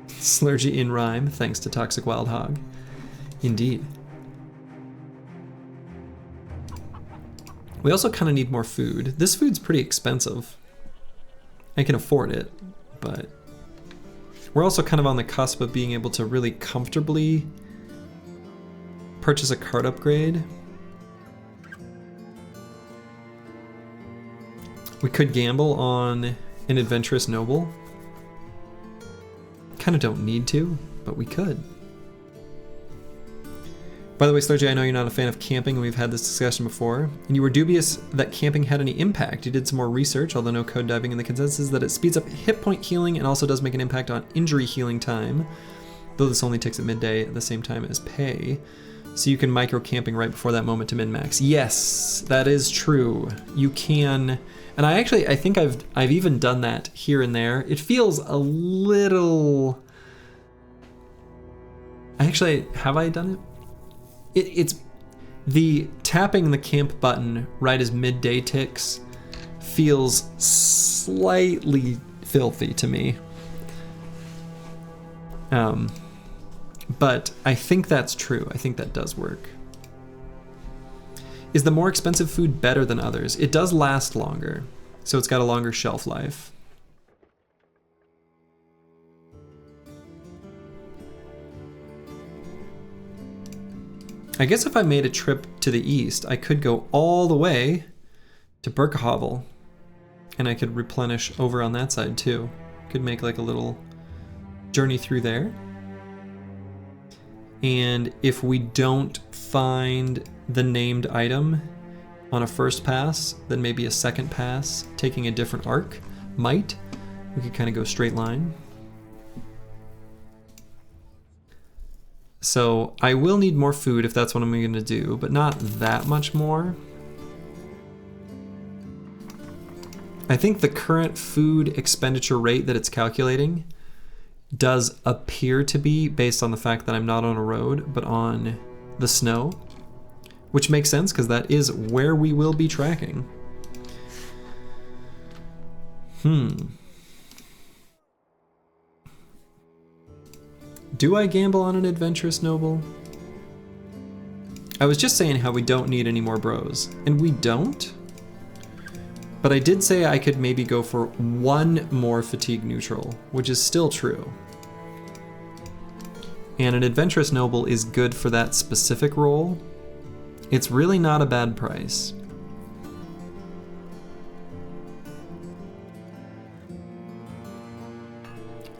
Slurgy in rhyme, thanks to Toxic Wild Hog. Indeed. We also kind of need more food. This food's pretty expensive. I can afford it, but we're also kind of on the cusp of being able to really comfortably purchase a cart upgrade. We could gamble on an adventurous noble. Kind of don't need to, but we could. By the way, Slurgy, I know you're not a fan of camping, and we've had this discussion before, and you were dubious that camping had any impact. You did some more research, although no code diving, and the consensus is that it speeds up hit point healing and also does make an impact on injury healing time, though this only ticks at midday at the same time as pay. So you can micro camping right before that moment to min-max. Yes, that is true. You can, and I think I've even done that here and there. It feels a little... have I done it? It's the tapping the camp button right as midday ticks feels slightly filthy to me. But I think that's true. I think that does work. Is the more expensive food better than others? It does last longer, so it's got a longer shelf life. I guess if I made a trip to the east, I could go all the way to Birkehovel, and I could replenish over on that side too. Could make like a little journey through there. And if we don't find the named item on a first pass, then maybe a second pass, taking a different arc, might. We could kind of go straight line. So I will need more food if that's what I'm going to do, but not that much more. I think the current food expenditure rate that it's calculating does appear to be based on the fact that I'm not on a road, but on the snow, which makes sense because that is where we will be tracking. Do I gamble on an adventurous noble? I was just saying how we don't need any more bros, and we don't. But I did say I could maybe go for one more fatigue neutral, which is still true. And an adventurous noble is good for that specific role. It's really not a bad price.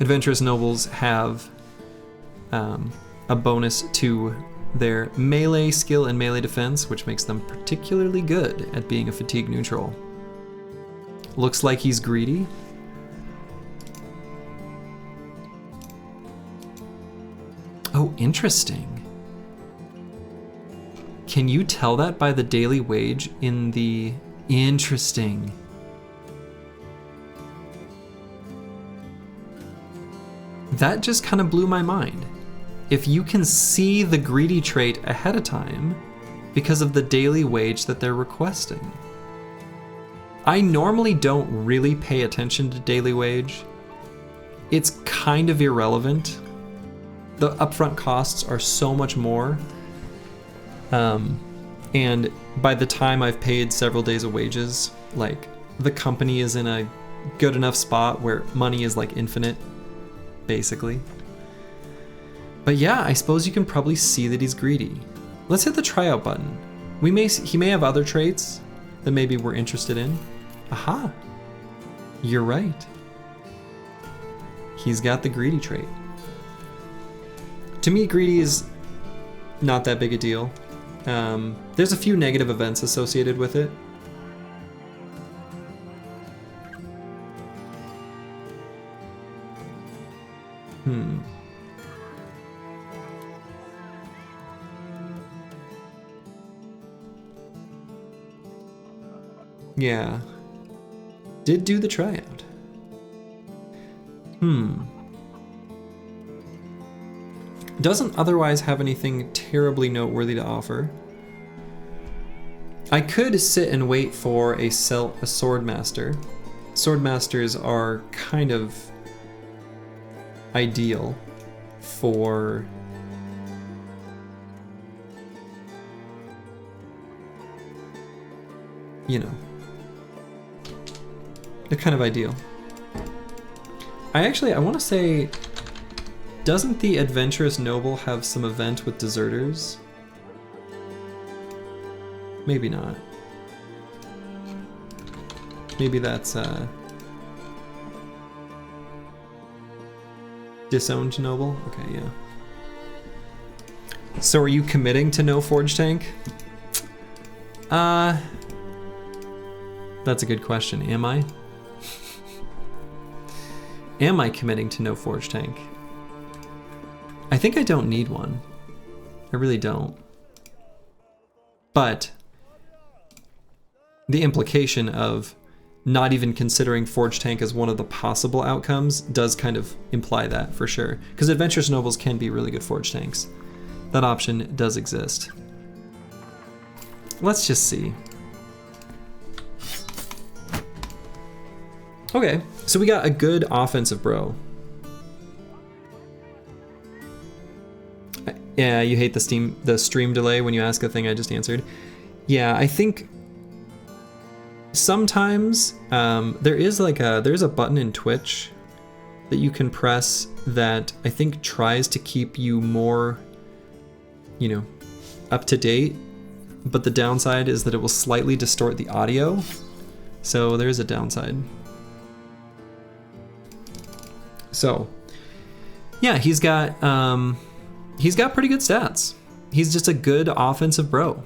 Adventurous nobles have a bonus to their melee skill and melee defense, which makes them particularly good at being a fatigue neutral. Looks like he's greedy. Oh, interesting. Can you tell that by the daily wage in the... Interesting. That just kind of blew my mind. If you can see the greedy trait ahead of time because of the daily wage that they're requesting. I normally don't really pay attention to daily wage. It's kind of irrelevant. The upfront costs are so much more. And by the time I've paid several days of wages, like the company is in a good enough spot where money is like infinite, basically. But yeah, I suppose you can probably see that he's greedy. Let's hit the tryout button. He may have other traits that maybe we're interested in. Aha! You're right. He's got the greedy trait. To me, greedy is not that big a deal. There's a few negative events associated with it. Yeah. Did do the tryout. Doesn't otherwise have anything terribly noteworthy to offer. I could sit and wait for a swordmaster. Swordmasters are kind of ideal for you know, they're kind of ideal. I want to say, doesn't the Adventurous Noble have some event with deserters? Maybe not. Maybe that's Disowned Noble? Okay, yeah. So are you committing to no Forge Tank? That's a good question. Am I? Am I committing to no Forge Tank? I think I don't need one. I really don't. But the implication of not even considering Forge Tank as one of the possible outcomes does kind of imply that, for sure. Because Adventurous Nobles can be really good Forge Tanks. That option does exist. Let's just see. Okay, so we got a good offensive bro. Yeah, you hate the stream delay when you ask a thing I just answered. Yeah, I think sometimes there's a button in Twitch that you can press that I think tries to keep you more, you know, up to date, but the downside is that it will slightly distort the audio. So there is a downside. So yeah, he's got pretty good stats. He's just a good offensive bro.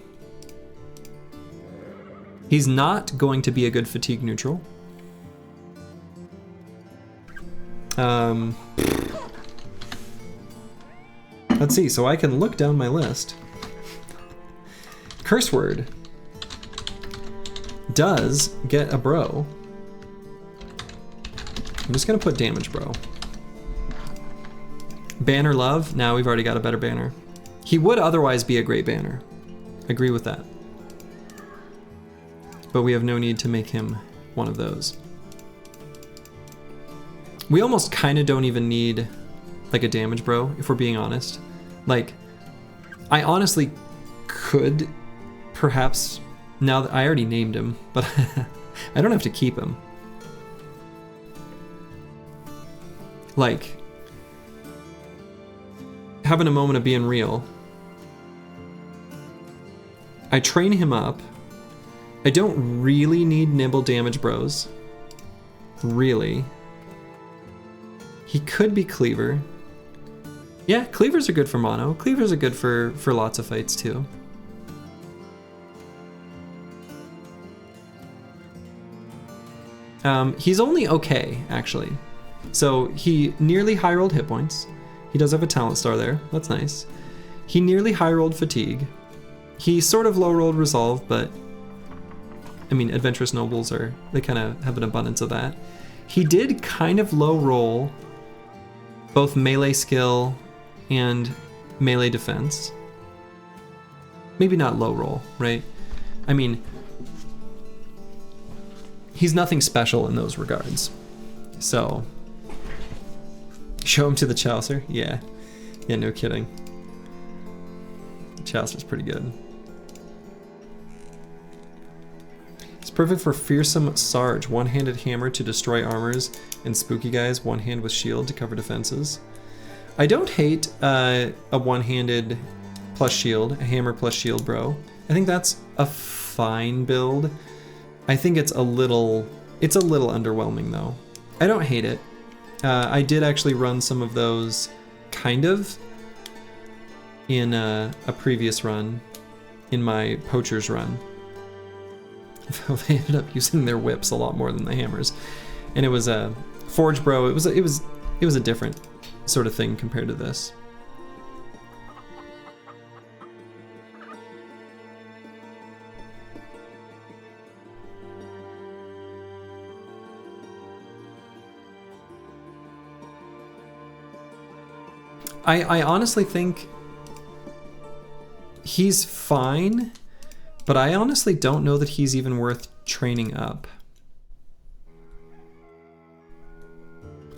He's not going to be a good fatigue neutral. Let's see, so I can look down my list. Curse word does get a bro. I'm just gonna put damage bro. Banner love, now we've already got a better banner. He would otherwise be a great banner. Agree with that. But we have no need to make him one of those. We almost kind of don't even need like a damage bro, if we're being honest. Like, I honestly could perhaps, now that I already named him, but I don't have to keep him. Like, having a moment of being real. I train him up. I don't really need nibble damage bros. Really. He could be cleaver. Yeah, cleavers are good for mono. Cleavers are good for lots of fights too. He's only okay, actually. So he nearly high rolled hit points. He does have a talent star there. That's nice. He nearly high rolled fatigue. He sort of low rolled resolve, but I mean, Adventurous Nobles they kind of have an abundance of that. He did kind of low roll both melee skill and melee defense. Maybe not low roll, right? I mean, he's nothing special in those regards. So, show him to the Chaucer? Yeah. Yeah, no kidding. The Chaucer's pretty good. It's perfect for Fearsome Sarge, one-handed hammer to destroy armors, and spooky guys, one hand with shield to cover defenses. I don't hate a one-handed plus shield, a hammer plus shield bro. I think that's a fine build. I think it's a little underwhelming though. I don't hate it. I did actually run some of those kind of in a previous run, in my poacher's run. They ended up using their whips a lot more than the hammers, and it was a forge bro. It was a different sort of thing compared to this. I honestly think he's fine, but I honestly don't know that he's even worth training up.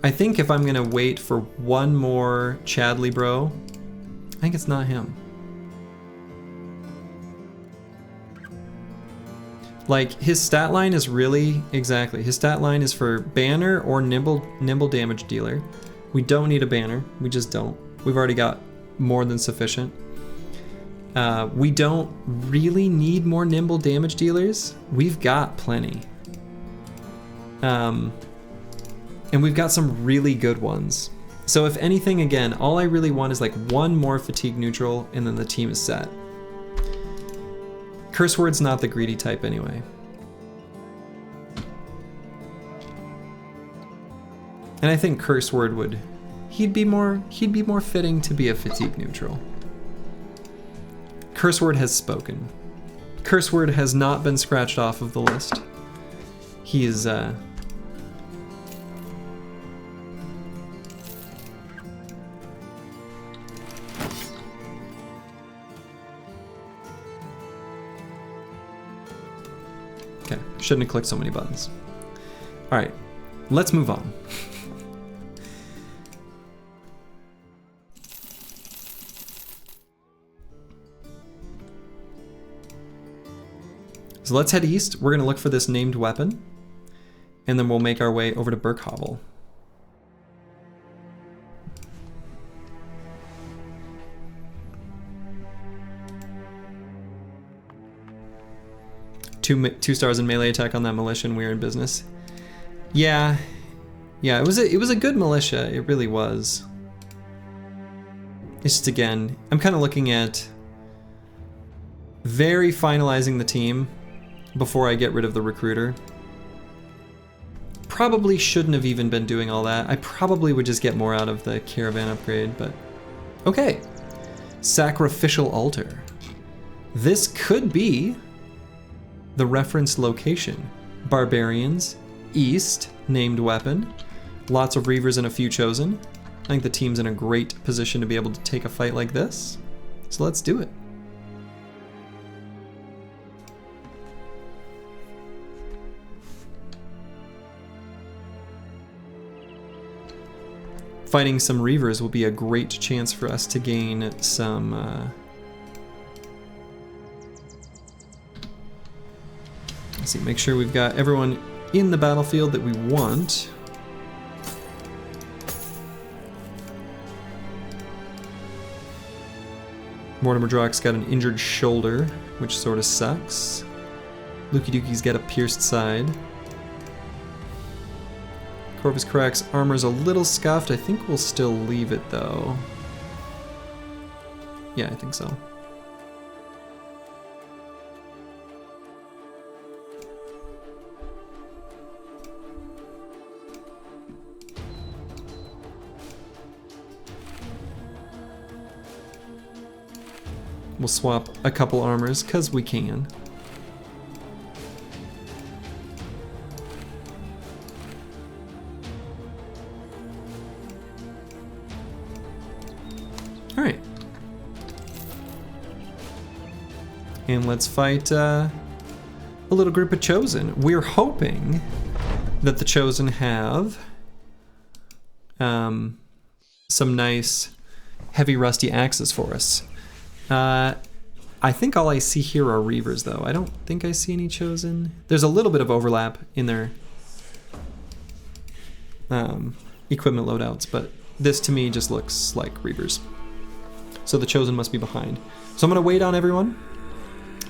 I think if I'm gonna wait for one more Chadley bro, I think it's not him. Like, his stat line is really, exactly, his stat line is for banner or nimble damage dealer. We don't need a banner, we just don't. We've already got more than sufficient. We don't really need more nimble damage dealers. We've got plenty. And we've got some really good ones. So if anything, again, all I really want is like one more fatigue neutral and then the team is set. Curse word's not the greedy type anyway. And I think curse word would, he'd be more fitting to be a fatigue neutral. Curse word has spoken. Curse word has not been scratched off of the list. He is okay, shouldn't have clicked so many buttons. All right, let's move on. So let's head east. We're gonna look for this named weapon, and then we'll make our way over to Burkhovel. Two stars in melee attack on that militia, and we're in business. Yeah, it was a good militia. It really was. It's just, again, I'm kind of looking at very finalizing the team before I get rid of the recruiter. Probably shouldn't have even been doing all that. I probably would just get more out of the caravan upgrade, but okay. Sacrificial altar. This could be the reference location. Barbarians, east, named weapon, lots of reavers and a few chosen. I think the team's in a great position to be able to take a fight like this. So let's do it. Fighting some reavers will be a great chance for us to gain some let's see, make sure we've got everyone in the battlefield that we want. Mortimer Drock's got an injured shoulder, which sort of sucks. Lukey Dookie's got a pierced side. Corvus Crack's armor's a little scuffed. I think we'll still leave it though. Yeah, I think so. We'll swap a couple armors, 'cause we can. Alright. And let's fight a little group of Chosen. We're hoping that the Chosen have some nice heavy rusty axes for us. I think all I see here are Reavers though. I don't think I see any Chosen. There's a little bit of overlap in their equipment loadouts, but this to me just looks like Reavers. So the Chosen must be behind. So I'm gonna wait on everyone.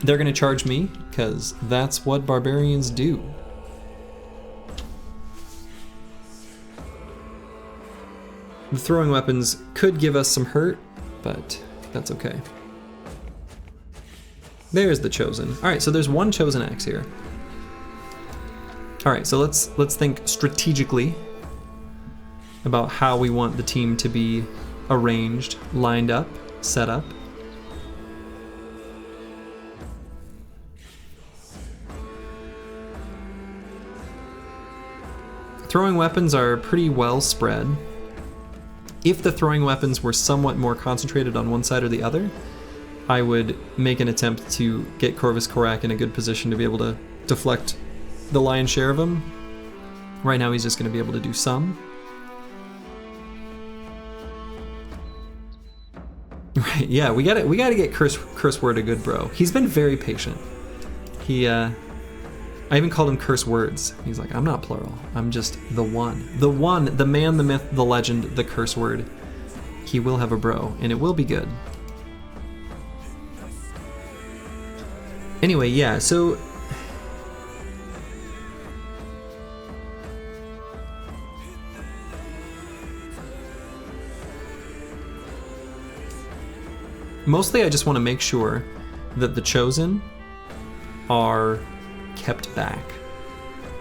They're gonna charge me, because that's what barbarians do. The throwing weapons could give us some hurt, but that's okay. There's the Chosen. All right, so there's one Chosen axe here. All right, so let's think strategically about how we want the team to be arranged, lined up, set up. Throwing weapons are pretty well spread. If the throwing weapons were somewhat more concentrated on one side or the other, I would make an attempt to get Corvus Korak in a good position to be able to deflect the lion's share of them. Right now he's just going to be able to do some. Right, yeah, we gotta get Curse Word a good bro. He's been very patient. He I even called him curse words. He's like, I'm not plural. I'm just the one. The one, the man, the myth, the legend, the curse word. He will have a bro, and it will be good. Anyway, yeah, so... mostly I just want to make sure that the chosen are kept back.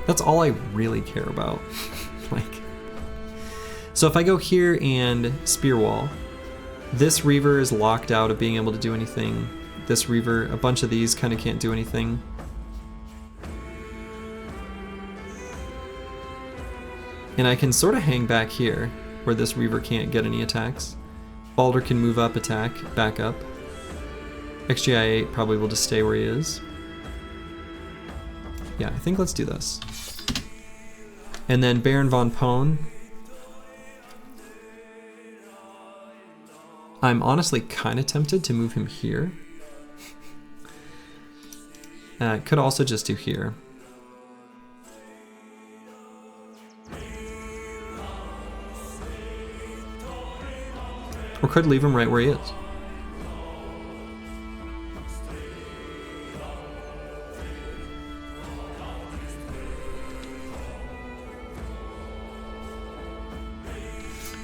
That's all I really care about. Like, so if I go here and spear wall, this Reaver is locked out of being able to do anything. This Reaver, a bunch of these kind of can't do anything. And I can sort of hang back here where this Reaver can't get any attacks. Balder can move up, attack, back up. XGI8 probably will just stay where he is. Yeah, I think let's do this. And then Baron von Pone. I'm honestly kind of tempted to move him here. Could also just do here. Or could leave him right where he is.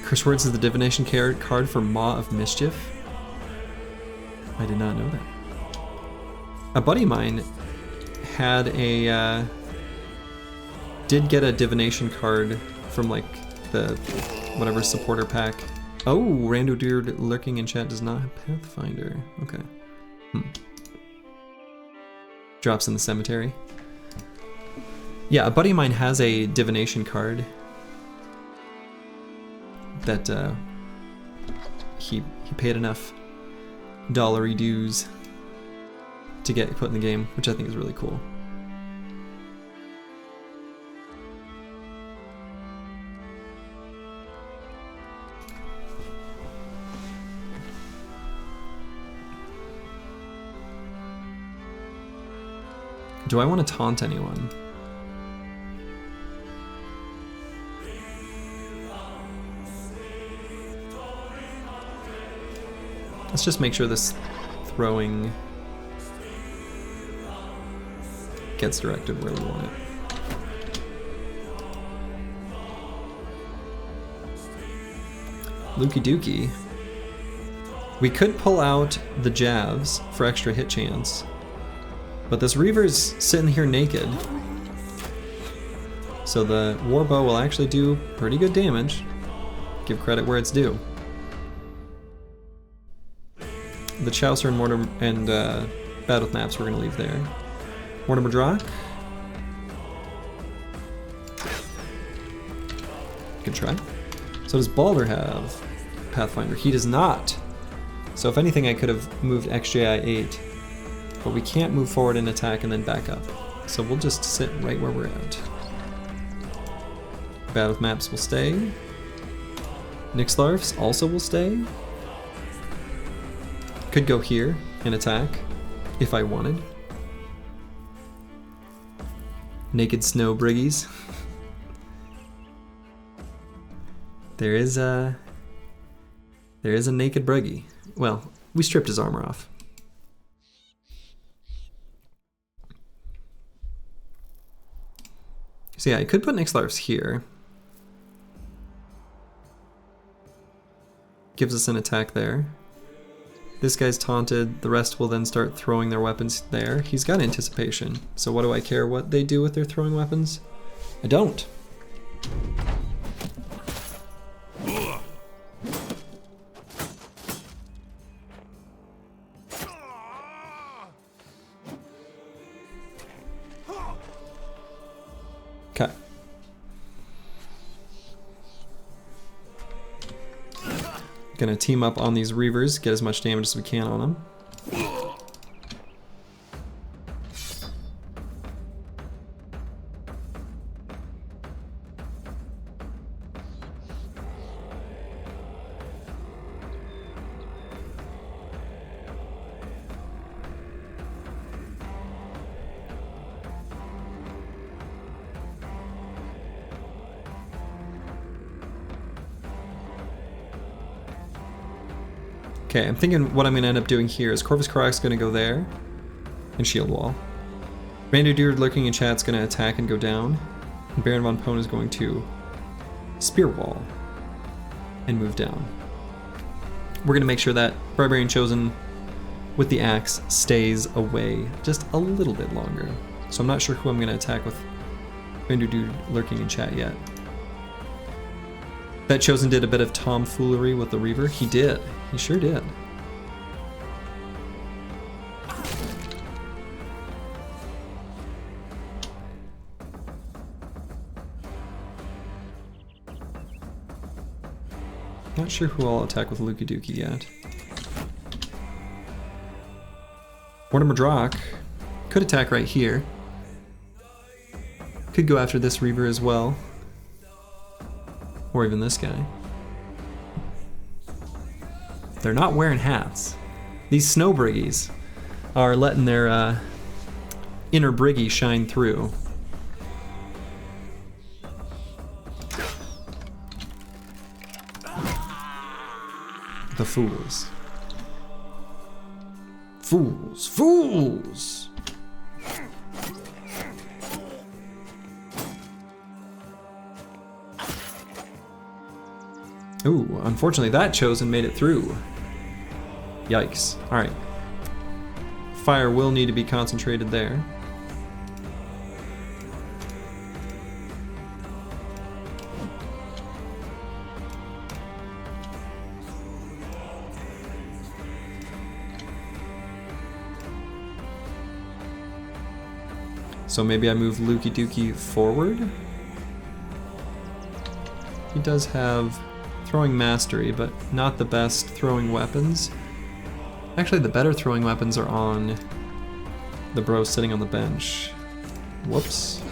Curse Words is the divination card for Maw of Mischief. I did not know that. A buddy of mine had a did get a divination card from like the whatever supporter pack. Oh, Rando Dude lurking in chat does not have Pathfinder. Okay. Drops in the cemetery. Yeah, a buddy of mine has a divination card that he paid enough dollary dues to get put in the game, which I think is really cool. Do I want to taunt anyone? Let's just make sure this throwing gets directed where we want it. Lukey Dookie. We could pull out the Javs for extra hit chance, but this Reaver's sitting here naked. So the Warbow will actually do pretty good damage. Give credit where it's due. The Chaucer and Mortimer and Battle with Maps we're gonna leave there. Mortimer Drock. Good try. So does Balder have Pathfinder? He does not. So if anything I could have moved XJI 8, but we can't move forward and attack and then back up. So we'll just sit right where we're at. Battle with Maps will stay. Nixlarfs also will stay. Could go here and attack if I wanted. Naked Snow Briggies. There is a naked Briggy. Well, we stripped his armor off. So yeah, I could put Nixlarfs here. Gives us an attack there. This guy's taunted, the rest will then start throwing their weapons there. He's got anticipation, so what do I care what they do with their throwing weapons? I don't. Okay. Gonna team up on these Reavers, get as much damage as we can on them. Okay, I'm thinking what I'm going to end up doing here is Corvus Karak's going to go there and shield wall. Reindeer Deer lurking in chat's going to attack and go down. And Baron von Pone is going to spear wall and move down. We're going to make sure that Barbarian Chosen with the axe stays away just a little bit longer. So I'm not sure who I'm going to attack with Reindeer Dude lurking in chat yet. That Chosen did a bit of tomfoolery with the Reaver. He did. He sure did. Not sure who I'll attack with Lukey Dookie yet. Mortimer Drock could attack right here. Could go after this Reaver as well. Or even this guy. They're not wearing hats. These snow briggies are letting their inner briggy shine through. The fools. Fools! Fools! Ooh, unfortunately that Chosen made it through. Yikes. Alright. Fire will need to be concentrated there. So maybe I move Lukey Dookie forward. He does have throwing mastery, but not the best throwing weapons. Actually, the better throwing weapons are on the bro sitting on the bench. Whoops.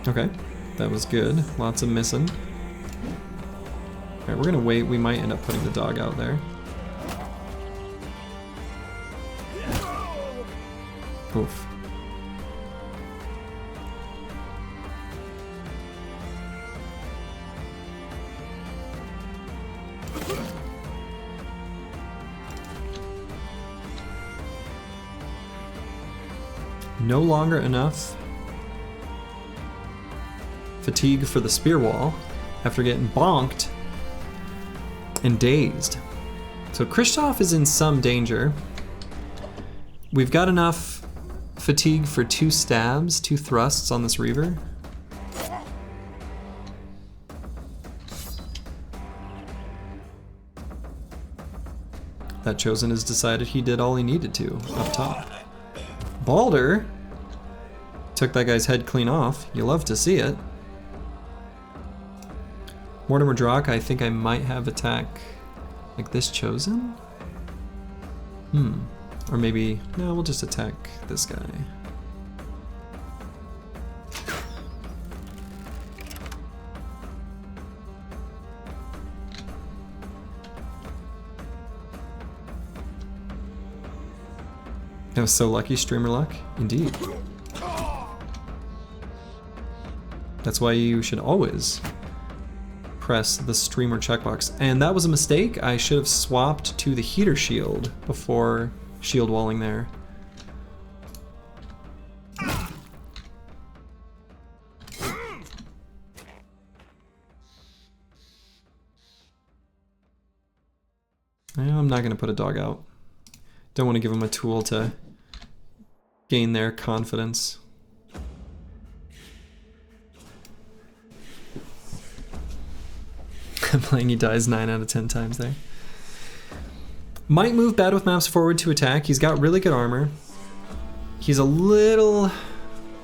Okay, that was good. Lots of missing. Alright, we're gonna wait. We might end up putting the dog out there. Oof. No longer enough fatigue for the spear wall after getting bonked and dazed. So Kristoff is in some danger. We've got enough fatigue for 2 stabs, 2 thrusts on this Reaver. That Chosen has decided he did all he needed to up top. Balder took that guy's head clean off. You love to see it. Mortimer Drock, I think I might have attack like this Chosen? Or maybe, no, we'll just attack this guy. That was so lucky, streamer luck. Indeed. That's why you should always press the streamer checkbox. And that was a mistake. I should have swapped to the heater shield before shield walling there. I'm not going to put a dog out. Don't want to give them a tool to gain their confidence. Playing he dies 9 out of 10 times there. Might move Bad with Maps forward to attack. He's got really good armor. He's a little,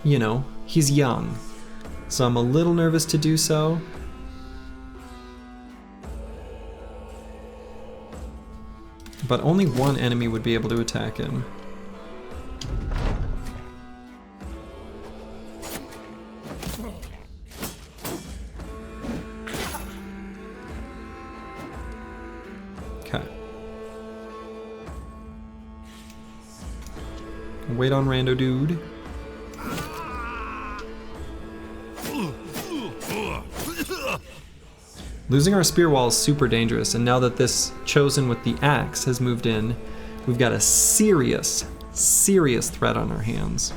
you know, he's young. So I'm a little nervous to do so. But only one enemy would be able to attack him. Wait on rando dude. Losing our spear wall is super dangerous, and now that this chosen with the axe has moved in, we've got a serious threat on our hands.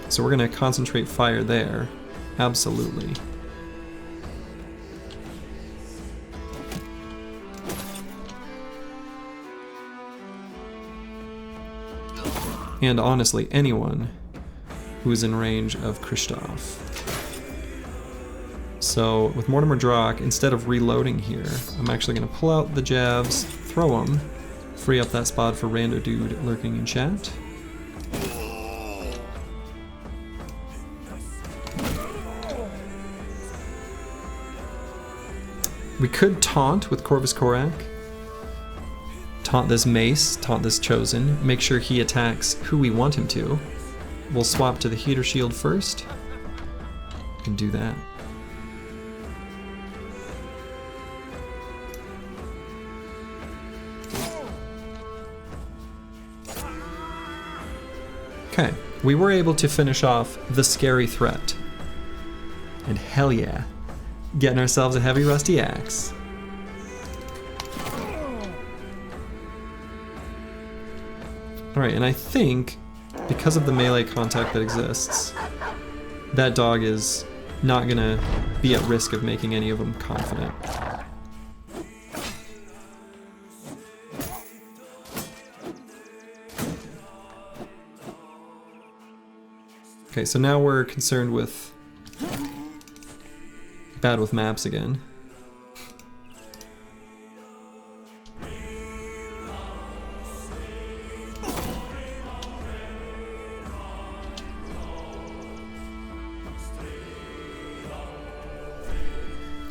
So we're gonna concentrate fire there. Absolutely. And honestly, anyone who is in range of Kristoff. So with Mortimer Drock, instead of reloading here, I'm actually going to pull out the jabs, throw them, free up that spot for rando dude lurking in chat. We could taunt with Corvus Corak. Taunt this mace, taunt this chosen, make sure he attacks who we want him to. We'll swap to the heater shield first and do that. Okay, we were able to finish off the scary threat. And hell yeah, getting ourselves a heavy rusty axe. Alright, and I think, because of the melee contact that exists, that dog is not gonna be at risk of making any of them confident. Okay, so now we're concerned with... bad with maps again.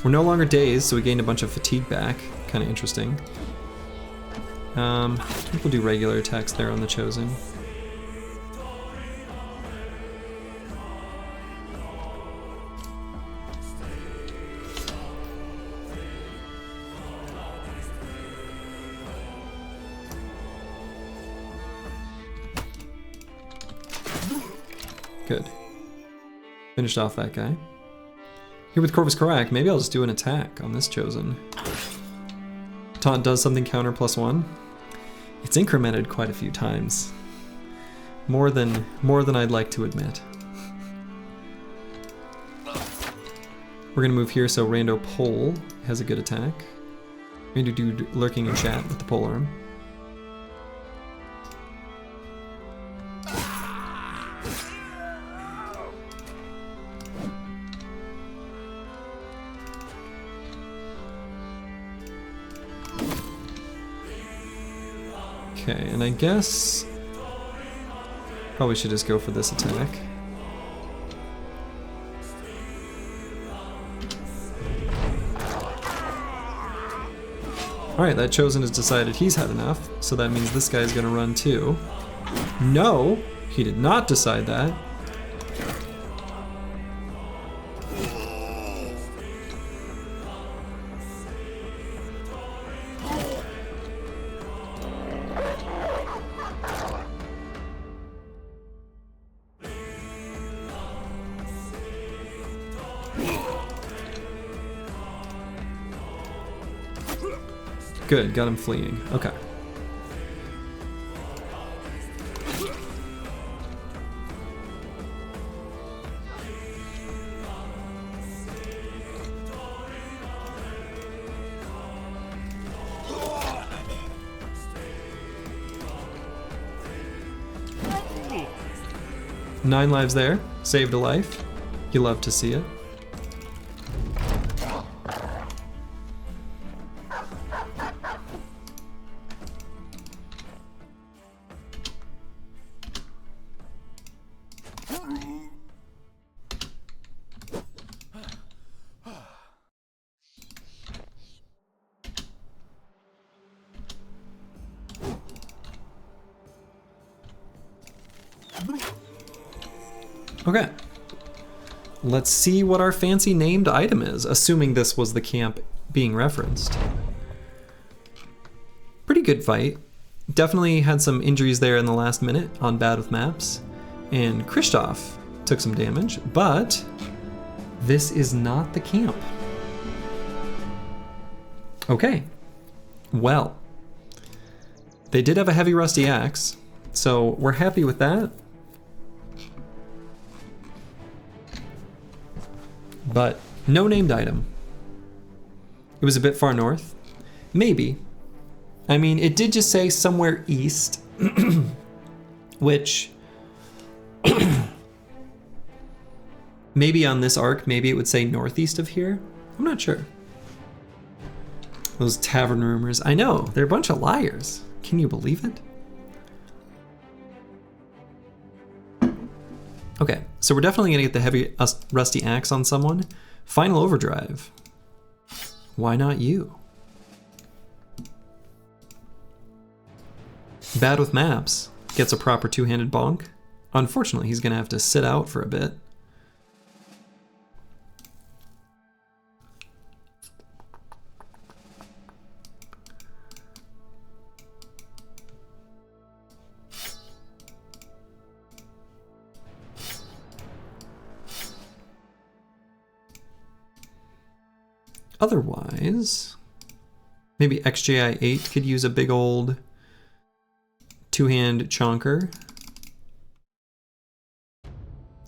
We're no longer dazed, so we gained a bunch of fatigue back. Kind of interesting. I think we'll do regular attacks there on the Chosen. Good. Finished off that guy. Here with Corvus Corak, maybe I'll just do an attack on this Chosen. Taunt does something counter +1. It's incremented quite a few times. More than I'd like to admit. We're gonna move here so Rando Pole has a good attack. Rando Dude lurking in chat with the polearm. Okay, and I guess probably should just go for this attack. Alright, that Chosen has decided he's had enough, so that means this guy's gonna run too. No, he did not decide that. Good, got him fleeing. Okay. Nine lives there. Saved a life. You love to see it. Okay, let's see what our fancy named item is, assuming this was the camp being referenced. Pretty good fight. definitely had some injuries there in the last minute on Bad with Maps. And Christoph took some damage, but this is not the camp. Okay, well, they did have a heavy rusty axe, so we're happy with that. But no named item. It was a bit far north. Maybe. I mean, it did just say somewhere east, which maybe on this arc, maybe it would say northeast of here. I'm not sure. Those tavern rumors. I know, they're a bunch of liars. Can you believe it? Okay, so we're definitely gonna get the heavy rusty axe on someone. Final overdrive. Why not you? Bad with Maps gets a proper two-handed bonk. Unfortunately, he's gonna have to sit out for a bit. Otherwise, maybe XJI8 could use a big old two-hand chonker.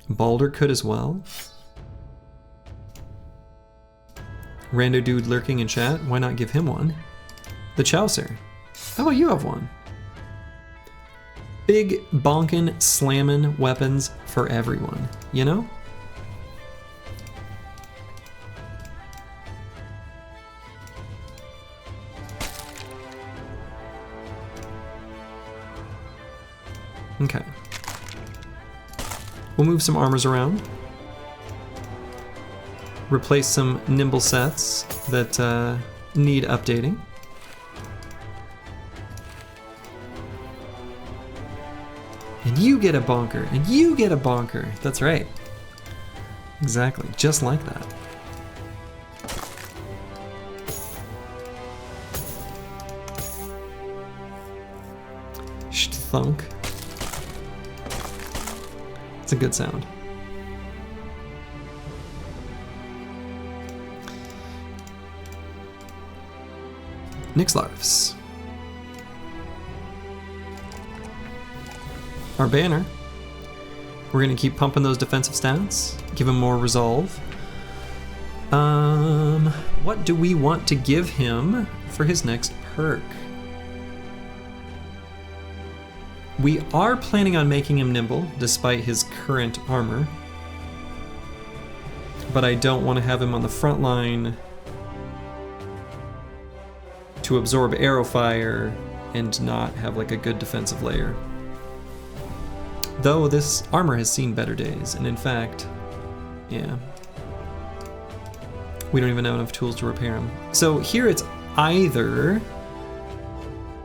Balder could as well. Rando dude lurking in chat, why not give him one? The Chaucer, how about you have one? Big bonkin' slammin' weapons for everyone, you know? Okay. We'll move some armors around. Replace some nimble sets that need updating. And you get a bonker, and you get a bonker. That's right. Exactly, just like that. Thunk. It's a good sound. Nixlarfs. Our banner. We're gonna keep pumping those defensive stats, give him more resolve. What do we want to give him for his next perk? We are planning on making him nimble, despite his current armor. But I don't want to have him on the front line to absorb arrow fire and not have like a good defensive layer. Though this armor has seen better days, and in fact, yeah. We don't even have enough tools to repair him. So here it's either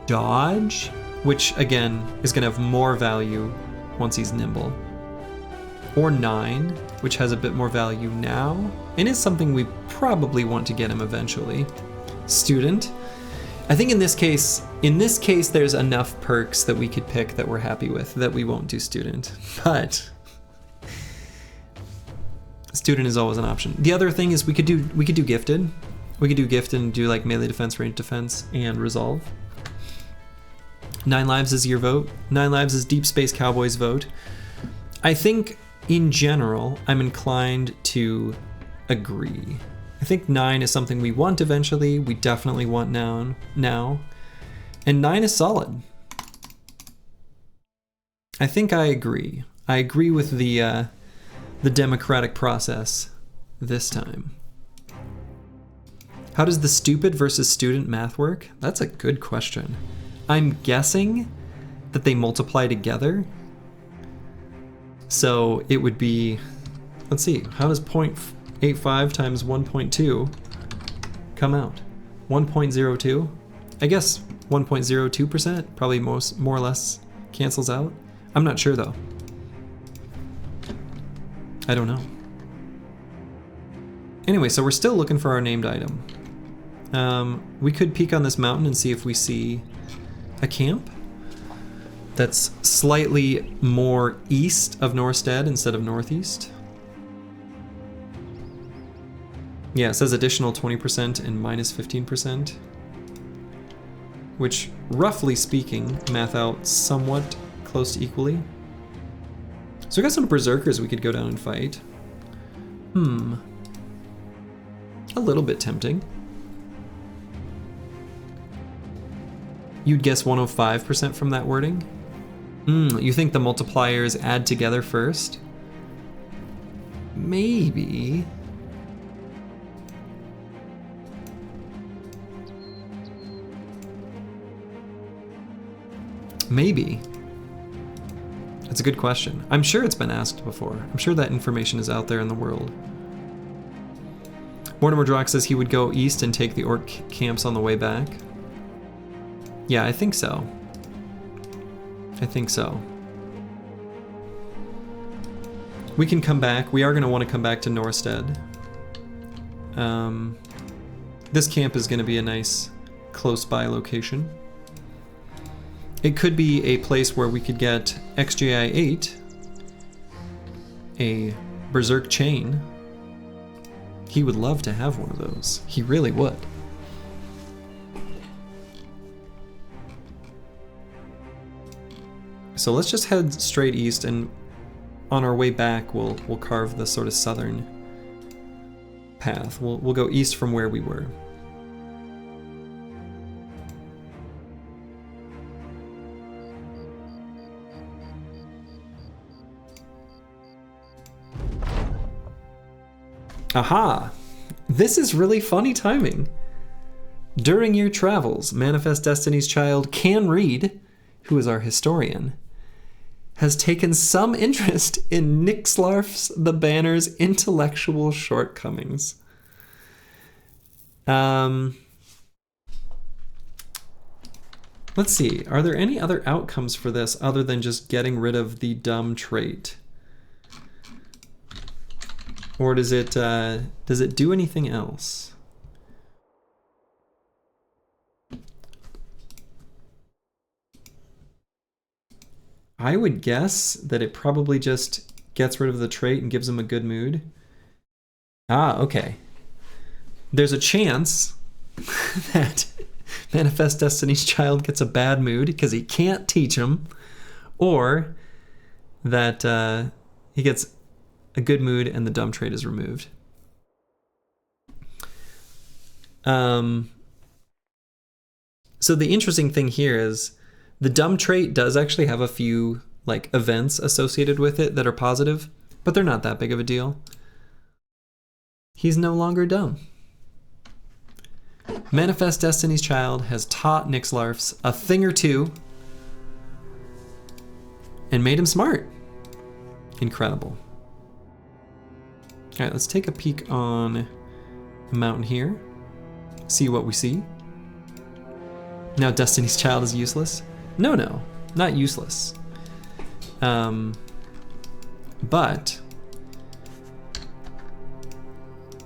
dodge, which again is going to have more value once he's nimble, or 9, which has a bit more value now, and is something we probably want to get him eventually. Student. I think in this case there's enough perks that we could pick that we're happy with that we won't do student, but student is always an option. The other thing is we could do gifted. We could do gifted and do like melee defense, range defense, and resolve. 9 lives is your vote. 9 lives is Deep Space Cowboy's vote. I think in general, I'm inclined to agree. I think 9 is something we want eventually. We definitely want now. And 9 is solid. I think I agree. I agree with the democratic process this time. How does the stupid versus student math work? That's a good question. I'm guessing that they multiply together. So it would be, let's see, how does 0.85 times 1.2 come out? 1.02? I guess 1.02% probably more or less cancels out. I'm not sure though. I don't know. Anyway, so we're still looking for our named item. We could peek on this mountain and see if we see a camp. that's slightly more east of Norstead instead of northeast. Yeah, it says additional 20% and minus 15%, which, roughly speaking, math out somewhat close to equally. So we got some berserkers we could go down and fight. A little bit tempting. You'd guess 105% from that wording? You think the multipliers add together first? Maybe. Maybe. That's a good question. I'm sure it's been asked before. I'm sure that information is out there in the world. Mortimer Drock says he would go east and take the orc camps on the way back. Yeah, I think so. I think so. We can come back. We are going to want to come back to Norstead. This camp is going to be a nice close by location. It could be a place where we could get XGI 8, a Berserk chain. He would love to have one of those. He really would. So let's just head straight east, and on our way back we'll carve the sort of southern path. We'll go east from where we were. Aha! This is really funny timing. During your travels, Manifest Destiny's child Can Reed, who is our historian, has taken some interest in Nixlarf's the Banner's intellectual shortcomings. Let's see, are there any other outcomes for this other than just getting rid of the dumb trait? Or does it do anything else? I would guess that it probably just gets rid of the trait and gives him a good mood. Ah, okay. There's a chance that Manifest Destiny's child gets a bad mood because he can't teach him, or that he gets a good mood and the dumb trait is removed. So the interesting thing here is the dumb trait does actually have a few like events associated with it that are positive, but they're not that big of a deal. He's no longer dumb. Manifest Destiny's child has taught Nixlarfs a thing or two and made him smart. Incredible. All right, let's take a peek on the mountain here. See what we see. Now Destiny's child is useless. No, not useless. But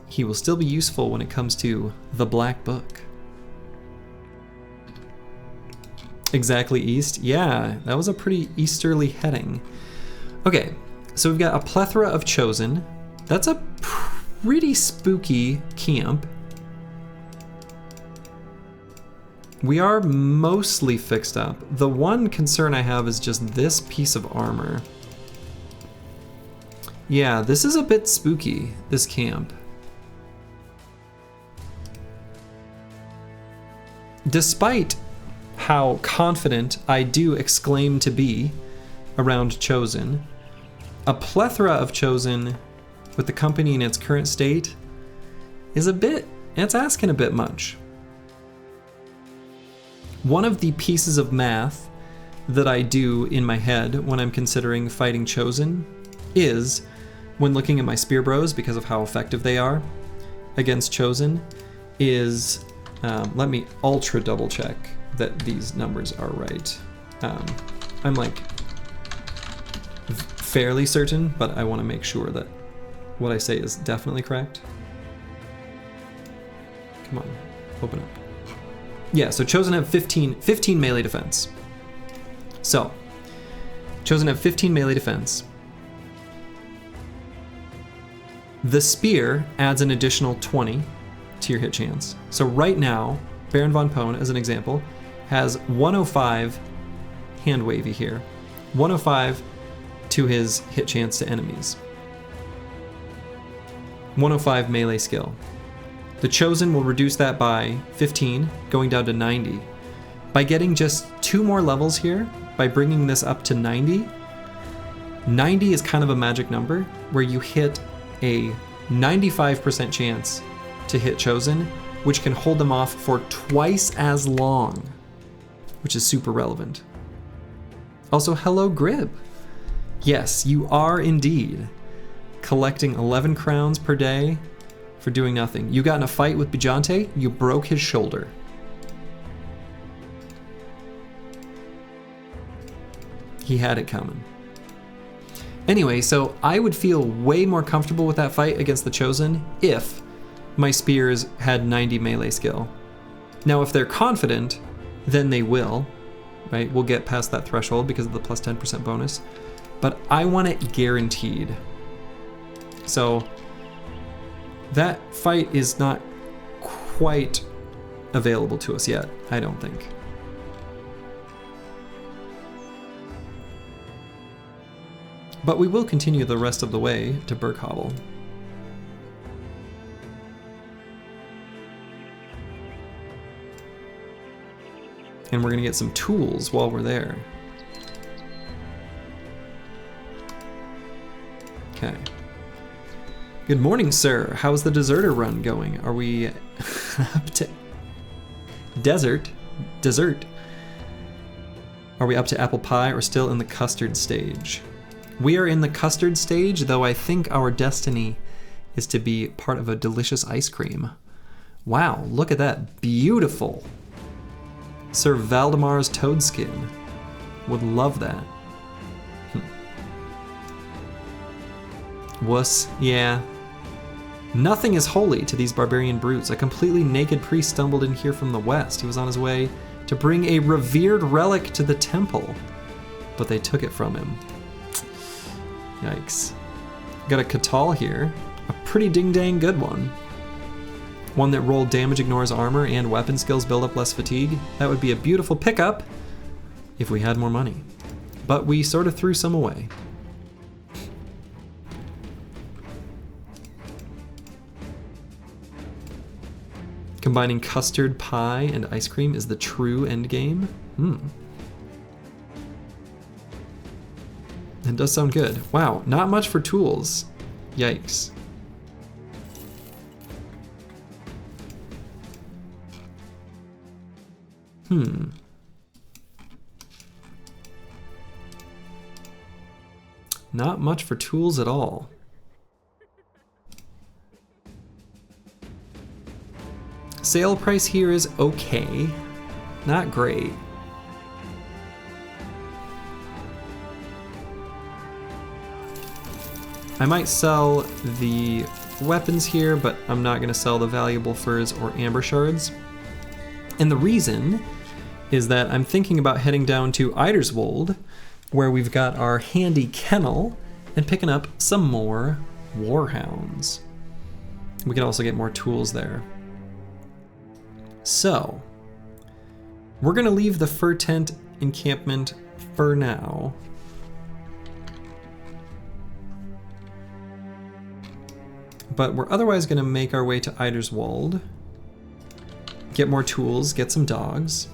he will still be useful when it comes to the Black Book. Exactly east? Yeah, that was a pretty easterly heading. Okay, so we've got a plethora of Chosen. That's a pretty spooky camp. We are mostly fixed up. The one concern I have is just this piece of armor. Yeah, this is a bit spooky, this camp. Despite how confident I do exclaim to be around Chosen, a plethora of Chosen with the company in its current state is it's asking a bit much. One of the pieces of math that I do in my head when I'm considering fighting Chosen is, when looking at my spear bros because of how effective they are against Chosen, is, let me ultra double check that these numbers are right. I'm like fairly certain, but I want to make sure that what I say is definitely correct. Come on, open up. Yeah, so Chosen have 15 melee defense. So, Chosen have 15 melee defense. The spear adds an additional 20 to your hit chance. So right now, Baron von Pone, as an example, has 105 hand wavy here. 105 to his hit chance to enemies. 105 melee skill. The Chosen will reduce that by 15, going down to 90. By getting just 2 more levels here, by bringing this up to 90, 90 is kind of a magic number where you hit a 95% chance to hit Chosen, which can hold them off for twice as long, which is super relevant. Also, hello Grib. Yes, you are indeed collecting 11 crowns per day for doing nothing. You got in a fight with Bijante, you broke his shoulder. He had it coming. Anyway, so I would feel way more comfortable with that fight against the Chosen if my spears had 90 melee skill. Now, if they're confident, then they will, right? We'll get past that threshold because of the plus 10% bonus. But I want it guaranteed. So that fight is not quite available to us yet, I don't think. But we will continue the rest of the way to Burghobble. And we're gonna get some tools while we're there. Okay. Good morning, sir. How's the deserter run going? Are we up to dessert? Are we up to apple pie or still in the custard stage? We are in the custard stage, though I think our destiny is to be part of a delicious ice cream. Wow, look at that. Beautiful. Sir Valdemar's toadskin. Would love that. Wuss, yeah. Nothing is holy to these barbarian brutes. A completely naked priest stumbled in here from the west. He was on his way to bring a revered relic to the temple, but they took it from him. Yikes. Got a Katal here. A pretty ding-dang good one. One that rolled damage, ignores armor, and weapon skills build up less fatigue. That would be a beautiful pickup if we had more money. But we sort of threw some away. Combining custard pie and ice cream is the true end game. It does sound good. Wow, not much for tools. Yikes. Not much for tools at all. Sale price here is okay, not great. I might sell the weapons here, but I'm not going to sell the valuable furs or amber shards. And the reason is that I'm thinking about heading down to Eiderswold, where we've got our handy kennel, and picking up some more warhounds. We can also get more tools there. So, we're going to leave the fur tent encampment for now. But we're otherwise going to make our way to Eiderswold, get more tools, get some dogs,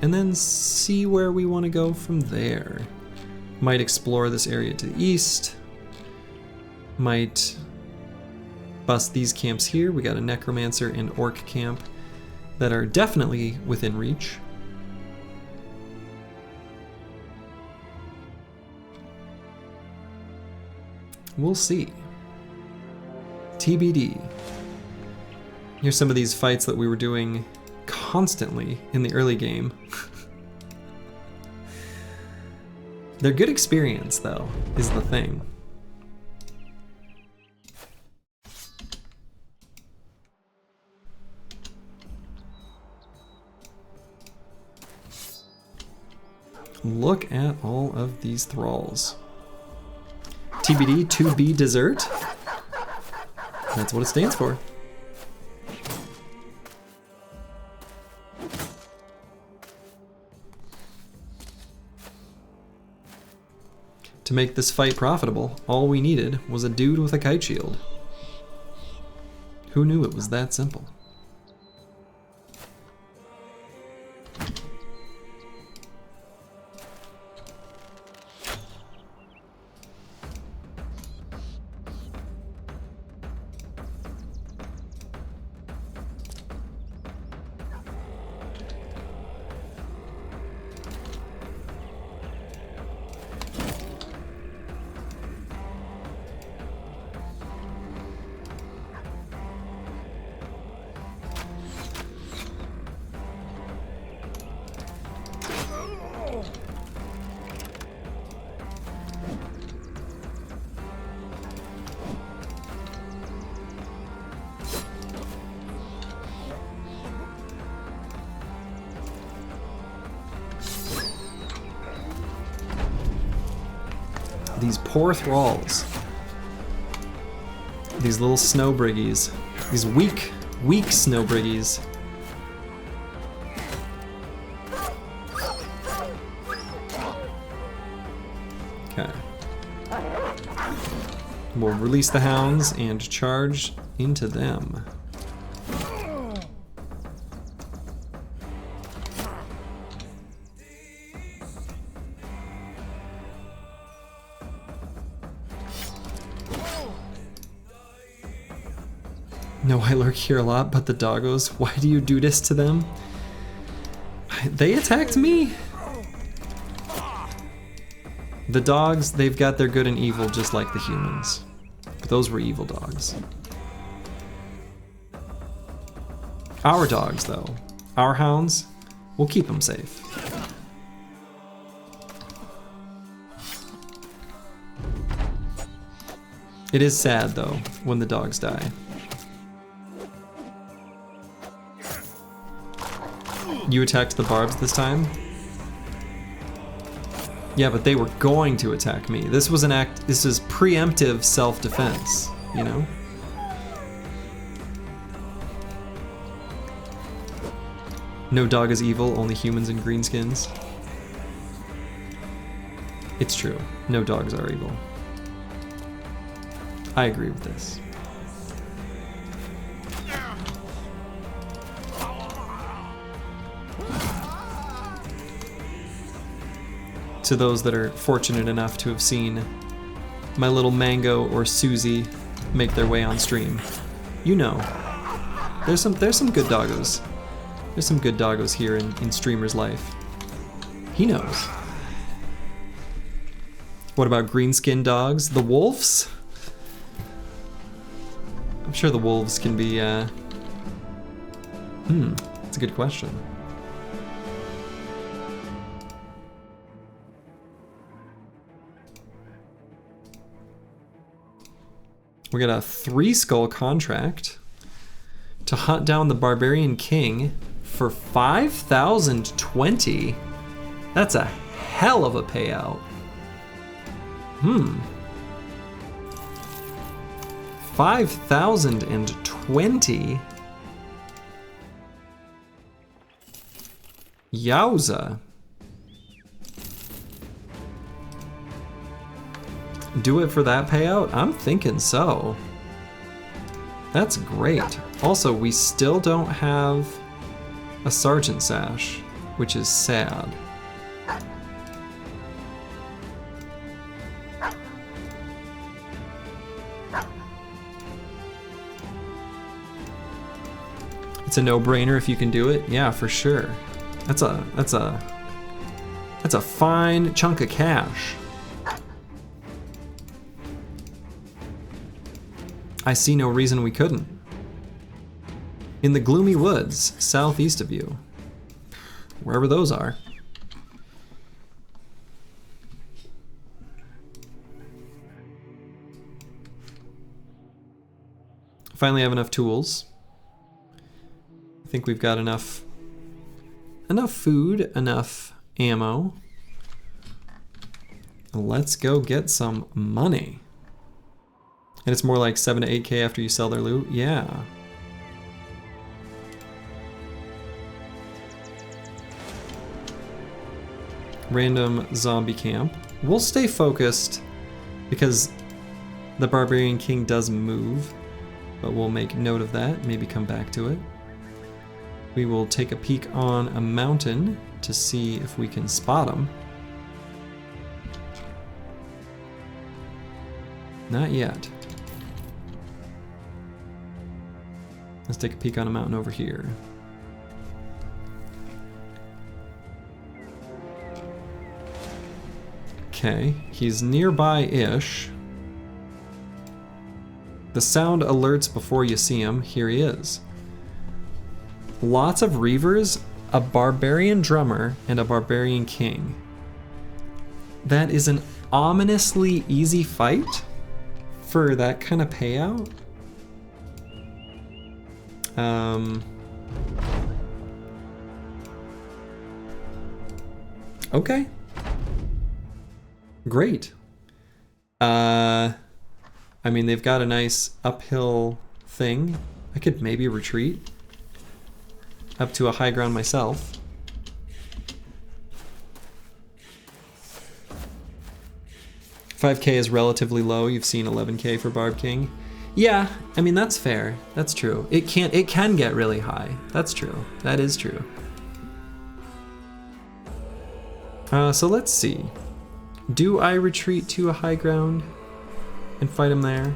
and then see where we want to go from there. Might explore this area to the east, might bust these camps here. We got a necromancer and orc camp that are definitely within reach. We'll see. TBD. Here's some of these fights that we were doing constantly in the early game. They're good experience, though, is the thing. Look at all of these thralls. TBD, to be dessert. That's what it stands for. To make this fight profitable, all we needed was a dude with a kite shield. Who knew it was that simple? These poor thralls. These little snow briggies. These weak snow briggies. Okay. We'll release the hounds and charge into them. No, I lurk here a lot, but the doggos, why do you do this to them? They attacked me! The dogs, they've got their good and evil just like the humans. But those were evil dogs. Our dogs, though, our hounds, we'll keep them safe. It is sad, though, when the dogs die. You attacked the barbs this time? Yeah, but they were going to attack me. This was an act, this is preemptive self-defense, you know? No dog is evil, only humans and greenskins. It's true, no dogs are evil. I agree with this. To those that are fortunate enough to have seen my little Mango or Susie make their way on stream, you know, there's some good doggos. There's some good doggos here in streamer's life. He knows. What about greenskin dogs? The wolves? I'm sure the wolves can be, that's a good question. We got a 3-skull contract to hunt down the Barbarian King for 5,020. That's a hell of a payout. 5,020. Yowza. Do it for that payout? I'm thinking so. That's great. Also, we still don't have a Sergeant Sash, which is sad. It's a no-brainer if you can do it. Yeah, for sure. That's a fine chunk of cash. I see no reason we couldn't. In the gloomy woods, southeast of you. Wherever those are. Finally have enough tools. I think we've got enough food, enough ammo, Let's go get some money. And it's more like 7 to 8K after you sell their loot? Yeah. Random zombie camp. We'll stay focused because the Barbarian King does move, but we'll make note of that, maybe come back to it. We will take a peek on a mountain to see if we can spot him. Not yet. Let's take a peek on a mountain over here. Okay, he's nearby-ish. The sound alerts before you see him. Here he is. Lots of reavers, a barbarian drummer, and a barbarian king. That is an ominously easy fight for that kind of payout. Okay. Great. I mean, they've got a nice uphill thing. I could maybe retreat up to a high ground myself. $5K is relatively low. You've seen 11K for Barb King. Yeah, I mean, that's fair. That's true. It can get really high. That's true. That is true. So let's see. Do I retreat to a high ground and fight him there?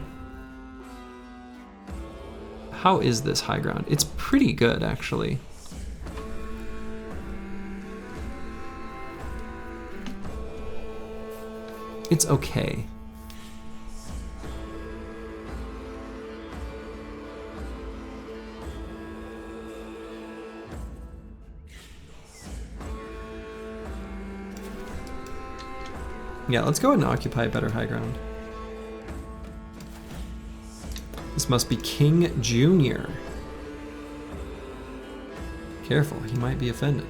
How is this high ground? It's pretty good, actually. It's okay. Yeah, let's go ahead and occupy a better high ground. This must be King Jr. Careful, he might be offended.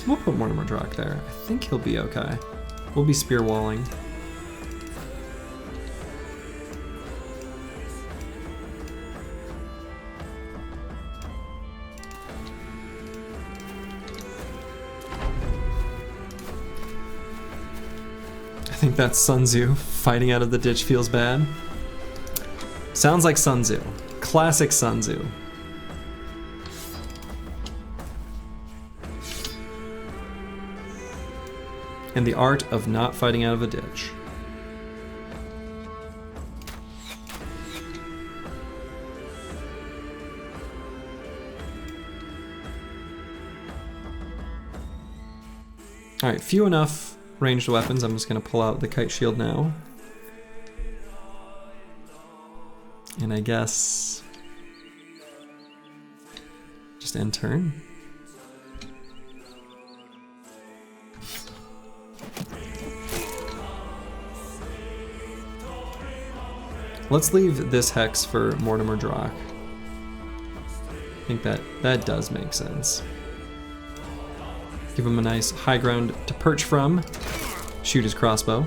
We'll put Mortimer Drock there. I think he'll be okay. We'll be spear walling. I think that's Sun Tzu. Fighting out of the ditch feels bad. Sounds like Sun Tzu. Classic Sun Tzu. And the art of not fighting out of a ditch. Alright, few enough ranged weapons. I'm just going to pull out the kite shield now. And I guess just end turn. Let's leave this hex for Mortimer Drock. I think that does make sense. Give him a nice high ground to perch from. Shoot his crossbow.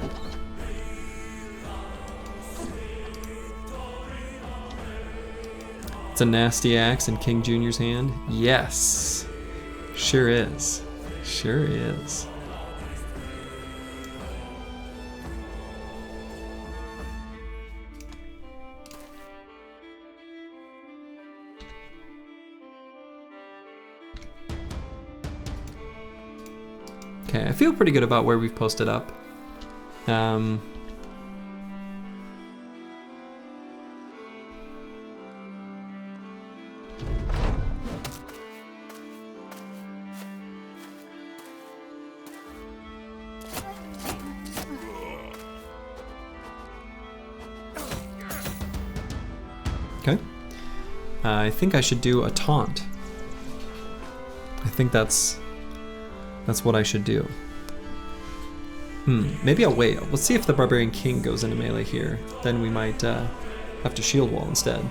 It's a nasty axe in King Jr.'s hand. Yes. Sure is. Sure is. Okay, I feel pretty good about where we've posted up. I think I should do a taunt. I think that's what I should do. Maybe I'll wait. Let's see if the Barbarian King goes into melee here. Then we might have to shield wall instead.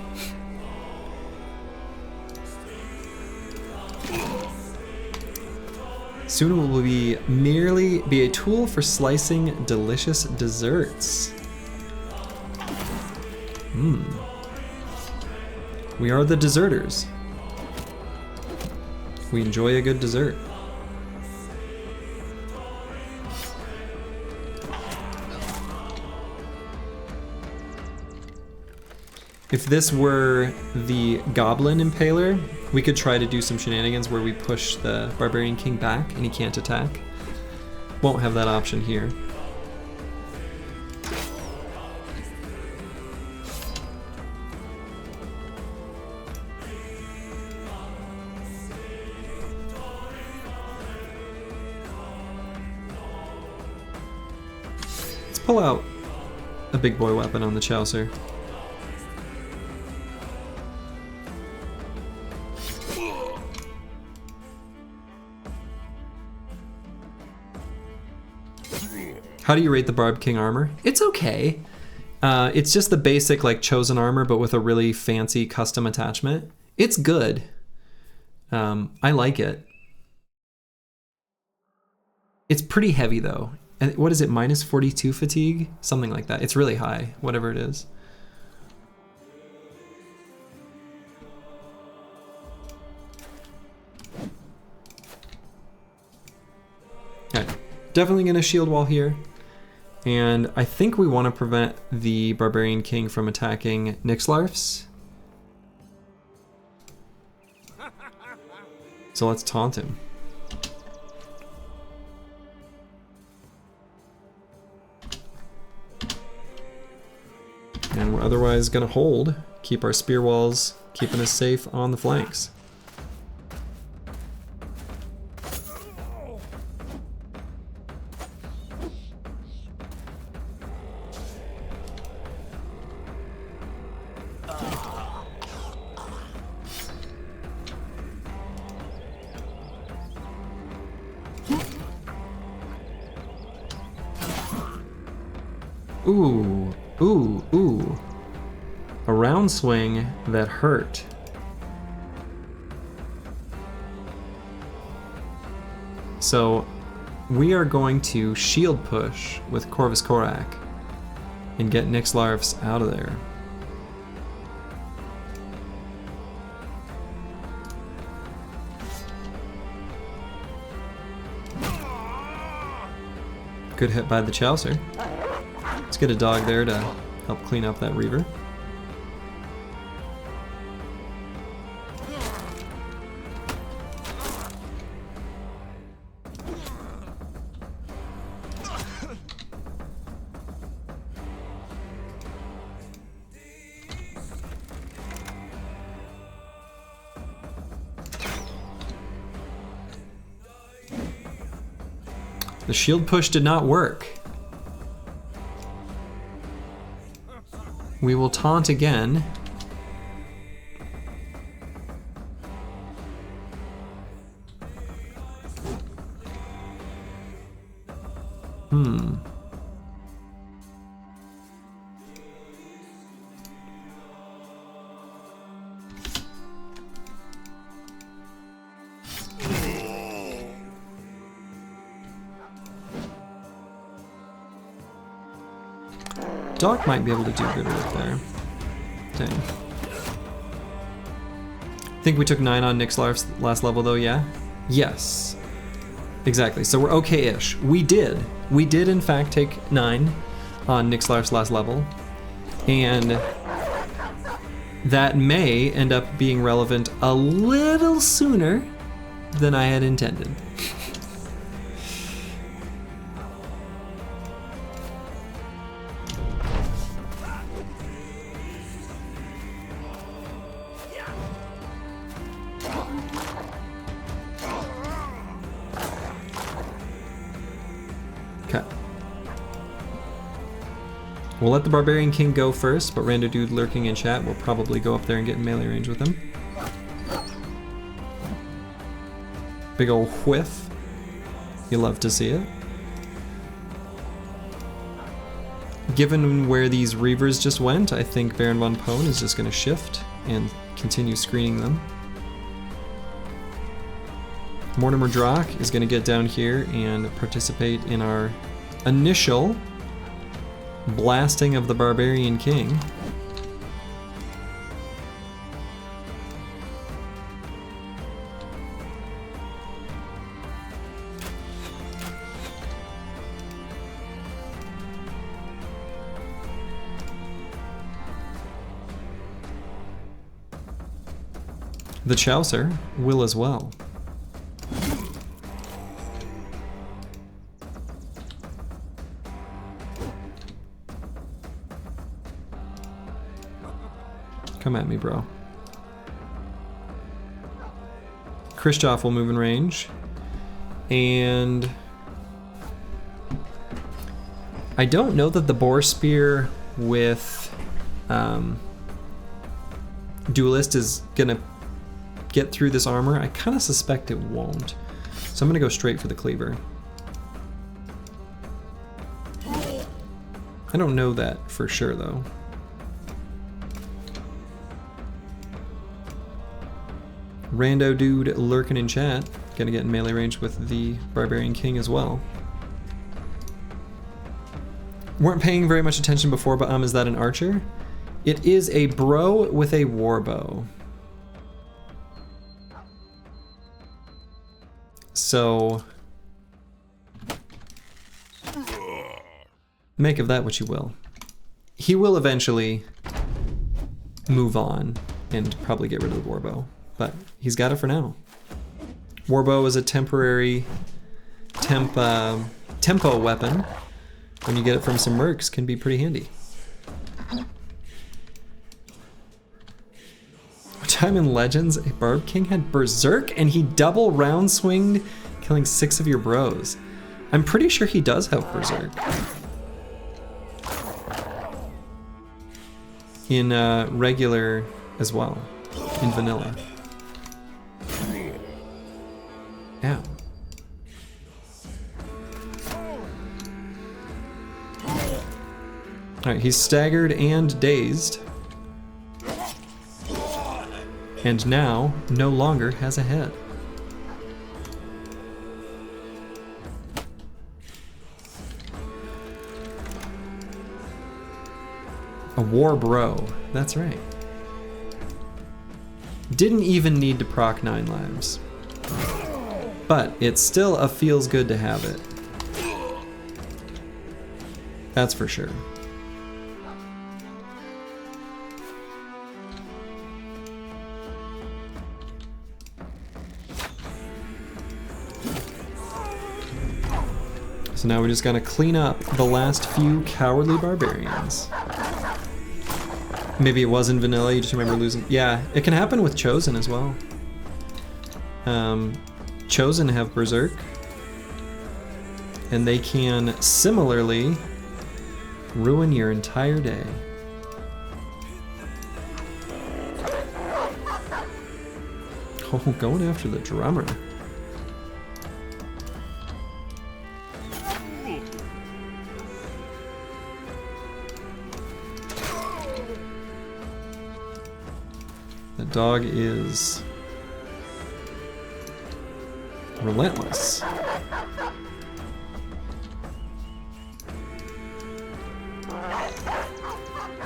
Soon will we merely be a tool for slicing delicious desserts. We are the deserters. We enjoy a good dessert. If this were the Goblin Impaler, we could try to do some shenanigans where we push the Barbarian King back and he can't attack. Won't have that option here. Let's pull out a big boy weapon on the Chaucer. How do you rate the Barb King armor? It's okay. It's just the basic like chosen armor, but with a really fancy custom attachment. It's good. I like it. It's pretty heavy though. And what is it, minus 42 fatigue? Something like that. It's really high, whatever it is. All right, definitely gonna shield wall here. And I think we want to prevent the Barbarian King from attacking Nixlarfs. So let's taunt him. And we're otherwise gonna hold, keep our spear walls, keeping us safe on the flanks. Ooh, ooh, ooh. A round swing that hurt. So we are going to shield push with Corvus Corak and get Nixlarfs out of there. Good hit by the Chaucer. Let's get a dog there to help clean up that Reaver. The shield push did not work. We will taunt again. Dog might be able to do good work there. Dang. I think we took 9 on Nixlarf's last level though, yeah? Yes. Exactly, so we're okay-ish. We did in fact take 9 on Nixlarf's last level. And that may end up being relevant a little sooner than I had intended. We'll let the Barbarian King go first, but Rando Dude lurking in chat will probably go up there and get in melee range with him. Big ol' whiff. You love to see it. Given where these Reavers just went, I think Baron von Pone is just going to shift and continue screening them. Mortimer Drock is going to get down here and participate in our initial blasting of the Barbarian King. The Chaucer will as well. Come at me, bro. Christoph will move in range. And I don't know that the Boar Spear with Duelist is gonna get through this armor. I kind of suspect it won't. So I'm gonna go straight for the Cleaver. I don't know that for sure though. Rando Dude lurking in chat. Gonna get in melee range with the Barbarian King as well. Weren't paying very much attention before, but is that an archer? It is a bro with a warbow. So make of that what you will. He will eventually move on and probably get rid of the warbow, but he's got it for now. Warbow is a temporary tempo weapon. When you get it from some mercs, can be pretty handy. Time in Legends, a Barb King had Berserk and he double round swinged, killing 6 of your bros. I'm pretty sure he does have Berserk. In regular as well, in vanilla. Ow. Alright, he's staggered and dazed. And now, no longer has a head. A war bro, that's right. Didn't even need to proc 9 lives. But it still feels good to have it. That's for sure. So now we're just gonna clean up the last few cowardly barbarians. Maybe it was in vanilla, you just remember losing. Yeah, it can happen with Chosen as well. Chosen have Berserk. And they can similarly ruin your entire day. Oh, going after the drummer. The dog is relentless.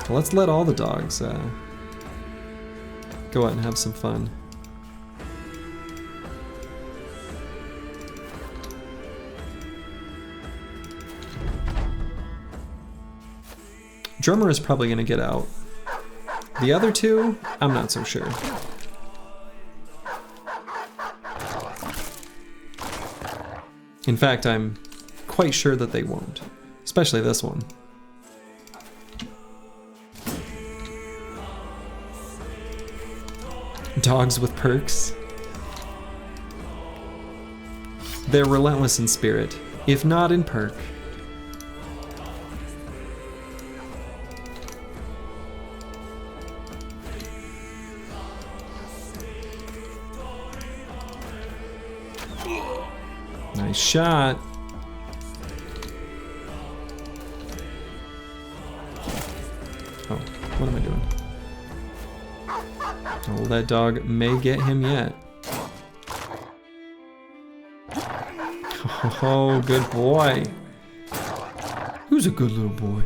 Let's let all the dogs go out and have some fun. Drummer is probably going to get out. The other two, I'm not so sure. In fact, I'm quite sure that they won't, especially this one. Dogs with perks. They're relentless in spirit, if not in perk. Nice shot. Oh, what am I doing? Oh, that dog may get him yet. Oh, good boy. Who's a good little boy?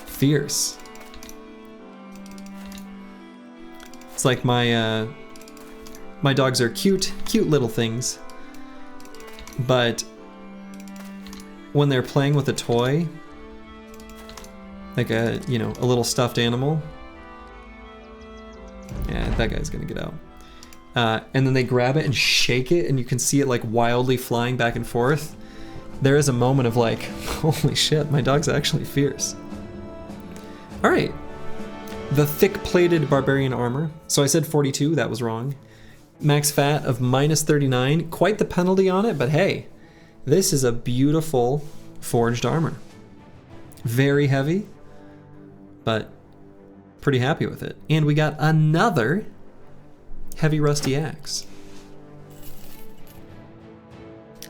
Fierce. It's like my my dogs are cute little things, but when they're playing with a toy, like a little stuffed animal, yeah, that guy's gonna get out. And then they grab it and shake it, and you can see it like wildly flying back and forth. There is a moment of like, holy shit, my dog's actually fierce. All right, the thick-plated barbarian armor. So I said 42, that was wrong. Max fat of -39, quite the penalty on it, but hey, this is a beautiful forged armor. Very heavy, but pretty happy with it. And we got another heavy rusty axe.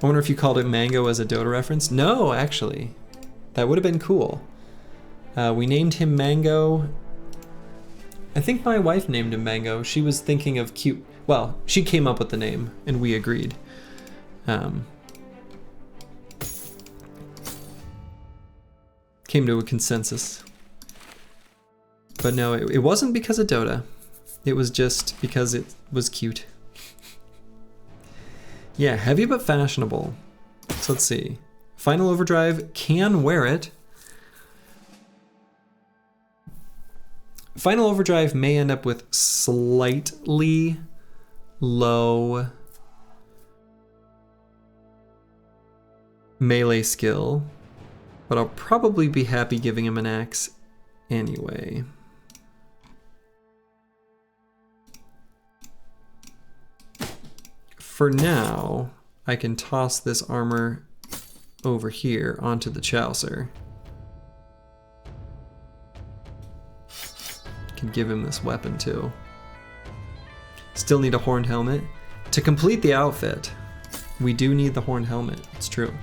I wonder if you called it Mango as a Dota reference. No, actually, that would have been cool. We named him Mango. I think my wife named him Mango. She was thinking of cute. Well, she came up with the name, and we agreed. Came to a consensus. But no, it wasn't because of Dota. It was just because it was cute. Yeah, heavy but fashionable. So let's see. Final Overdrive can wear it. Final Overdrive may end up with slightly low melee skill, but I'll probably be happy giving him an axe anyway. For now, I can toss this armor over here onto the Chaucer. Can give him this weapon too. Still need a horned helmet. To complete the outfit, we do need the horned helmet, it's true.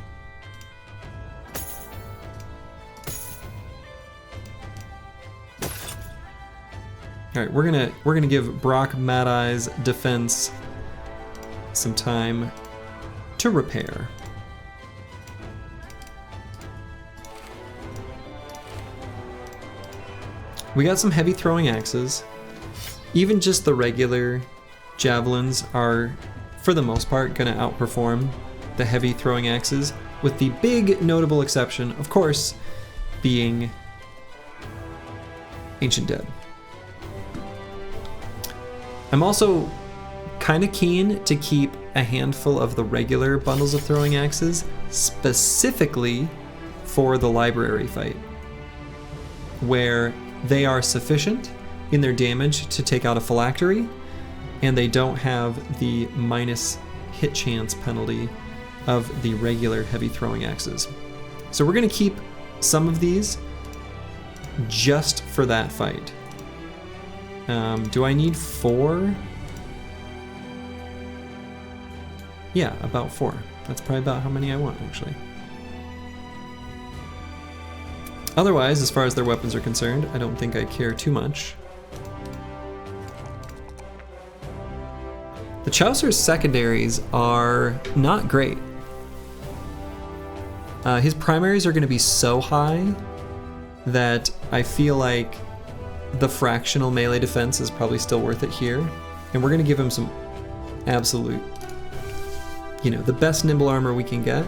Alright, we're gonna give Brock Mad Eye's defense some time to repair. We got some heavy throwing axes. Even just the regular javelins are, for the most part, gonna outperform the heavy throwing axes, with the big notable exception, of course, being Ancient Dead. I'm also kind of keen to keep a handful of the regular bundles of throwing axes, specifically for the library fight, where they are sufficient in their damage to take out a phylactery, and they don't have the minus hit chance penalty of the regular heavy throwing axes. So we're going to keep some of these just for that fight. Do I need 4? Yeah, about 4. That's probably about how many I want, actually. Otherwise, as far as their weapons are concerned, I don't think I care too much. The Chaucer's secondaries are not great. His primaries are going to be so high that I feel like the fractional melee defense is probably still worth it here. And we're going to give him some absolute, the best nimble armor we can get.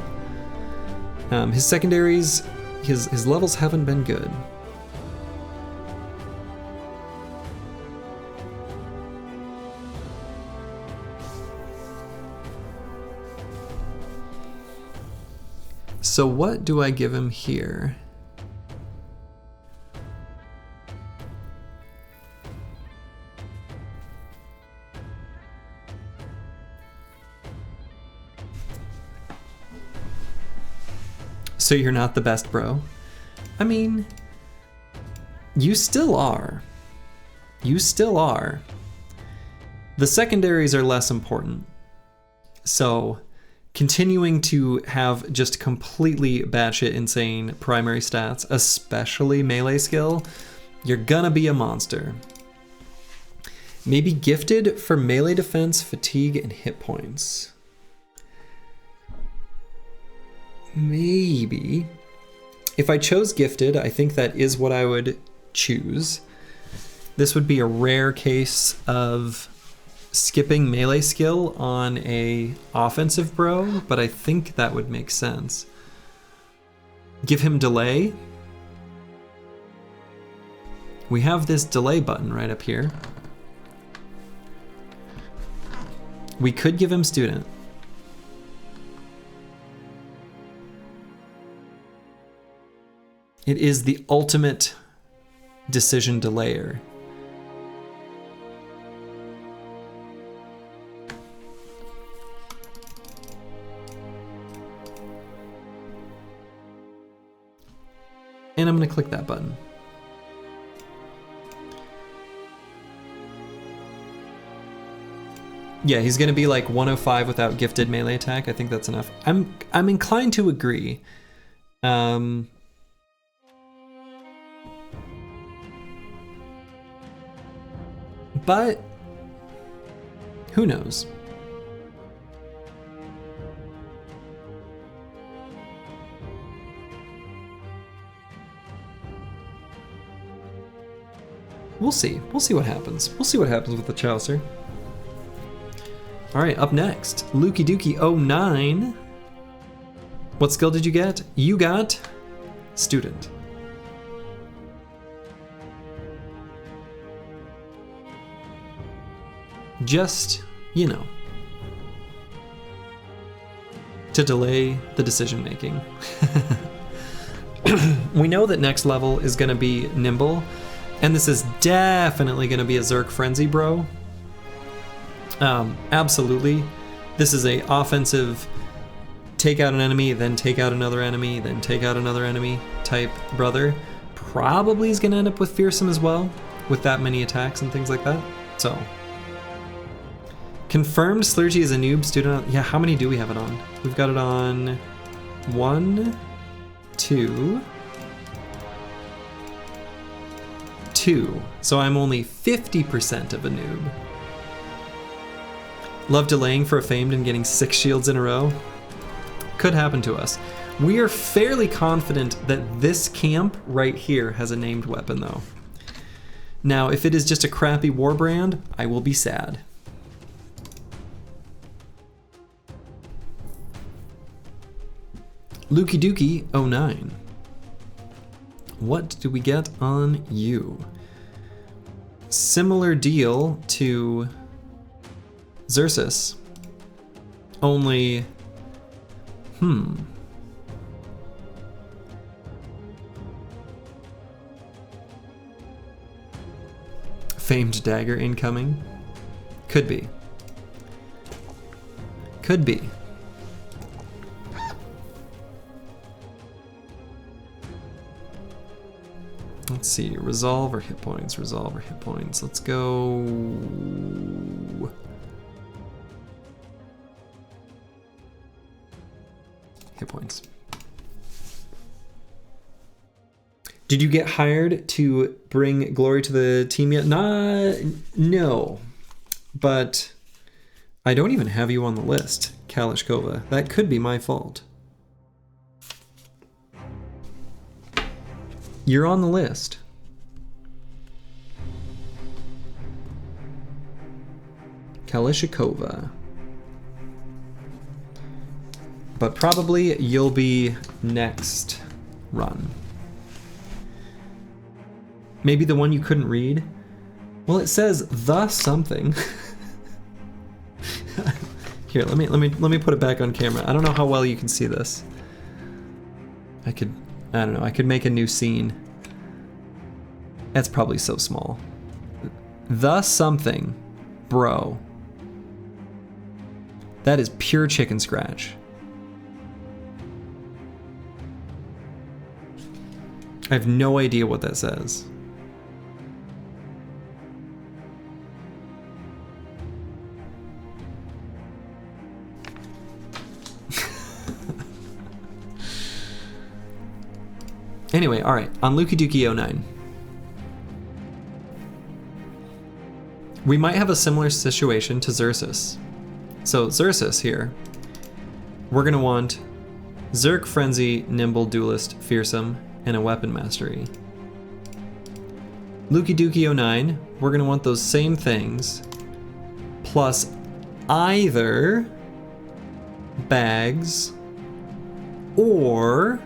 His secondaries, his levels haven't been good. So what do I give him here? So you're not the best, bro? I mean, you still are. You still are. The secondaries are less important. So continuing to have just completely batshit insane primary stats, especially melee skill, you're gonna be a monster. Maybe gifted for melee defense, fatigue, and hit points. Maybe. If I chose gifted, I think that is what I would choose. This would be a rare case of skipping melee skill on a offensive bro, but I think that would make sense. Give him delay. We have this delay button right up here. We could give him student. It is the ultimate decision delayer. And I'm going to click that button. Yeah, he's going to be like 105 without gifted melee attack. I think that's enough. I'm inclined to agree. But who knows? We'll see. We'll see what happens. We'll see what happens with the Chaucer. All right, up next, Lukey Dookie 09. What skill did you get? You got student. Just, you know, to delay the decision making. We know that next level is going to be nimble, and this is definitely going to be a Zerk Frenzy bro. Absolutely. This is a offensive take out an enemy, then take out another enemy, then take out another enemy type brother. Probably is going to end up with Fearsome as well, with that many attacks and things like that. So, confirmed Slurgy is a noob student. Yeah, how many do we have it on? We've got it on 1, 2, 2. So I'm only 50% of a noob. Love delaying for a famed and getting 6 shields in a row. Could happen to us. We are fairly confident that this camp right here has a named weapon though. Now, if it is just a crappy warbrand, I will be sad. Lukey Dookie 09. What do we get on you? Similar deal to Xerxes. Only, Famed dagger incoming? Could be. Could be. Let's see, resolve or hit points, resolve or hit points. Let's go hit points. Did you get hired to bring glory to the team yet? No, but I don't even have you on the list, Kalishkova. That could be my fault. You're on the list. Kalishkova. But probably you'll be next run. Maybe the one you couldn't read? Well, it says the something. Here, let me put it back on camera. I don't know how well you can see this. I don't know, I could make a new scene. That's probably so small. The something, bro. That is pure chicken scratch. I have no idea what that says. Anyway, all right, on Luki Duki 09. We might have a similar situation to Xerxes. So Xerxes here, we're gonna want Zerg, Frenzy, Nimble, Duelist, Fearsome, and a Weapon Mastery. Luki Duki 09, we're gonna want those same things, plus either bags or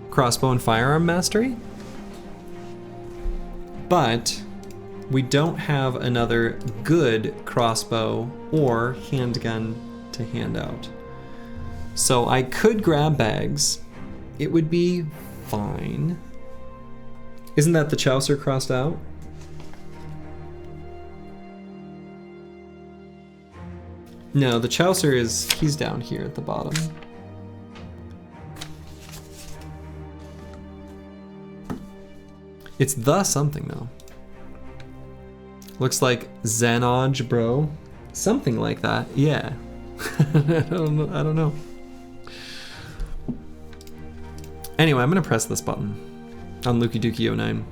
crossbow and firearm mastery. But we don't have another good crossbow or handgun to hand out. So I could grab bags. It would be fine. Isn't that the Chaucer crossed out? No, the Chaucer he's down here at the bottom. It's the something though. Looks like Xanoj, bro. Something like that, yeah. I don't know. Anyway, I'm gonna press this button on Luki Duki 09.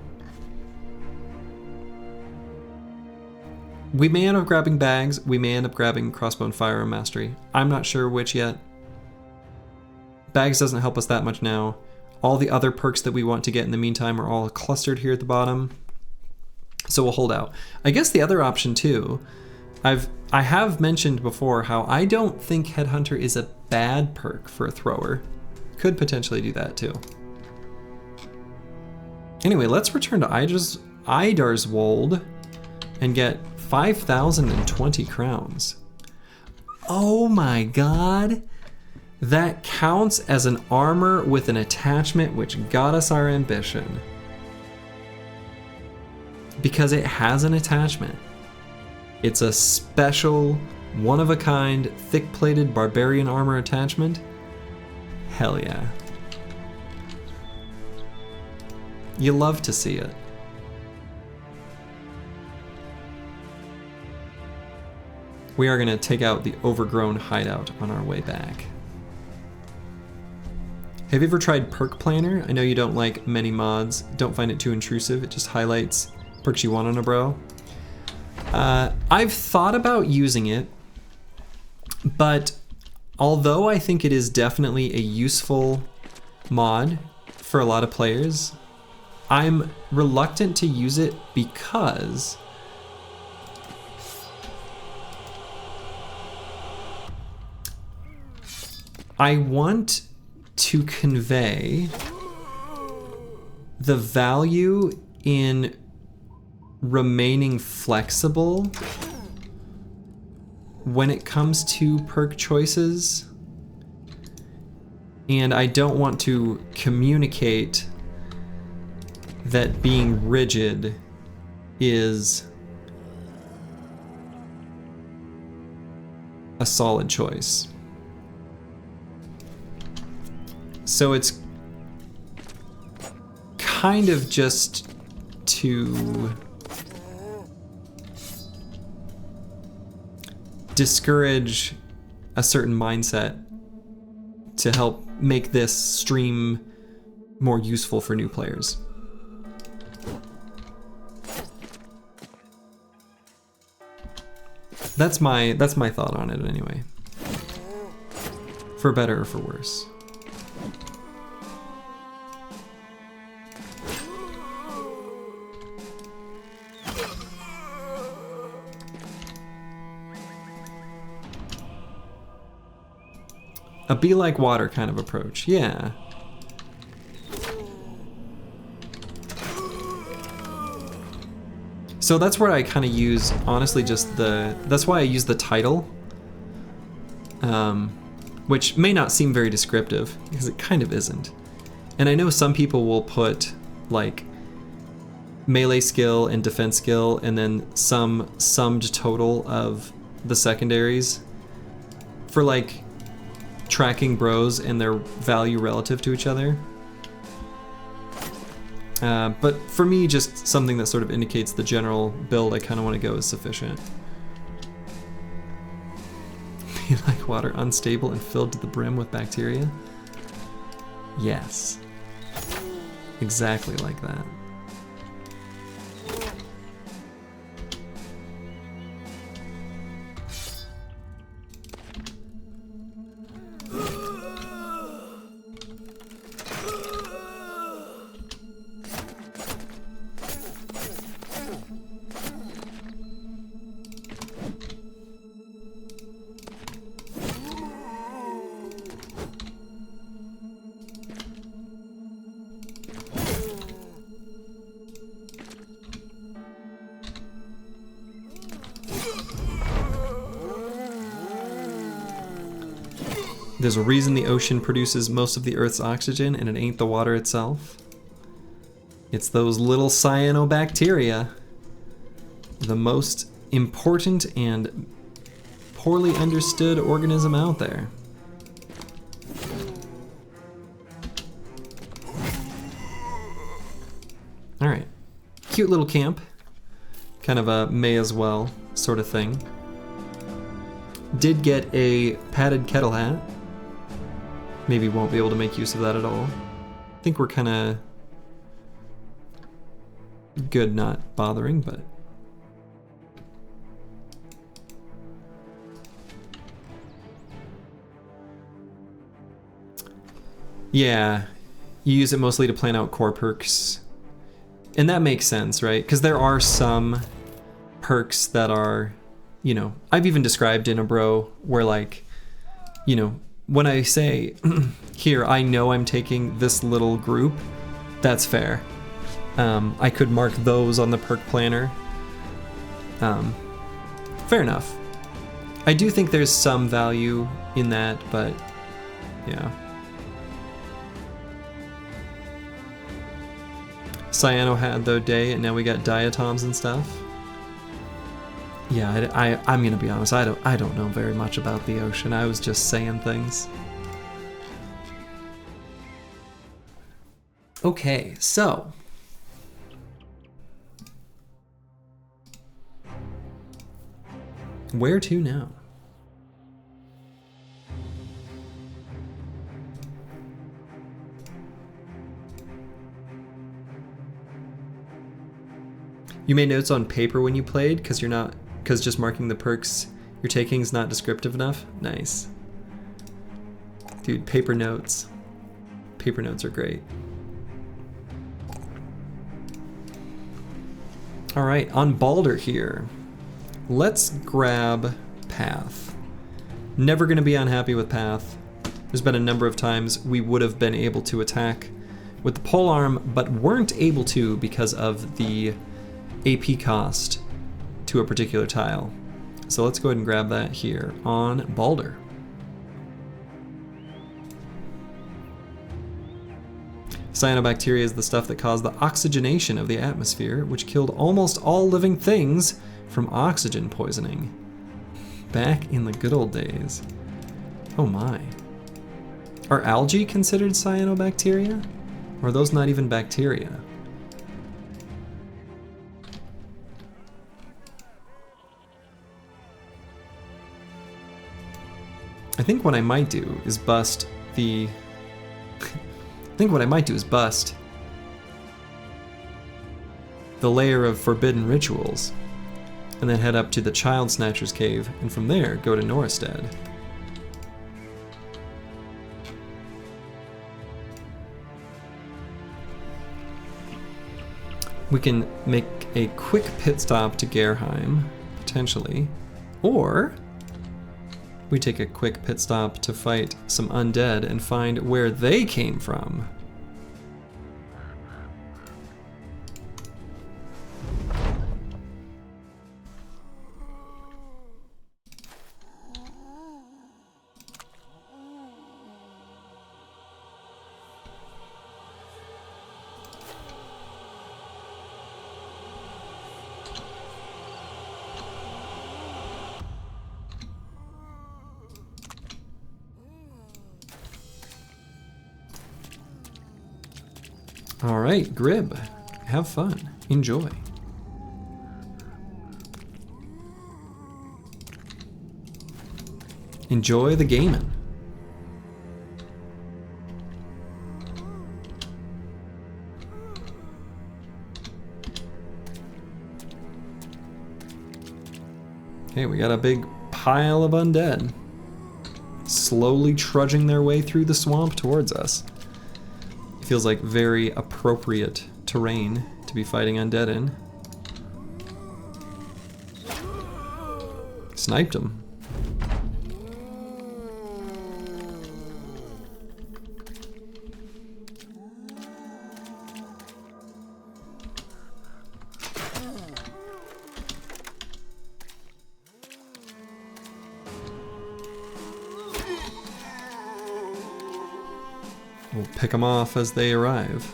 We may end up grabbing bags, we may end up grabbing crossbow and firearm mastery. I'm not sure which yet. Bags doesn't help us that much now. All the other perks that we want to get in the meantime are all clustered here at the bottom. So we'll hold out. I guess the other option too, I have mentioned before how I don't think Headhunter is a bad perk for a thrower. Could potentially do that too. Anyway, let's return to Idarswold and get 5,020 crowns. Oh my god. That counts as an armor with an attachment which got us our ambition. Because it has an attachment. It's a special, one-of-a-kind, thick-plated barbarian armor attachment. Hell yeah. You love to see it. We are gonna take out the overgrown hideout on our way back. Have you ever tried Perk Planner? I know you don't like many mods. Don't find it too intrusive. It just highlights perks you want on a bro. I've thought about using it, but although I think it is definitely a useful mod for a lot of players, I'm reluctant to use it because I want to convey the value in remaining flexible when it comes to perk choices, and I don't want to communicate that being rigid is a solid choice. So it's kind of just to discourage a certain mindset to help make this stream more useful for new players. That's my thought on it anyway. For better or for worse. A be like water kind of approach, yeah. So that's where I kind of use, honestly, just that's why I use the title, which may not seem very descriptive, because it kind of isn't. And I know some people will put, like, melee skill and defense skill, and then some summed total of the secondaries for, like, tracking bros and their value relative to each other. But for me, just something that sort of indicates the general build I kind of want to go is sufficient. Be like water, unstable and filled to the brim with bacteria. Yes. Exactly like that. There's a reason the ocean produces most of the Earth's oxygen, and it ain't the water itself. It's those little cyanobacteria. The most important and poorly understood organism out there. Alright. Cute little camp. Kind of a may as well sort of thing. Did get a padded kettle hat. Maybe won't be able to make use of that at all. I think we're kind of good not bothering, but... Yeah, you use it mostly to plan out core perks. And that makes sense, right? Because there are some perks that are, you know, I've even described in a bro where, like, you know, when I say, here, I know I'm taking this little group, that's fair. I could mark those on the perk planner. Fair enough. I do think there's some value in that, but yeah. Cyano had the day, and now we got diatoms and stuff. Yeah, I'm gonna be honest. I don't know very much about the ocean. I was just saying things. Okay, so where to now? You made notes on paper when you played because just marking the perks you're taking is not descriptive enough? Nice. Dude, paper notes. Paper notes are great. Alright, on Balder here. Let's grab Path. Never gonna be unhappy with Path. There's been a number of times we would have been able to attack with the polearm, but weren't able to because of the AP cost to a particular tile. So let's go ahead and grab that here on Balder. Cyanobacteria is the stuff that caused the oxygenation of the atmosphere, which killed almost all living things from oxygen poisoning. Back in the good old days. Oh my. Are algae considered cyanobacteria? Or are those not even bacteria? I think what I might do is bust the... the layer of forbidden rituals, and then head up to the Child Snatcher's Cave, and from there go to Noristad. We can make a quick pit stop to Gerheim, potentially, or we take a quick pit stop to fight some undead and find where they came from. All right, Grib, have fun, enjoy. Enjoy the gaming. Okay, we got a big pile of undead slowly trudging their way through the swamp towards us. It feels like very appropriate terrain to be fighting undead in. Sniped him. We'll pick them off as they arrive.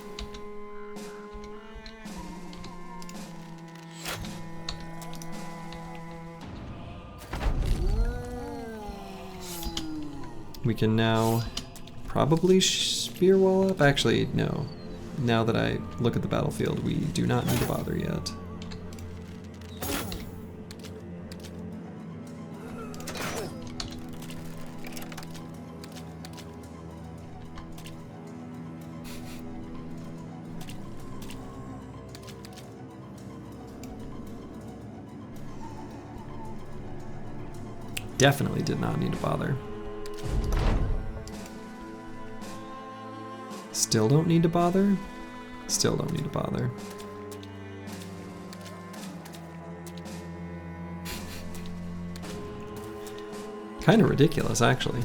We can now probably spear wall up. Actually, no. Now that I look at the battlefield, we do not need to bother yet. Definitely did not need to bother. Still don't need to bother? Still don't need to bother. Kind of ridiculous, actually.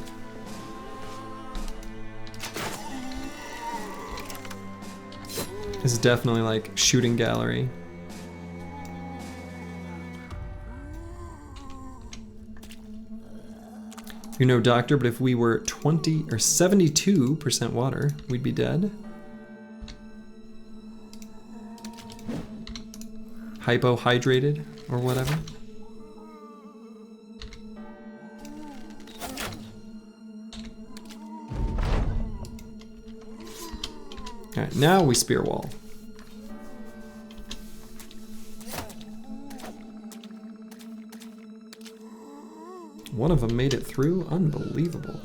This is definitely like shooting gallery. You're no doctor, but if we were 20 or 72% water, we'd be dead. Hypohydrated or whatever. All right, now we spear wall. One of them made it through. Unbelievable.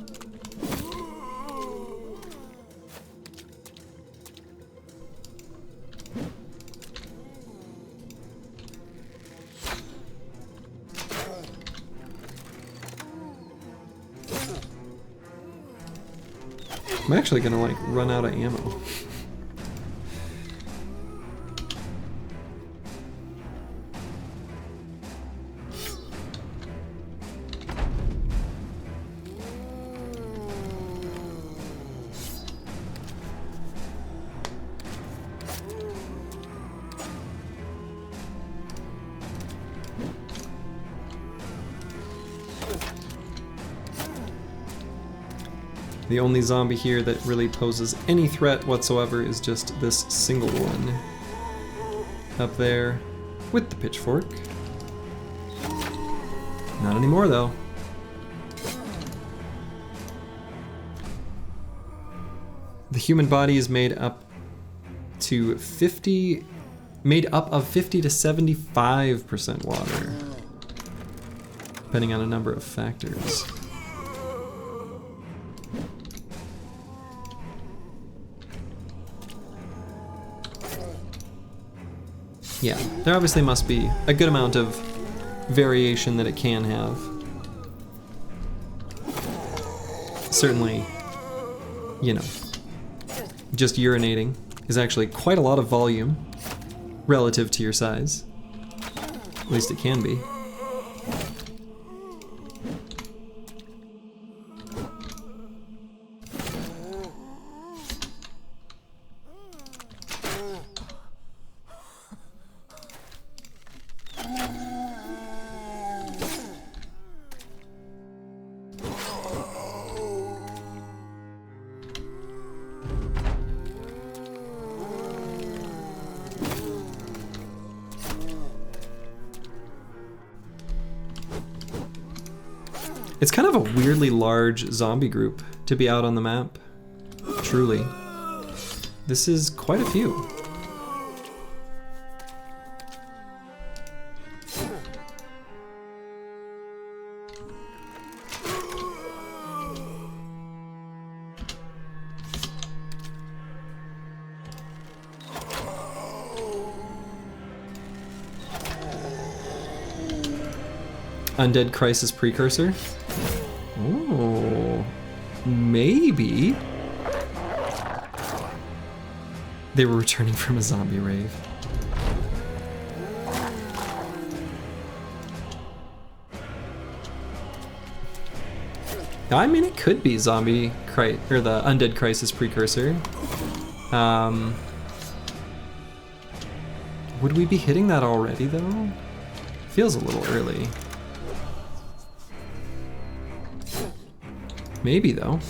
I'm actually gonna like run out of ammo. The only zombie here that really poses any threat whatsoever is just this single one. Up there with the pitchfork. Not anymore though. The human body is made up of 50 to 75% water, depending on a number of factors. Yeah, there obviously must be a good amount of variation that it can have. Certainly, you know, just urinating is actually quite a lot of volume relative to your size. At least it can be. It's kind of a weirdly large zombie group to be out on the map. Truly. This is quite a few. Undead Crisis Precursor. Oh, maybe. They were returning from a zombie rave. I mean, it could be the Undead Crisis Precursor. Would we be hitting that already, though? Feels a little early. Maybe, though.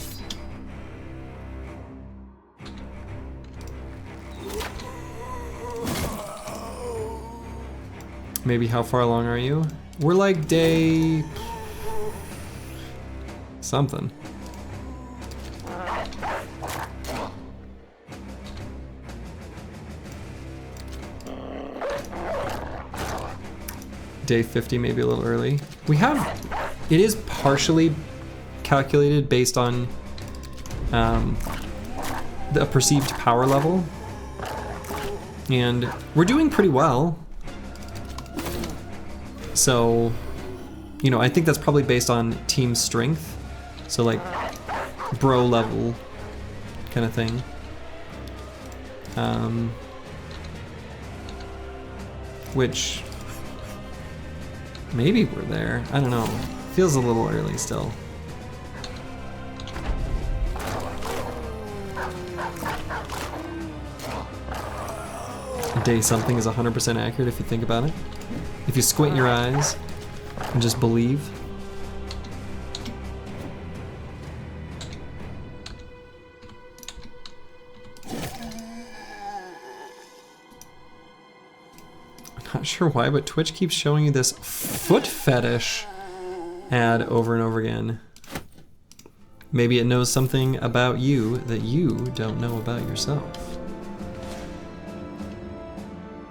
Maybe how far along are you? We're like day... something. Day 50, maybe a little early. It is partially calculated based on the perceived power level. And we're doing pretty well. So, you know, I think that's probably based on team strength. So like bro level kind of thing. Which maybe we're there. I don't know. Feels a little early still. Day something is 100% accurate if you think about it. If you squint your eyes and just believe. Not sure why, but Twitch keeps showing you this foot fetish ad over and over again. Maybe it knows something about you that you don't know about yourself.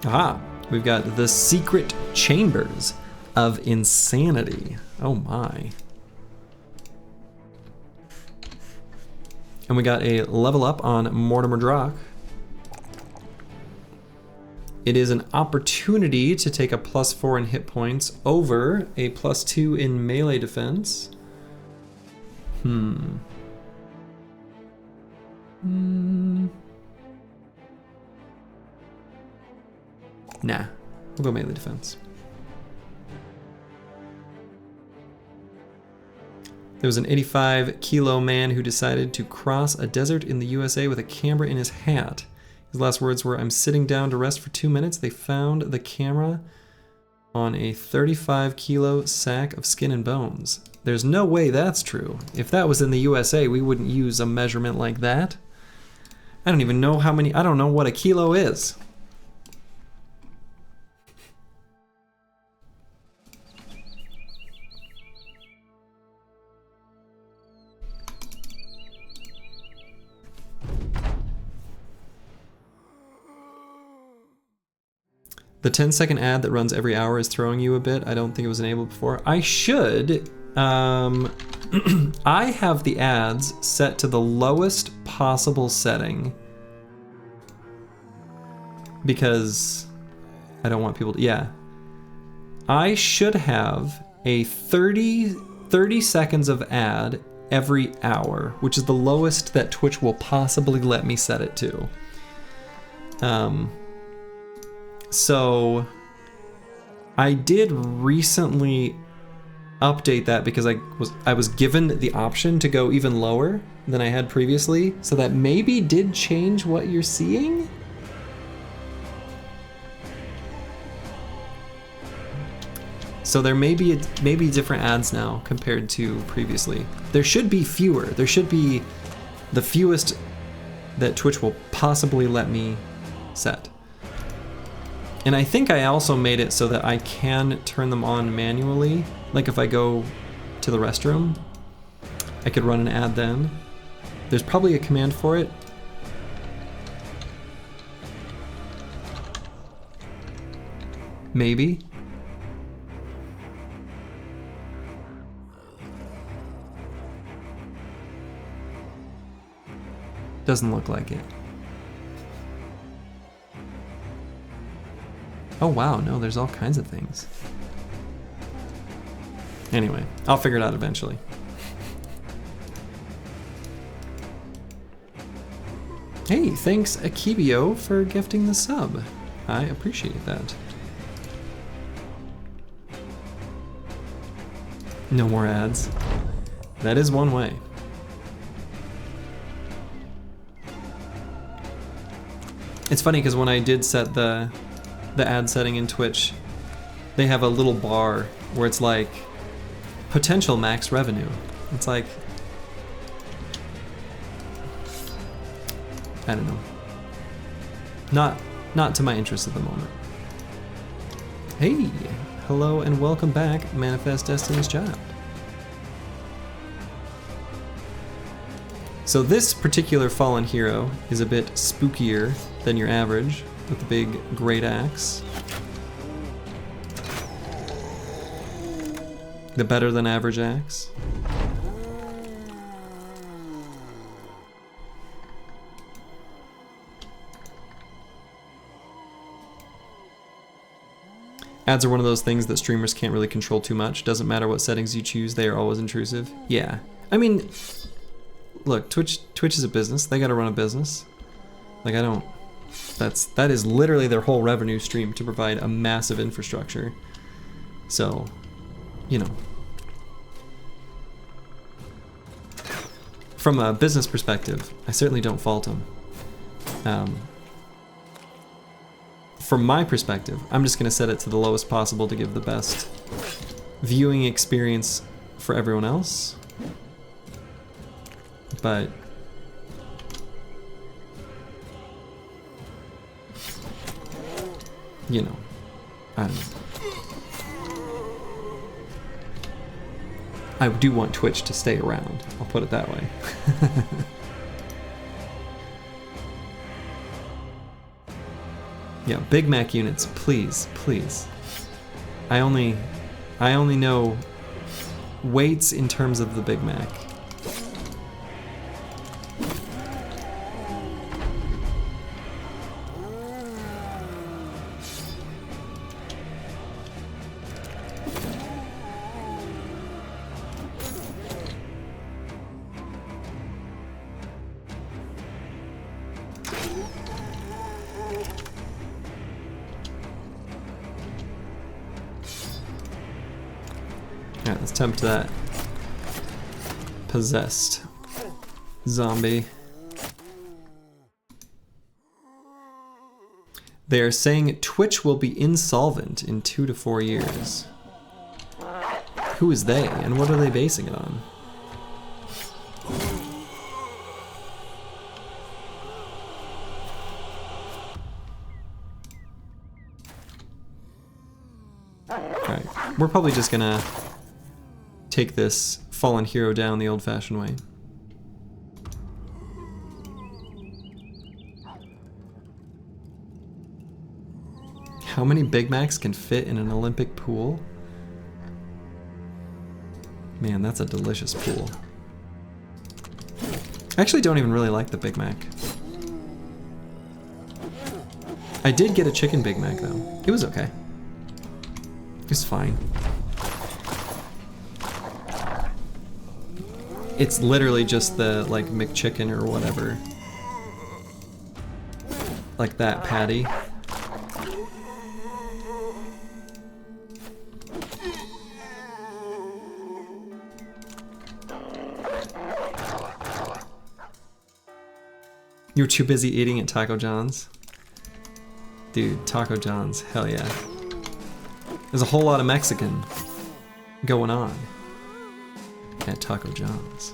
Aha! We've got the secret chambers of insanity. Oh my. And we got a level up on Mortimer Drock. It is an opportunity to take a +4 in hit points over a +2 in melee defense. Nah, we'll go melee defense. There was an 85-kilo man who decided to cross a desert in the USA with a camera in his hat. His last words were, "I'm sitting down to rest for 2 minutes." They found the camera on a 35-kilo sack of skin and bones. There's no way that's true. If that was in the USA, we wouldn't use a measurement like that. I don't even know how many, I don't know what a kilo is. The 10-second ad that runs every hour is throwing you a bit. I don't think it was enabled before. I should. I have the ads set to the lowest possible setting because I don't want people to, yeah. I should have a 30 seconds of ad every hour, which is the lowest that Twitch will possibly let me set it to. So I did recently update that because I was given the option to go even lower than I had previously, so that maybe did change what you're seeing. So there may be different ads now compared to previously. There should be fewer. There should be the fewest that Twitch will possibly let me set. And I think I also made it so that I can turn them on manually. Like if I go to the restroom, I could run an ad then. There's probably a command for it. Maybe. Doesn't look like it. Oh wow, no, there's all kinds of things. Anyway, I'll figure it out eventually. Hey, thanks Akibio for gifting the sub. I appreciate that. No more ads. That is one way. It's funny because when I did set the ad setting in Twitch, they have a little bar where it's like potential max revenue. It's like, I don't know. Not to my interest at the moment. Hey, hello and welcome back, Manifest Destiny's Child. So this particular fallen hero is a bit spookier than your average, with the big great axe. The better than average axe. Ads are one of those things that streamers can't really control too much. Doesn't matter what settings you choose, they are always intrusive. Yeah. I mean, look, Twitch is a business. They gotta run a business. Like, that is literally their whole revenue stream, to provide a massive infrastructure. So, you know. From a business perspective, I certainly don't fault them. From my perspective, I'm just gonna set it to the lowest possible to give the best viewing experience for everyone else. But you know, I don't know. I do want Twitch to stay around, I'll put it that way. Yeah, Big Mac units, please, please. I only know weights in terms of the Big Mac. Alright, let's tempt that possessed zombie. They are saying Twitch will be insolvent in 2 to 4 years. Who is they, and what are they basing it on? Alright, we're probably just gonna take this fallen hero down the old-fashioned way. How many Big Macs can fit in an Olympic pool? Man, that's a delicious pool. I actually don't even really like the Big Mac. I did get a chicken Big Mac though. It was okay. It was fine. It's literally just the, like, McChicken or whatever. Like that patty. You were too busy eating at Taco John's? Dude, Taco John's, hell yeah. There's a whole lot of Mexican going on at Taco John's.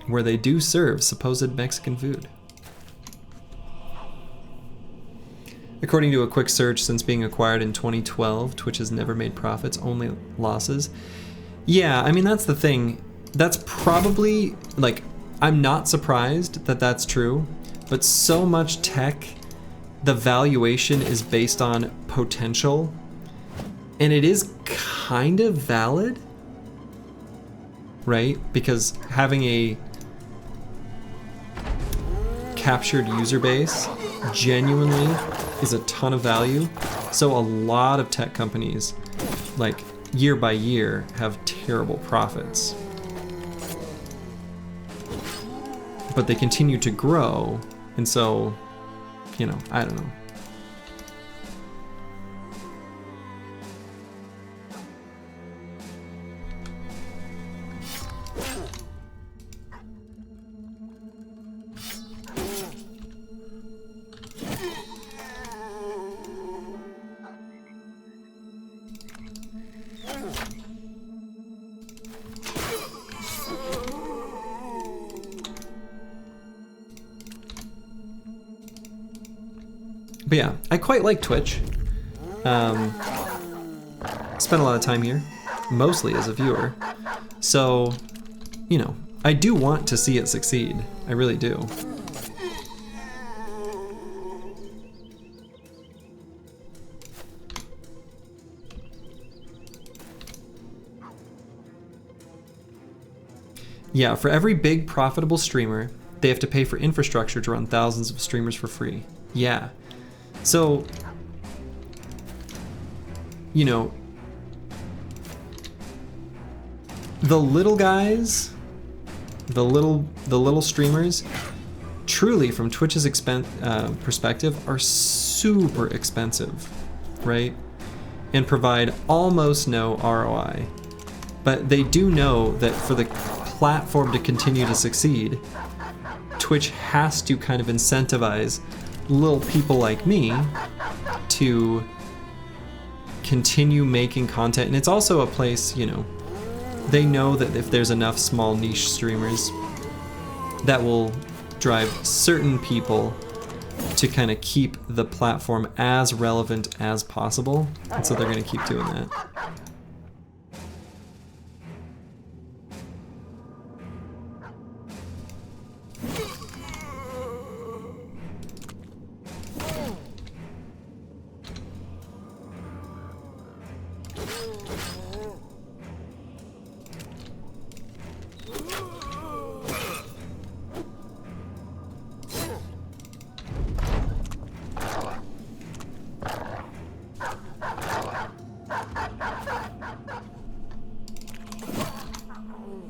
Where they do serve supposed Mexican food. According to a quick search, since being acquired in 2012, Twitch has never made profits, only losses. Yeah, I mean, that's the thing. That's probably, like, I'm not surprised that that's true, but so much tech, the valuation is based on potential, and it is kind of valid, right? Because having a captured user base genuinely is a ton of value. So a lot of tech companies, like year by year, have terrible profits. But they continue to grow, and so, you know, I don't know. But yeah, I quite like Twitch. Spend a lot of time here, mostly as a viewer. So, you know, I do want to see it succeed. I really do. Yeah, for every big profitable streamer, they have to pay for infrastructure to run thousands of streamers for free. Yeah. So, you know, the little guys, the little streamers, truly from Twitch's perspective, are super expensive, right? And provide almost no ROI. But they do know that for the platform to continue to succeed, Twitch has to kind of incentivize little people like me to continue making content. And it's also a place, you know, they know that if there's enough small niche streamers, that will drive certain people to kind of keep the platform as relevant as possible. And so they're going to keep doing that.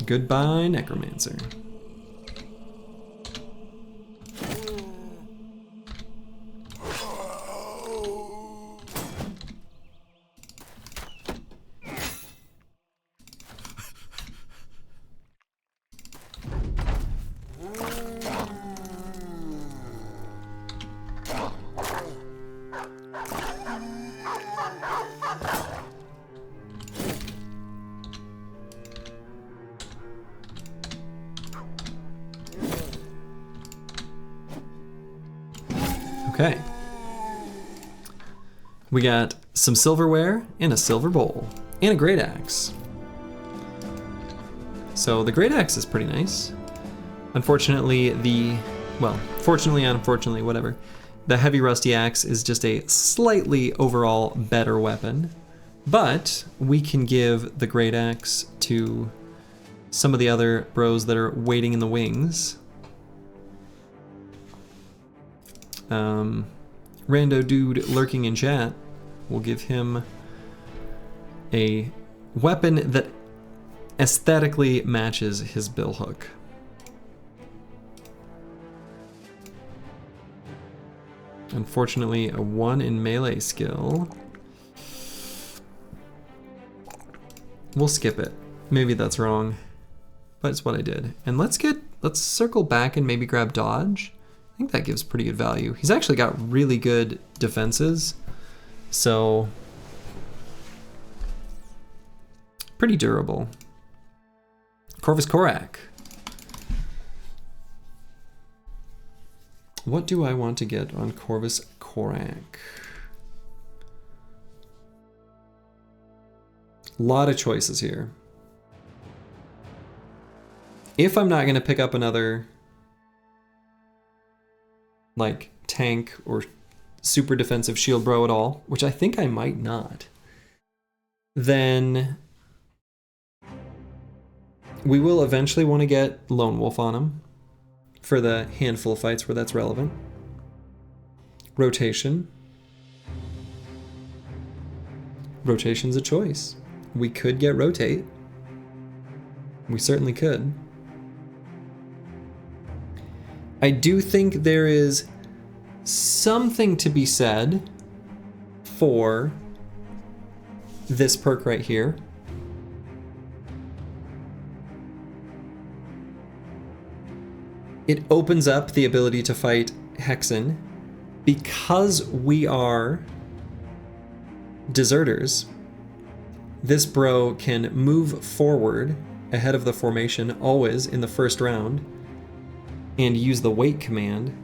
Goodbye, Necromancer. Okay. We got some silverware and a silver bowl and a great axe. So the great axe is pretty nice. Unfortunately, fortunately, unfortunately, whatever. The heavy rusty axe is just a slightly overall better weapon, but we can give the great axe to some of the other bros that are waiting in the wings. Rando dude lurking in chat, we'll give him a weapon that aesthetically matches his bill hook. Unfortunately, a 1 in melee skill. We'll skip it. Maybe that's wrong, but it's what I did. And let's circle back and maybe grab dodge. I think that gives pretty good value. He's actually got really good defenses, so pretty durable. Corvus Korak. What do I want to get on Corvus Korak? A lot of choices here. If I'm not going to pick up another like tank or super defensive shield bro at all, which I think I might not, then we will eventually want to get Lone Wolf on him for the handful of fights where that's relevant. Rotation. rotation's a choice. We could get rotate. We certainly could. I do think there is something to be said for this perk right here. It opens up the ability to fight Hexen. Because we are deserters, this bro can move forward ahead of the formation always in the first round and use the wait command.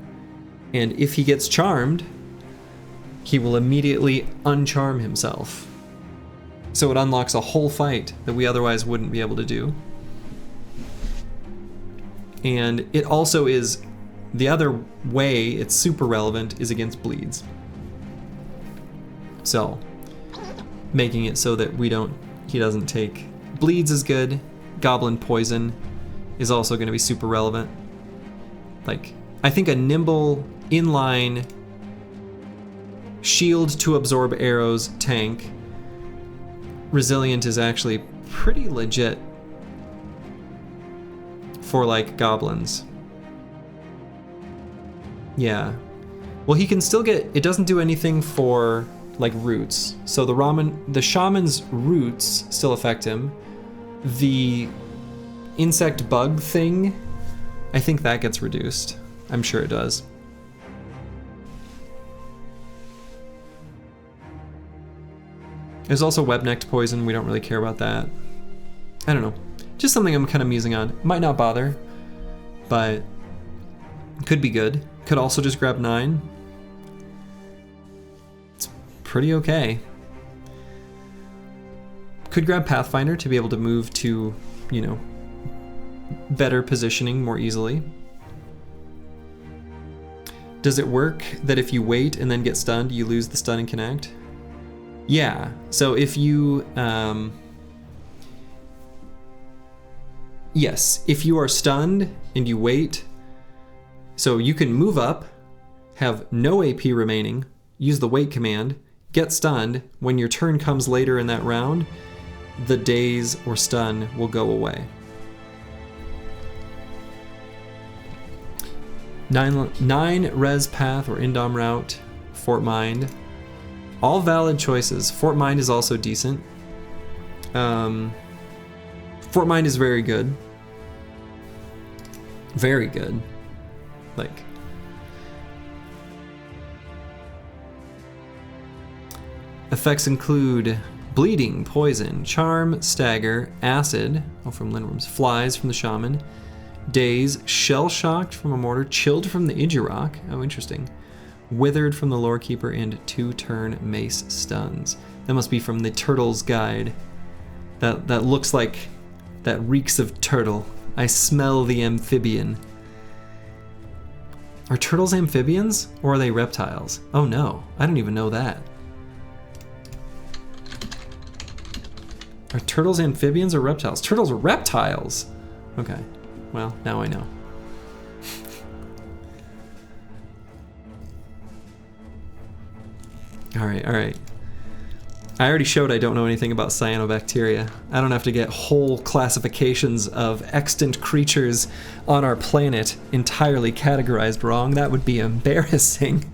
And if he gets charmed, he will immediately uncharm himself. So it unlocks a whole fight that we otherwise wouldn't be able to do. And it also is, the other way it's super relevant is against bleeds. So, making it so that he doesn't take bleeds is good. Goblin poison is also going to be super relevant. Like, I think a nimble inline shield to absorb arrows tank resilient is actually pretty legit for like goblins. Yeah. Well, he can still get, it doesn't do anything for like roots. So the shaman's roots still affect him. The insect bug thing, I think that gets reduced. I'm sure it does. There's also web-necked poison. We don't really care about that. I don't know. Just something I'm kind of musing on. Might not bother, but could be good. Could also just grab 9. It's pretty okay. Could grab Pathfinder to be able to move to, you know, better positioning more easily. Does it work that if you wait and then get stunned, you lose the stun and connect? Yeah, so if you, yes, if you are stunned and you wait, so you can move up, have no AP remaining, use the wait command, get stunned. When your turn comes later in that round, the daze or stun will go away. 9 res path or indom route, Fort Mind. All valid choices. Fort Mind is also decent. Fort Mind is very good. Very good. Like, effects include bleeding, poison, charm, stagger, acid, from Lindworm's, flies from the shaman, daze, shell shocked from a mortar, chilled from the Idurok, interesting, withered from the lorekeeper, and 2-turn mace stuns. That must be from the Turtle's Guide. That looks like, that reeks of turtle. I smell the amphibian. Are turtles amphibians, or are they reptiles? Oh no, I don't even know that. Are turtles amphibians or reptiles? Turtles are reptiles! Okay, well, now I know. Alright. I already showed I don't know anything about cyanobacteria. I don't have to get whole classifications of extant creatures on our planet entirely categorized wrong. That would be embarrassing.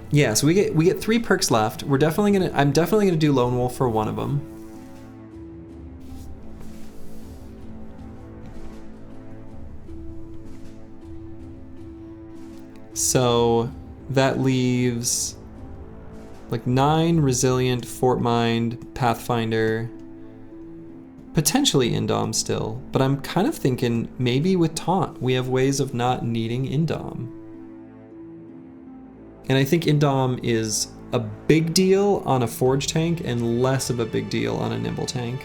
Yeah, so we get 3 perks left. I'm definitely gonna do Lone Wolf for one of them. So that leaves like 9 resilient, Fort Mind, Pathfinder, potentially Indom still, but I'm kind of thinking maybe with Taunt we have ways of not needing Indom. And I think Indom is a big deal on a Forge tank and less of a big deal on a Nimble tank.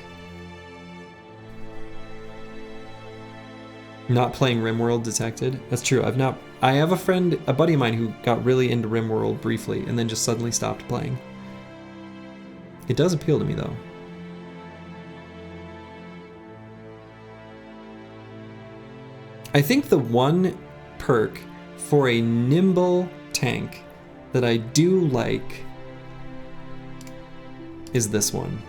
Not playing RimWorld detected. That's true. I have a buddy of mine who got really into RimWorld briefly and then just suddenly stopped playing. It does appeal to me though. I think the one perk for a nimble tank that I do like is this one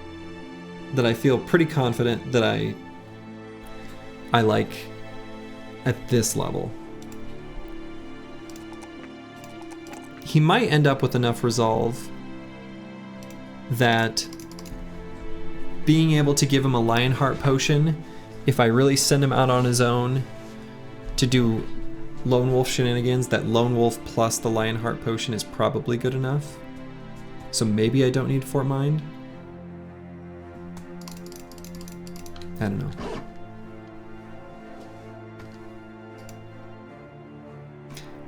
that I feel pretty confident that I like at this level. He might end up with enough resolve that being able to give him a Lionheart potion, if I really send him out on his own to do Lone Wolf shenanigans, that Lone Wolf plus the Lionheart potion is probably good enough. So maybe I don't need Fort Mind. I don't know.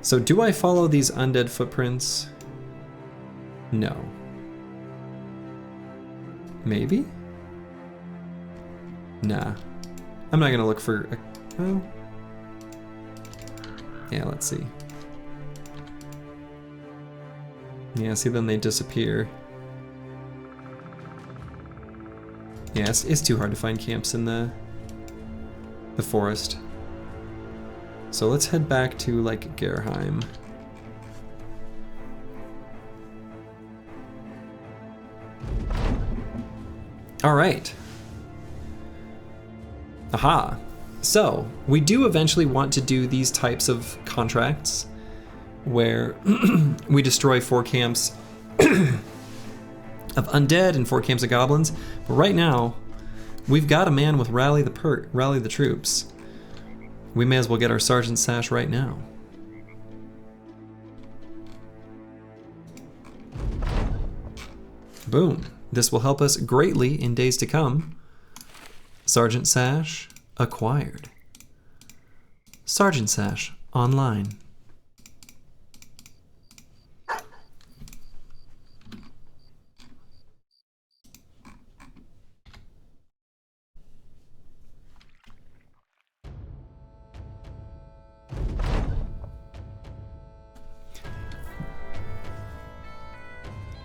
So do I follow these undead footprints? No. Maybe? Nah. I'm not gonna look for a... Oh. Yeah, let's see. Yeah, see, then they disappear. Yeah, it's too hard to find camps in the forest. So let's head back to, like, Gerheim. All right. Aha. So, we do eventually want to do these types of contracts where we destroy 4 camps of undead and 4 camps of goblins. But right now, we've got a man with rally the troops. We may as well get our Sergeant Sash right now. Boom. This will help us greatly in days to come. Sergeant Sash acquired. Sergeant Sash online.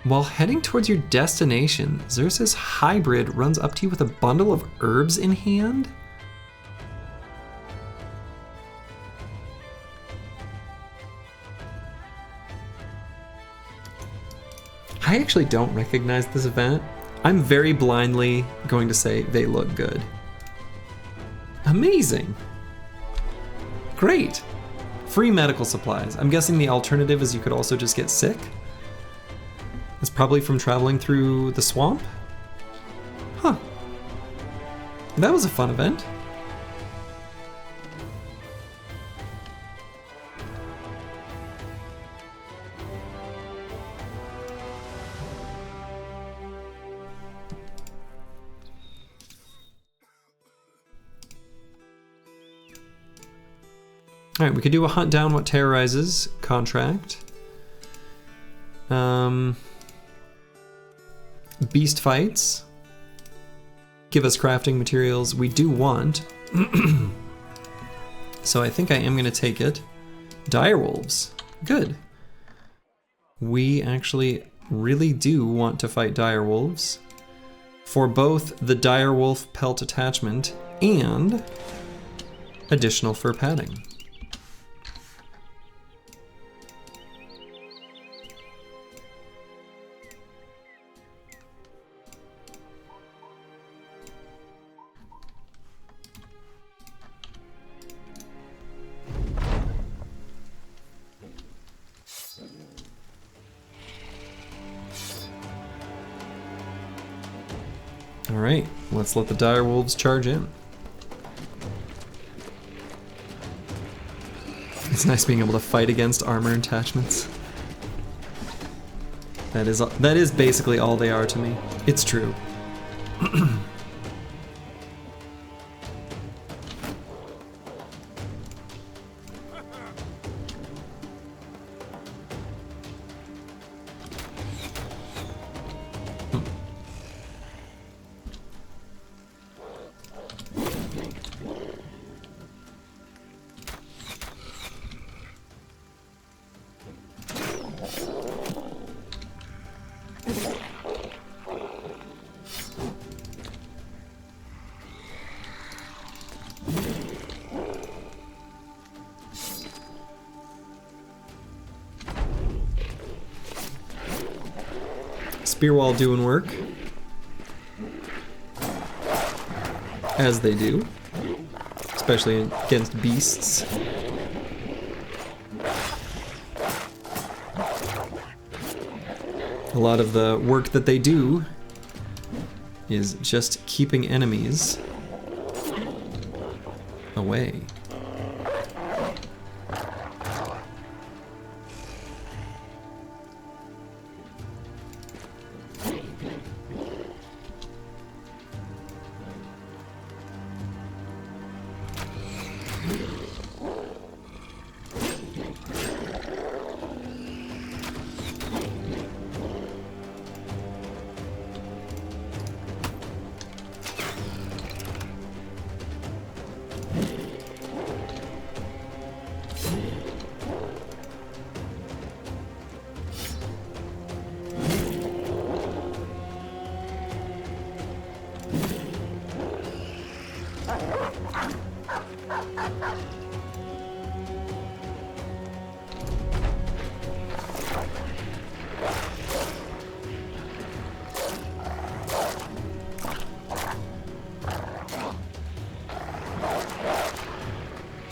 While heading towards your destination, Xerxes Hybrid runs up to you with a bundle of herbs in hand? I actually don't recognize this event. I'm very blindly going to say they look good. Amazing. Great. Free medical supplies. I'm guessing the alternative is you could also just get sick. It's probably from traveling through the swamp? Huh. That was a fun event. Alright, we could do a hunt down what terrorizes contract. Beast fights. Give us crafting materials. We do want. So I think I am going to take it. Direwolves. Good. We actually really do want to fight direwolves for both the direwolf pelt attachment and additional fur padding. Alright, let's let the direwolves charge in. It's nice being able to fight against armor attachments. That is basically all they are to me. It's true. Spear wall doing work. as they do, especially against beasts. A lot of the work that they do is just keeping enemies away.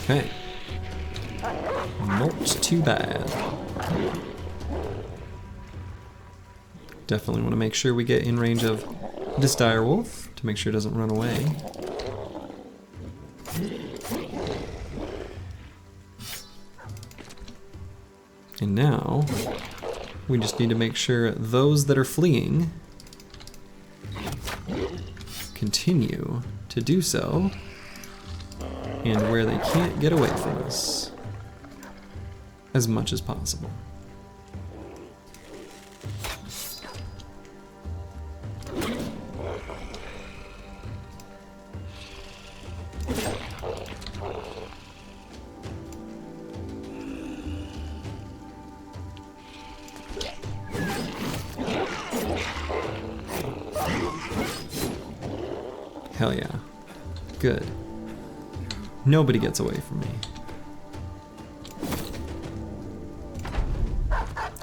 Okay. Not too bad. Definitely want to make sure we get in range of this direwolf to make sure it doesn't run away. And now we just need to make sure those that are fleeing continue to do so, and where they can't get away from us as much as possible. Hell yeah. Good. Nobody gets away from me.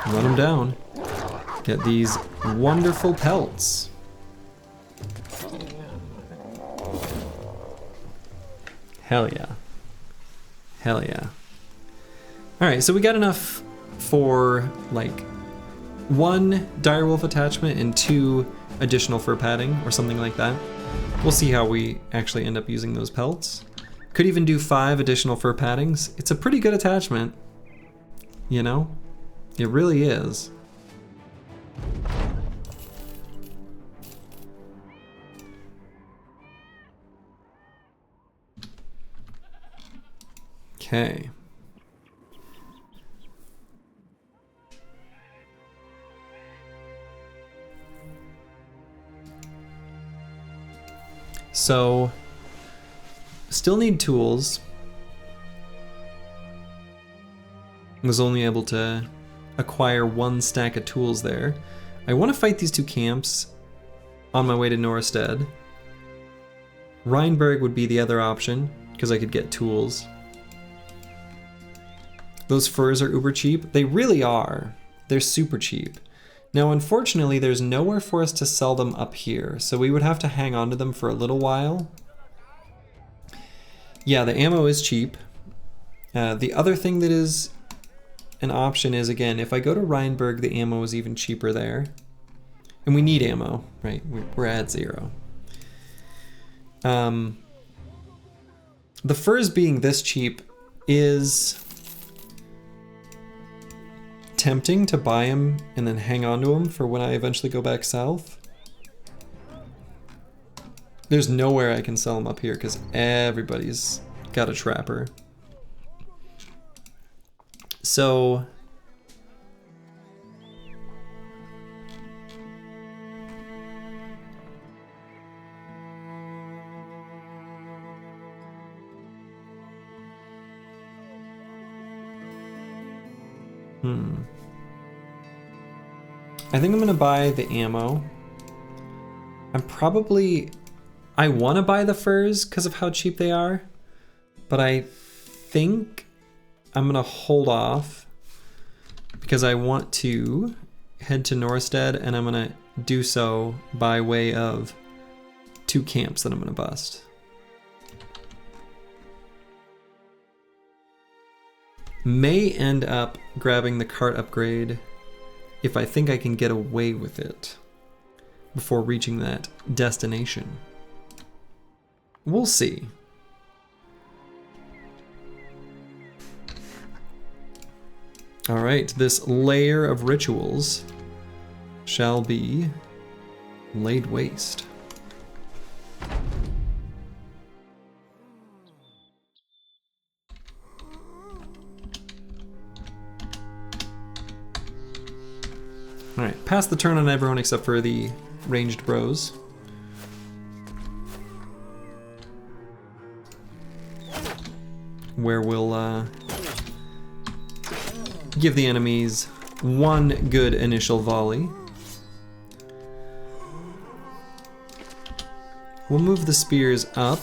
Run them down. Get these wonderful pelts. Hell yeah. Hell yeah. Alright, so we got enough for like 1 direwolf attachment and 2 additional fur padding or something like that. We'll see how we actually end up using those pelts. Could even do 5 additional fur paddings. It's a pretty good attachment, you know? It really is. Okay. So, still need tools. Was only able to acquire 1 stack of tools there. I want to fight these 2 camps on my way to Norstead. Rheinberg would be the other option, because I could get tools. Those furs are uber cheap. They really are. They're super cheap. Now, unfortunately, there's nowhere for us to sell them up here, so we would have to hang on to them for a little while. Yeah, the ammo is cheap. The other thing that is an option is, again, if I go to Rheinberg, the ammo is even cheaper there. And we need ammo, right? We're at 0. The furs being this cheap is tempting to buy them and then hang on to them for when I eventually go back south. There's nowhere I can sell them up here because everybody's got a trapper. So I think I'm gonna buy the ammo. I want to buy the furs because of how cheap they are, but I think I'm gonna hold off because I want to head to Norstead, and I'm gonna do so by way of 2 camps that I'm gonna bust. May end up grabbing the cart upgrade if I think I can get away with it before reaching that destination. We'll see. All right, this layer of rituals shall be laid waste. All right, pass the turn on everyone except for the ranged bros. Where we'll give the enemies one good initial volley. We'll move the spears up,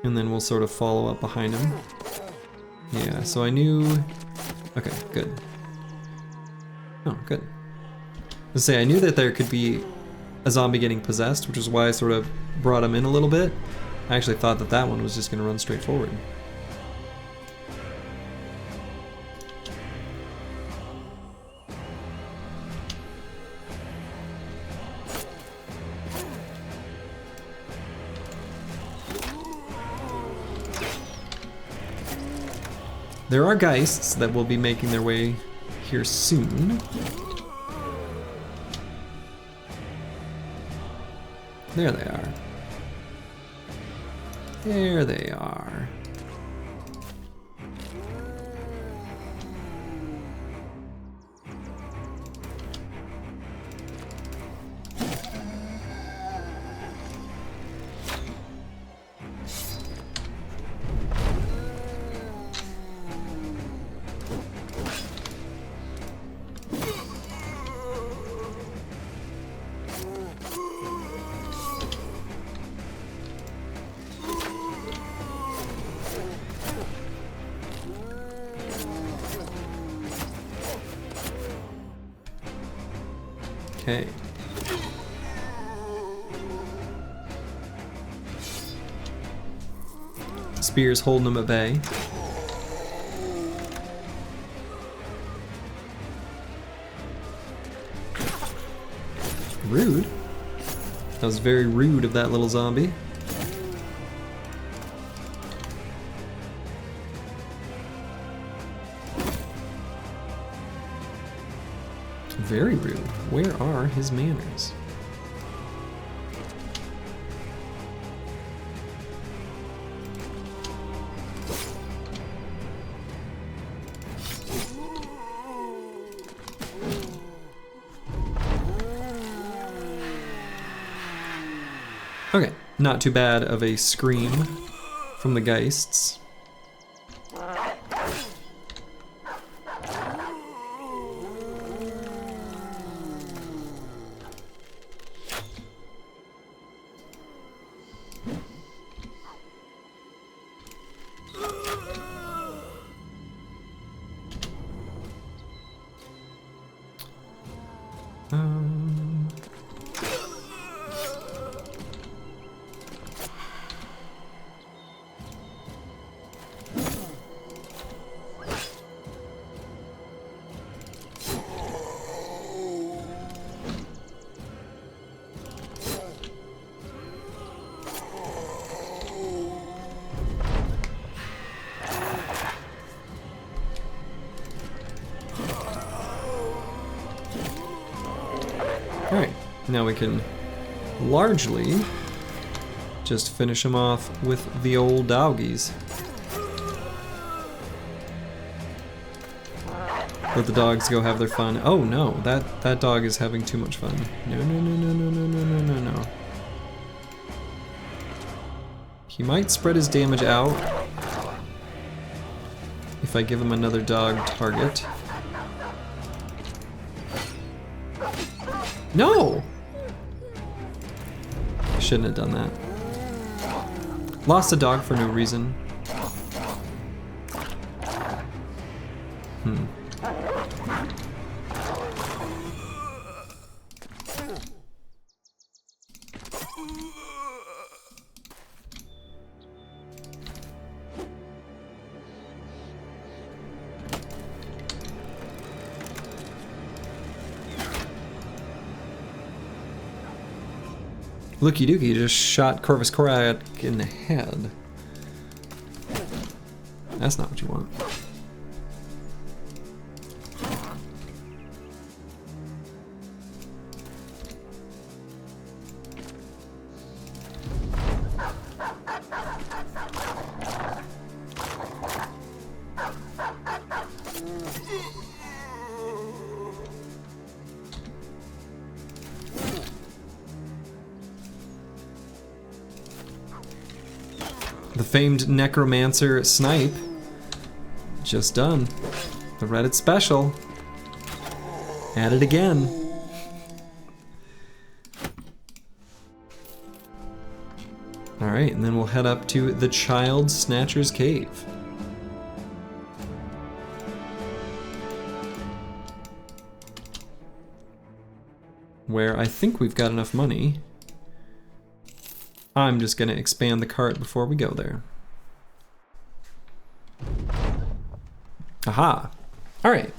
and then we'll sort of follow up behind them. Yeah, so I knew... Okay, good. Oh, good. Let's say I knew that there could be a zombie getting possessed, which is why I sort of brought him in a little bit. I actually thought that that one was just going to run straight forward. There are Geists that will be making their way here soon. There they are. There they are. Okay. Spears holding them at bay. Rude. That was very rude of that little zombie. Very rude. Where are his manners? Okay, not too bad of a scream from the Geists. Alright, now we can largely just finish him off with the old doggies. Let the dogs go have their fun. Oh no, that dog is having too much fun. No, no, no, no, no, no, no, no, no, no. He might spread his damage out if I give him another dog target. No! I shouldn't have done that. Lost a dog for no reason. Looky dookie just shot Corvus Korak in the head. That's not what you want. The famed Necromancer Snipe. Just done. The Reddit special. At it again. Alright, and then we'll head up to the Child Snatcher's Cave. Where I think we've got enough money. I'm just gonna expand the cart before we go there. Aha! Alright.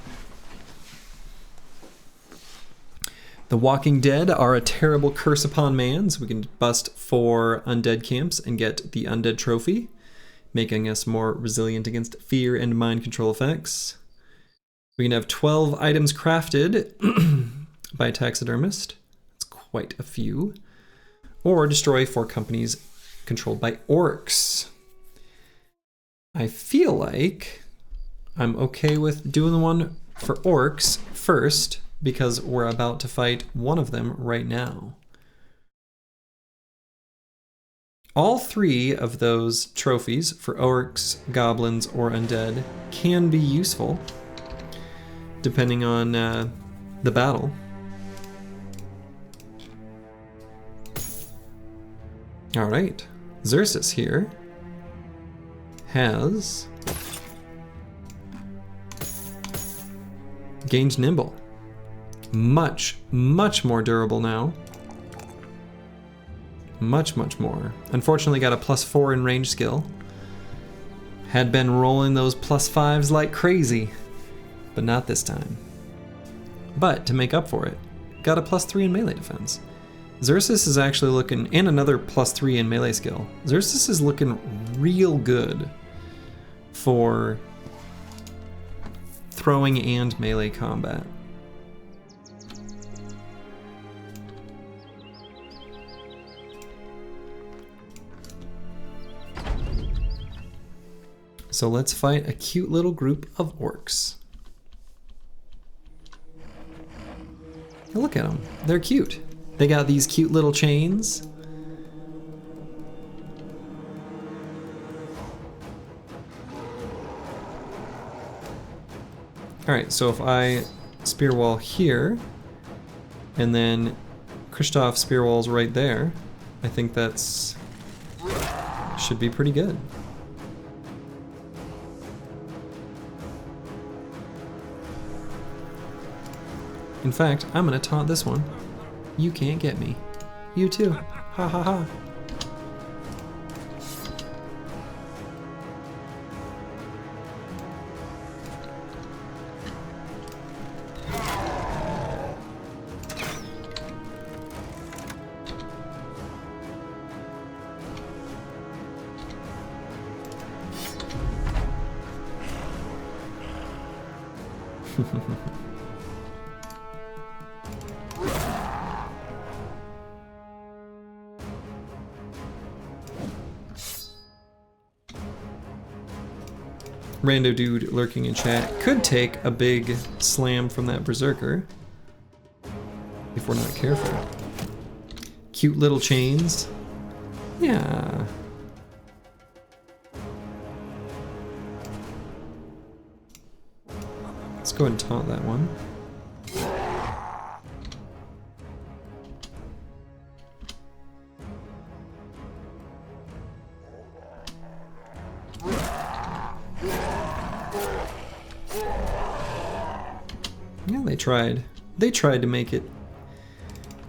The Walking Dead are a terrible curse upon man, so we can bust 4 undead camps and get the undead trophy, making us more resilient against fear and mind control effects. We can have 12 items crafted by a taxidermist. That's quite a few. Or destroy 4 companies controlled by orcs. I feel like I'm okay with doing the one for orcs first, because we're about to fight one of them right now. All 3 of those trophies for orcs, goblins, or undead can be useful, depending on the battle. All right, Xerxes here has gained nimble. Much more durable now. Much more. Unfortunately got a +4 in range skill. Had been rolling those +5s like crazy, but not this time. But to make up for it, got a +3 in melee defense. Xerxes is actually looking, and another +3 in melee skill. Xerxes is looking real good for throwing and melee combat. So let's fight a cute little group of orcs. Look at them, they're cute. They got these cute little chains. Alright, so if I spear wall here, and then Christoph spear walls right there, I think that's should be pretty good. In fact, I'm gonna taunt this one. You can't get me. You too. Ha ha ha. Rando dude lurking in chat could take a big slam from that berserker if we're not careful. Cute little chains. Yeah. Let's go ahead and taunt that one. Yeah, they tried. They tried to make it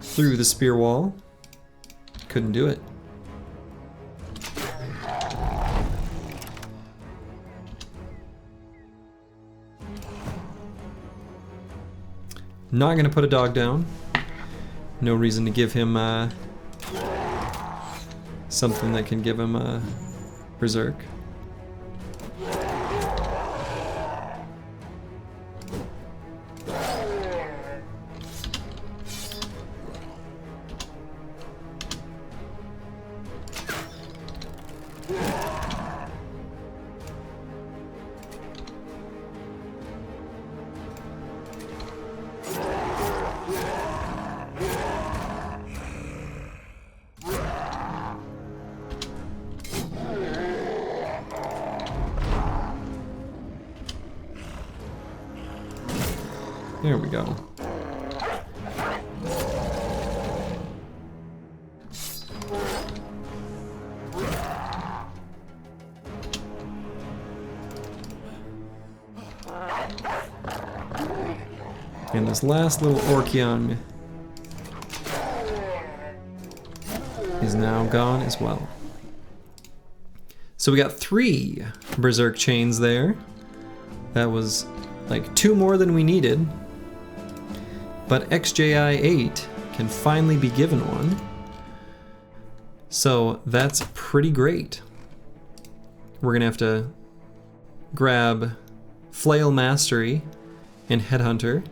through the spear wall. Couldn't do it. Not gonna put a dog down. No reason to give him something that can give him a berserk. There we go. And this last little Orc-young is now gone as well. So we got 3 Berserk chains there. That was like 2 more than we needed. But XJI8 can finally be given one. So that's pretty great. We're gonna have to grab Flail Mastery and Headhunter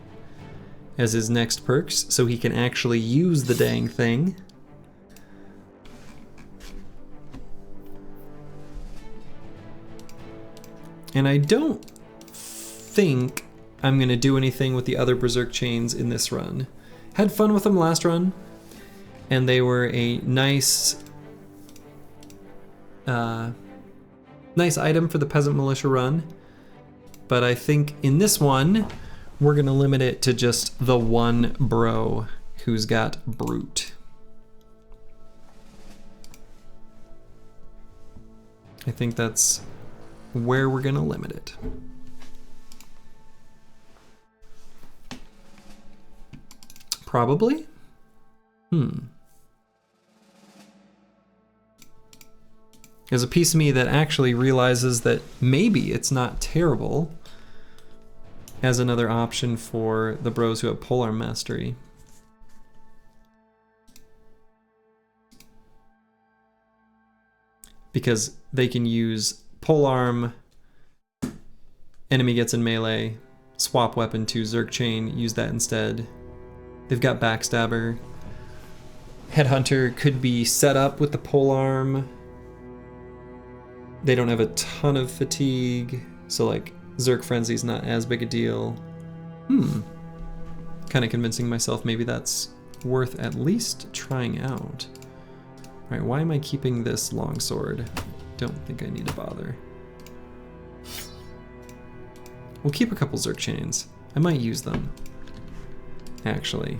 as his next perks so he can actually use the dang thing. And I don't think I'm gonna do anything with the other Berserk chains in this run. Had fun with them last run, and they were a nice item for the Peasant Militia run. But I think in this one, we're gonna limit it to just the one bro who's got Brute. I think that's where we're gonna limit it. Probably? There's a piece of me that actually realizes that maybe it's not terrible as another option for the bros who have Polearm Mastery. Because they can use Polearm, enemy gets in melee, swap weapon to Zerg Chain, use that instead. They've got Backstabber. Headhunter could be set up with the Polearm. They don't have a ton of fatigue, so like Zerg Frenzy's not as big a deal. Kind of convincing myself maybe that's worth at least trying out. Alright, why am I keeping this longsword? Don't think I need to bother. We'll keep a couple Zerg chains. I might use them, actually.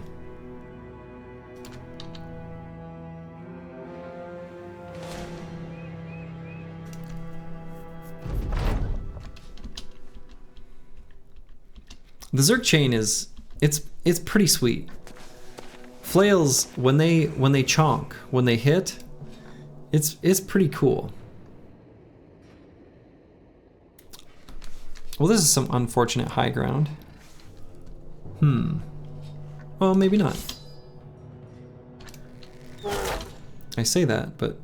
The Zerg chain is it's pretty sweet. Flails, when they chonk, when they hit, it's pretty cool. Well, this is some unfortunate high ground. Well, maybe not. I say that, but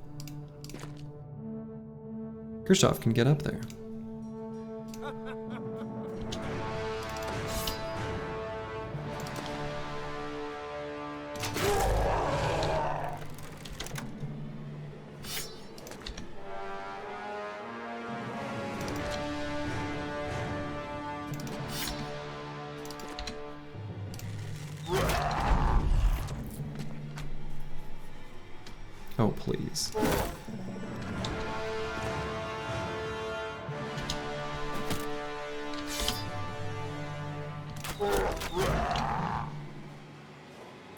Kirchhoff can get up there. Oh, please.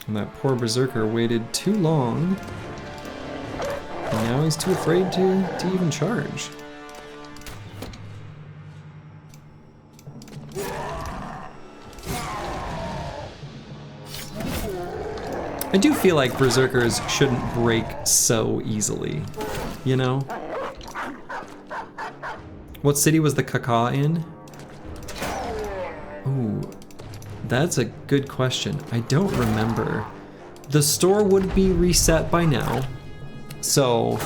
And that poor Berserker waited too long, and now he's too afraid to even charge. I do feel like Berserkers shouldn't break so easily, you know? What city was the Kaka in? Ooh, that's a good question. I don't remember. The store would be reset by now. So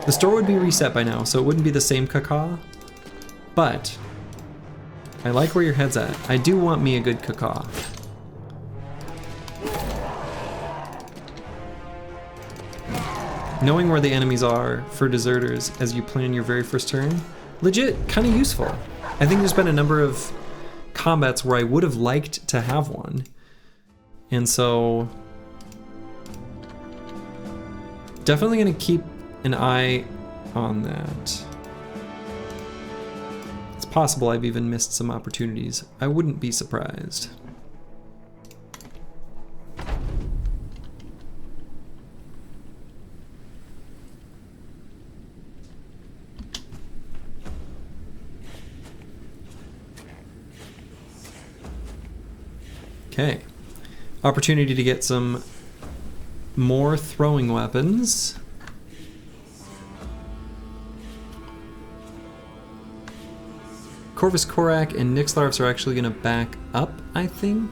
the store would be reset by now, so it wouldn't be the same caca, but I like where your head's at. I do want me a good caca. Knowing where the enemies are for deserters as you plan your very first turn, legit kind of useful. I think there's been a number of combats where I would have liked to have one, and so definitely gonna keep an eye on that. It's possible I've even missed some opportunities. I wouldn't be surprised. Okay, opportunity to get some more throwing weapons. Corvus Korak and Nixlarfs are actually going to back up, I think.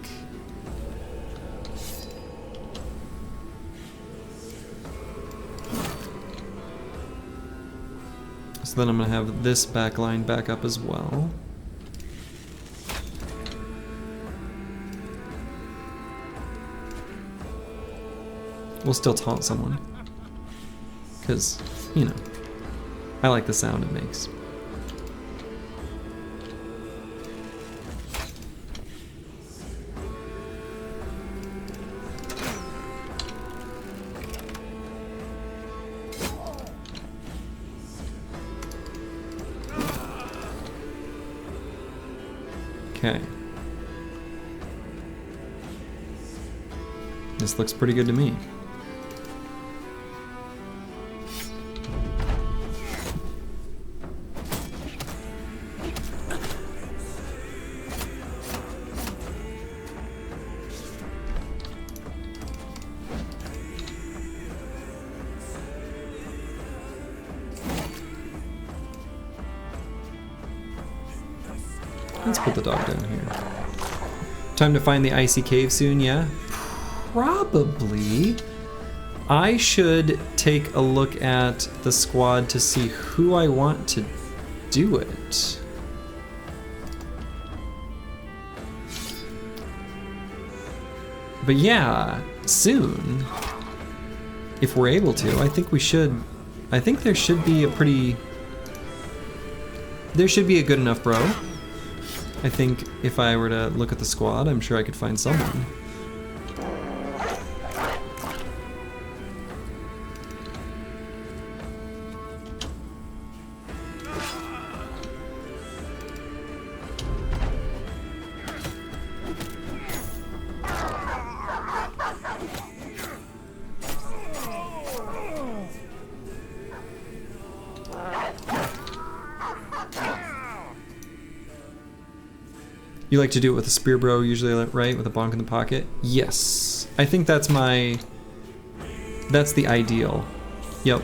So then I'm going to have this back line back up as well. We'll still taunt someone. Because, you know, I like the sound it makes. Okay. This looks pretty good to me. Let's put the dog down here. Time to find the icy cave soon, yeah? Probably. I should take a look at the squad to see who I want to do it. But yeah, soon. If we're able to, I think we should. I think there should be a pretty... There should be a good enough bro. I think if I were to look at the squad, I'm sure I could find someone. You like to do it with a spear bro usually, right? With a bonk in the pocket? Yes. I think that's the ideal. Yep.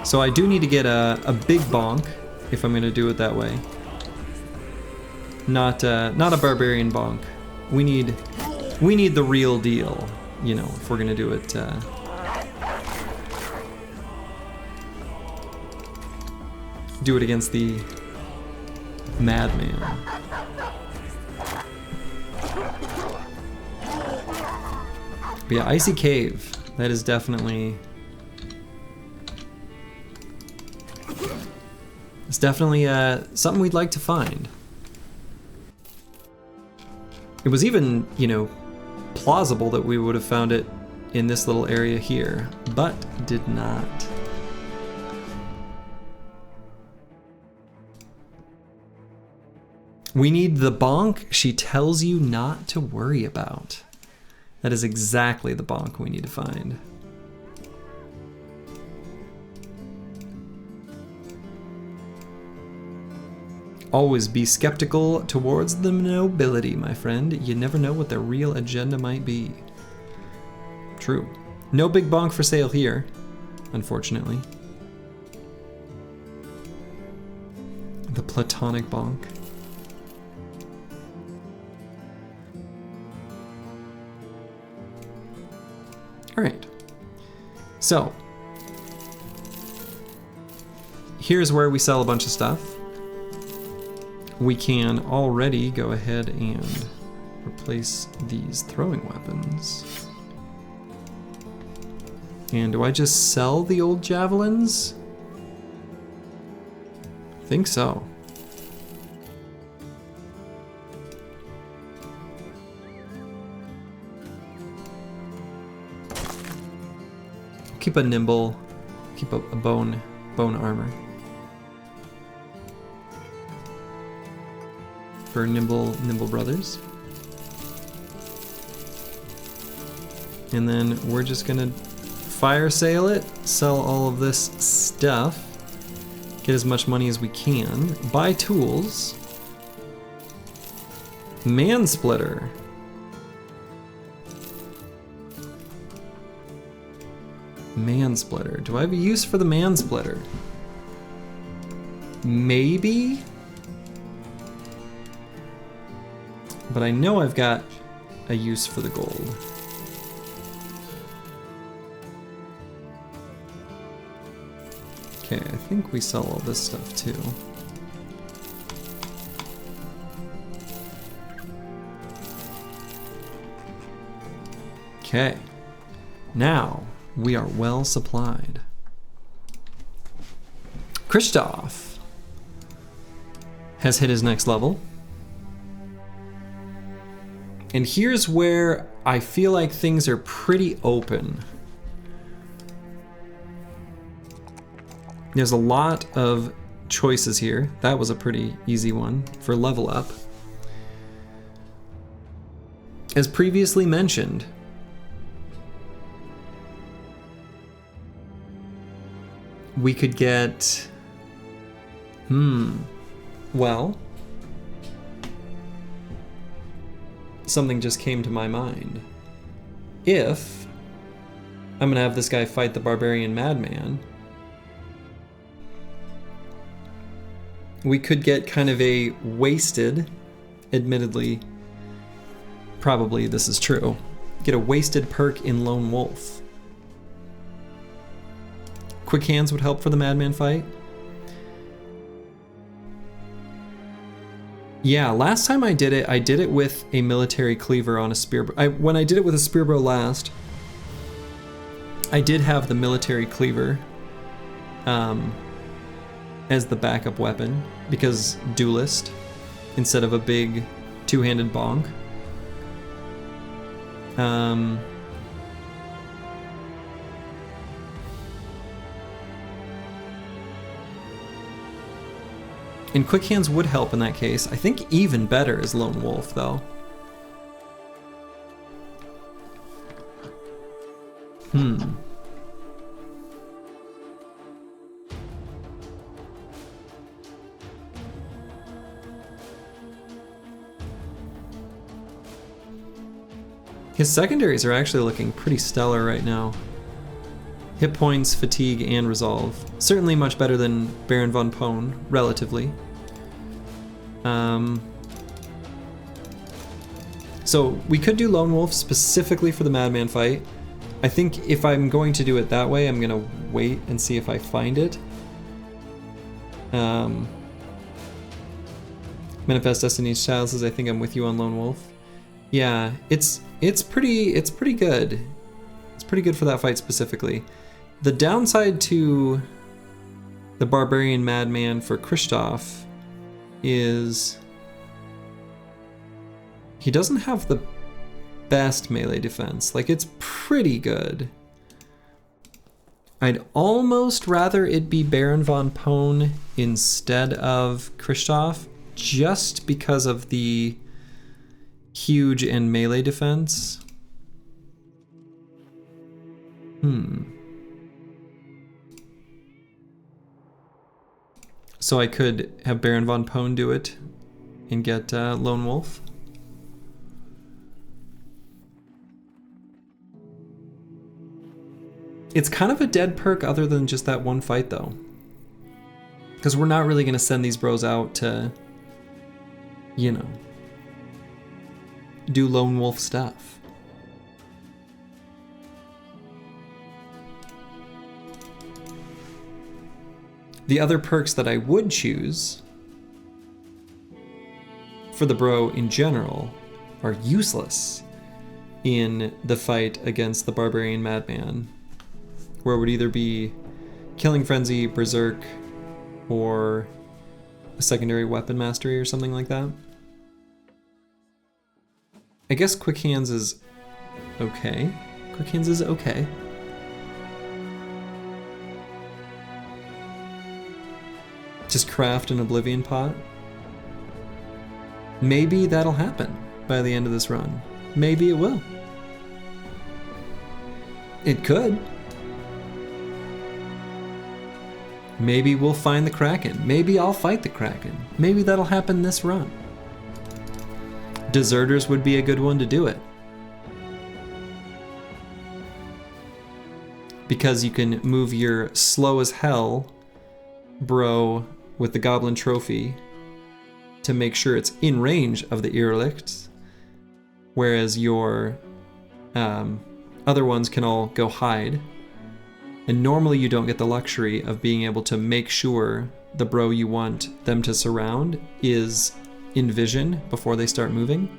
So I do need to get a big bonk if I'm gonna do it that way. Not a barbarian bonk. We need the real deal, you know, if we're gonna do it do it against the madman. But yeah, icy cave. That is definitely... It's definitely something we'd like to find. It was even, you know, plausible that we would have found it in this little area here, but did not. We need the bonk she tells you not to worry about. That is exactly the bonk we need to find. Always be skeptical towards the nobility, my friend. You never know what their real agenda might be. True. No big bonk for sale here, unfortunately. Platonic bonk. All right. So here's where we sell a bunch of stuff. We can already go ahead and replace these throwing weapons. And do I just sell the old javelins? I think so. Keep a nimble, keep a bone armor. For nimble brothers. And then we're just gonna fire sale it, sell all of this stuff, get as much money as we can, buy tools. Mansplitter. Mansplitter. Do I have a use for the mansplitter? Maybe? But I know I've got a use for the gold. Okay, I think we sell all this stuff too. Okay, now we are well supplied. Christoph has hit his next level. And here's where I feel like things are pretty open. There's a lot of choices here. That was a pretty easy one for level up. As previously mentioned, we could get, well, something just came to my mind. If I'm gonna have this guy fight the barbarian madman, we could get kind of a wasted, admittedly, probably this is true, get a wasted perk in Lone Wolf. Quick hands would help for the madman fight. Yeah, last time I did it with a military cleaver on a spear. When I did it with a spearbro last, I did have the military cleaver as the backup weapon because duelist instead of a big two-handed bonk. And quick hands would help in that case. I think even better is Lone Wolf, though. His secondaries are actually looking pretty stellar right now. Hit points, fatigue, and resolve. Certainly much better than Baron von Pone, relatively. So we could do Lone Wolf specifically for the Madman fight. I think if I'm going to do it that way, I'm gonna wait and see if I find it. Manifest Destiny's Child says, I think I'm with you on Lone Wolf. Yeah, it's pretty good. It's pretty good for that fight specifically. The downside to the Barbarian Madman for Christoph is he doesn't have the best melee defense. Like, it's pretty good. I'd almost rather it be Baron von Pone instead of Christoph, just because of the huge and melee defense. So I could have Baron von Pone do it and get Lone Wolf. It's kind of a dead perk other than just that one fight, though. Because we're not really going to send these bros out to, you know, do lone wolf stuff. The other perks that I would choose for the bro in general are useless in the fight against the barbarian madman, where it would either be killing frenzy, berserk, or a secondary weapon mastery or something like that. I guess quick hands is okay. Quick hands is okay. Just craft an oblivion pot. Maybe that'll happen by the end of this run. Maybe it will. It could. Maybe we'll find the Kraken. Maybe I'll fight the Kraken. Maybe that'll happen this run. Deserters would be a good one to do it. Because you can move your slow as hell bro with the Goblin Trophy to make sure it's in range of the Irrelict, whereas your other ones can all go hide. And normally you don't get the luxury of being able to make sure the bro you want them to surround is in vision before they start moving.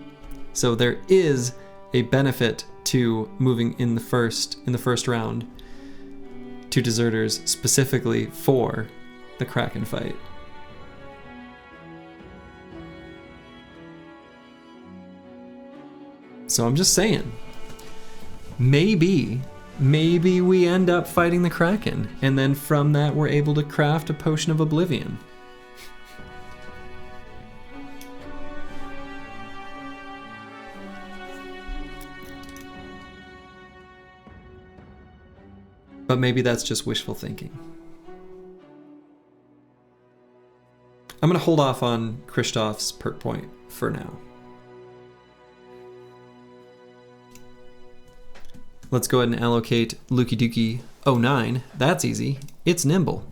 So there is a benefit to moving in the first round to deserters specifically for the Kraken fight. So I'm just saying, maybe we end up fighting the Kraken, and then from that we're able to craft a potion of oblivion. But maybe that's just wishful thinking. I'm gonna hold off on Kristoff's perk point for now. Let's go ahead and allocate Lukey Dookie 09. That's easy. It's nimble.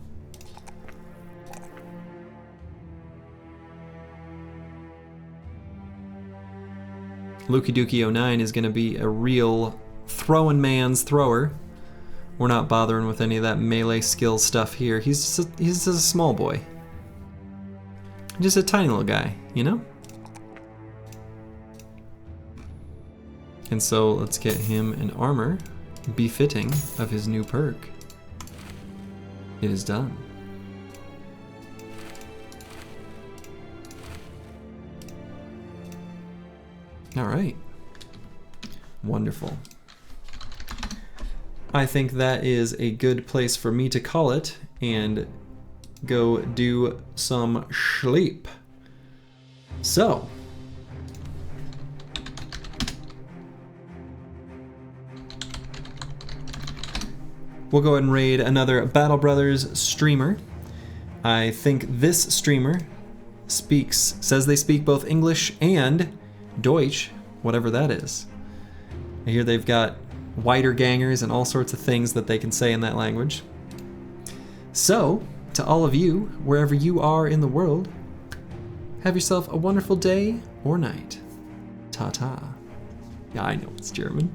Lukey Dookie 09 is going to be a real throwing man's thrower. We're not bothering with any of that melee skill stuff here. He's just a small boy. Just a tiny little guy, you know? And so let's get him an armor befitting of his new perk. It is done. All right. Wonderful. I think that is a good place for me to call it and go do some sleep. So, we'll go ahead and raid another Battle Brothers streamer. I think this streamer says they speak both English and Deutsch, whatever that is. I hear they've got wiedergangers and all sorts of things that they can say in that language. So, to all of you, wherever you are in the world, have yourself a wonderful day or night. Ta-ta. Yeah, I know it's German.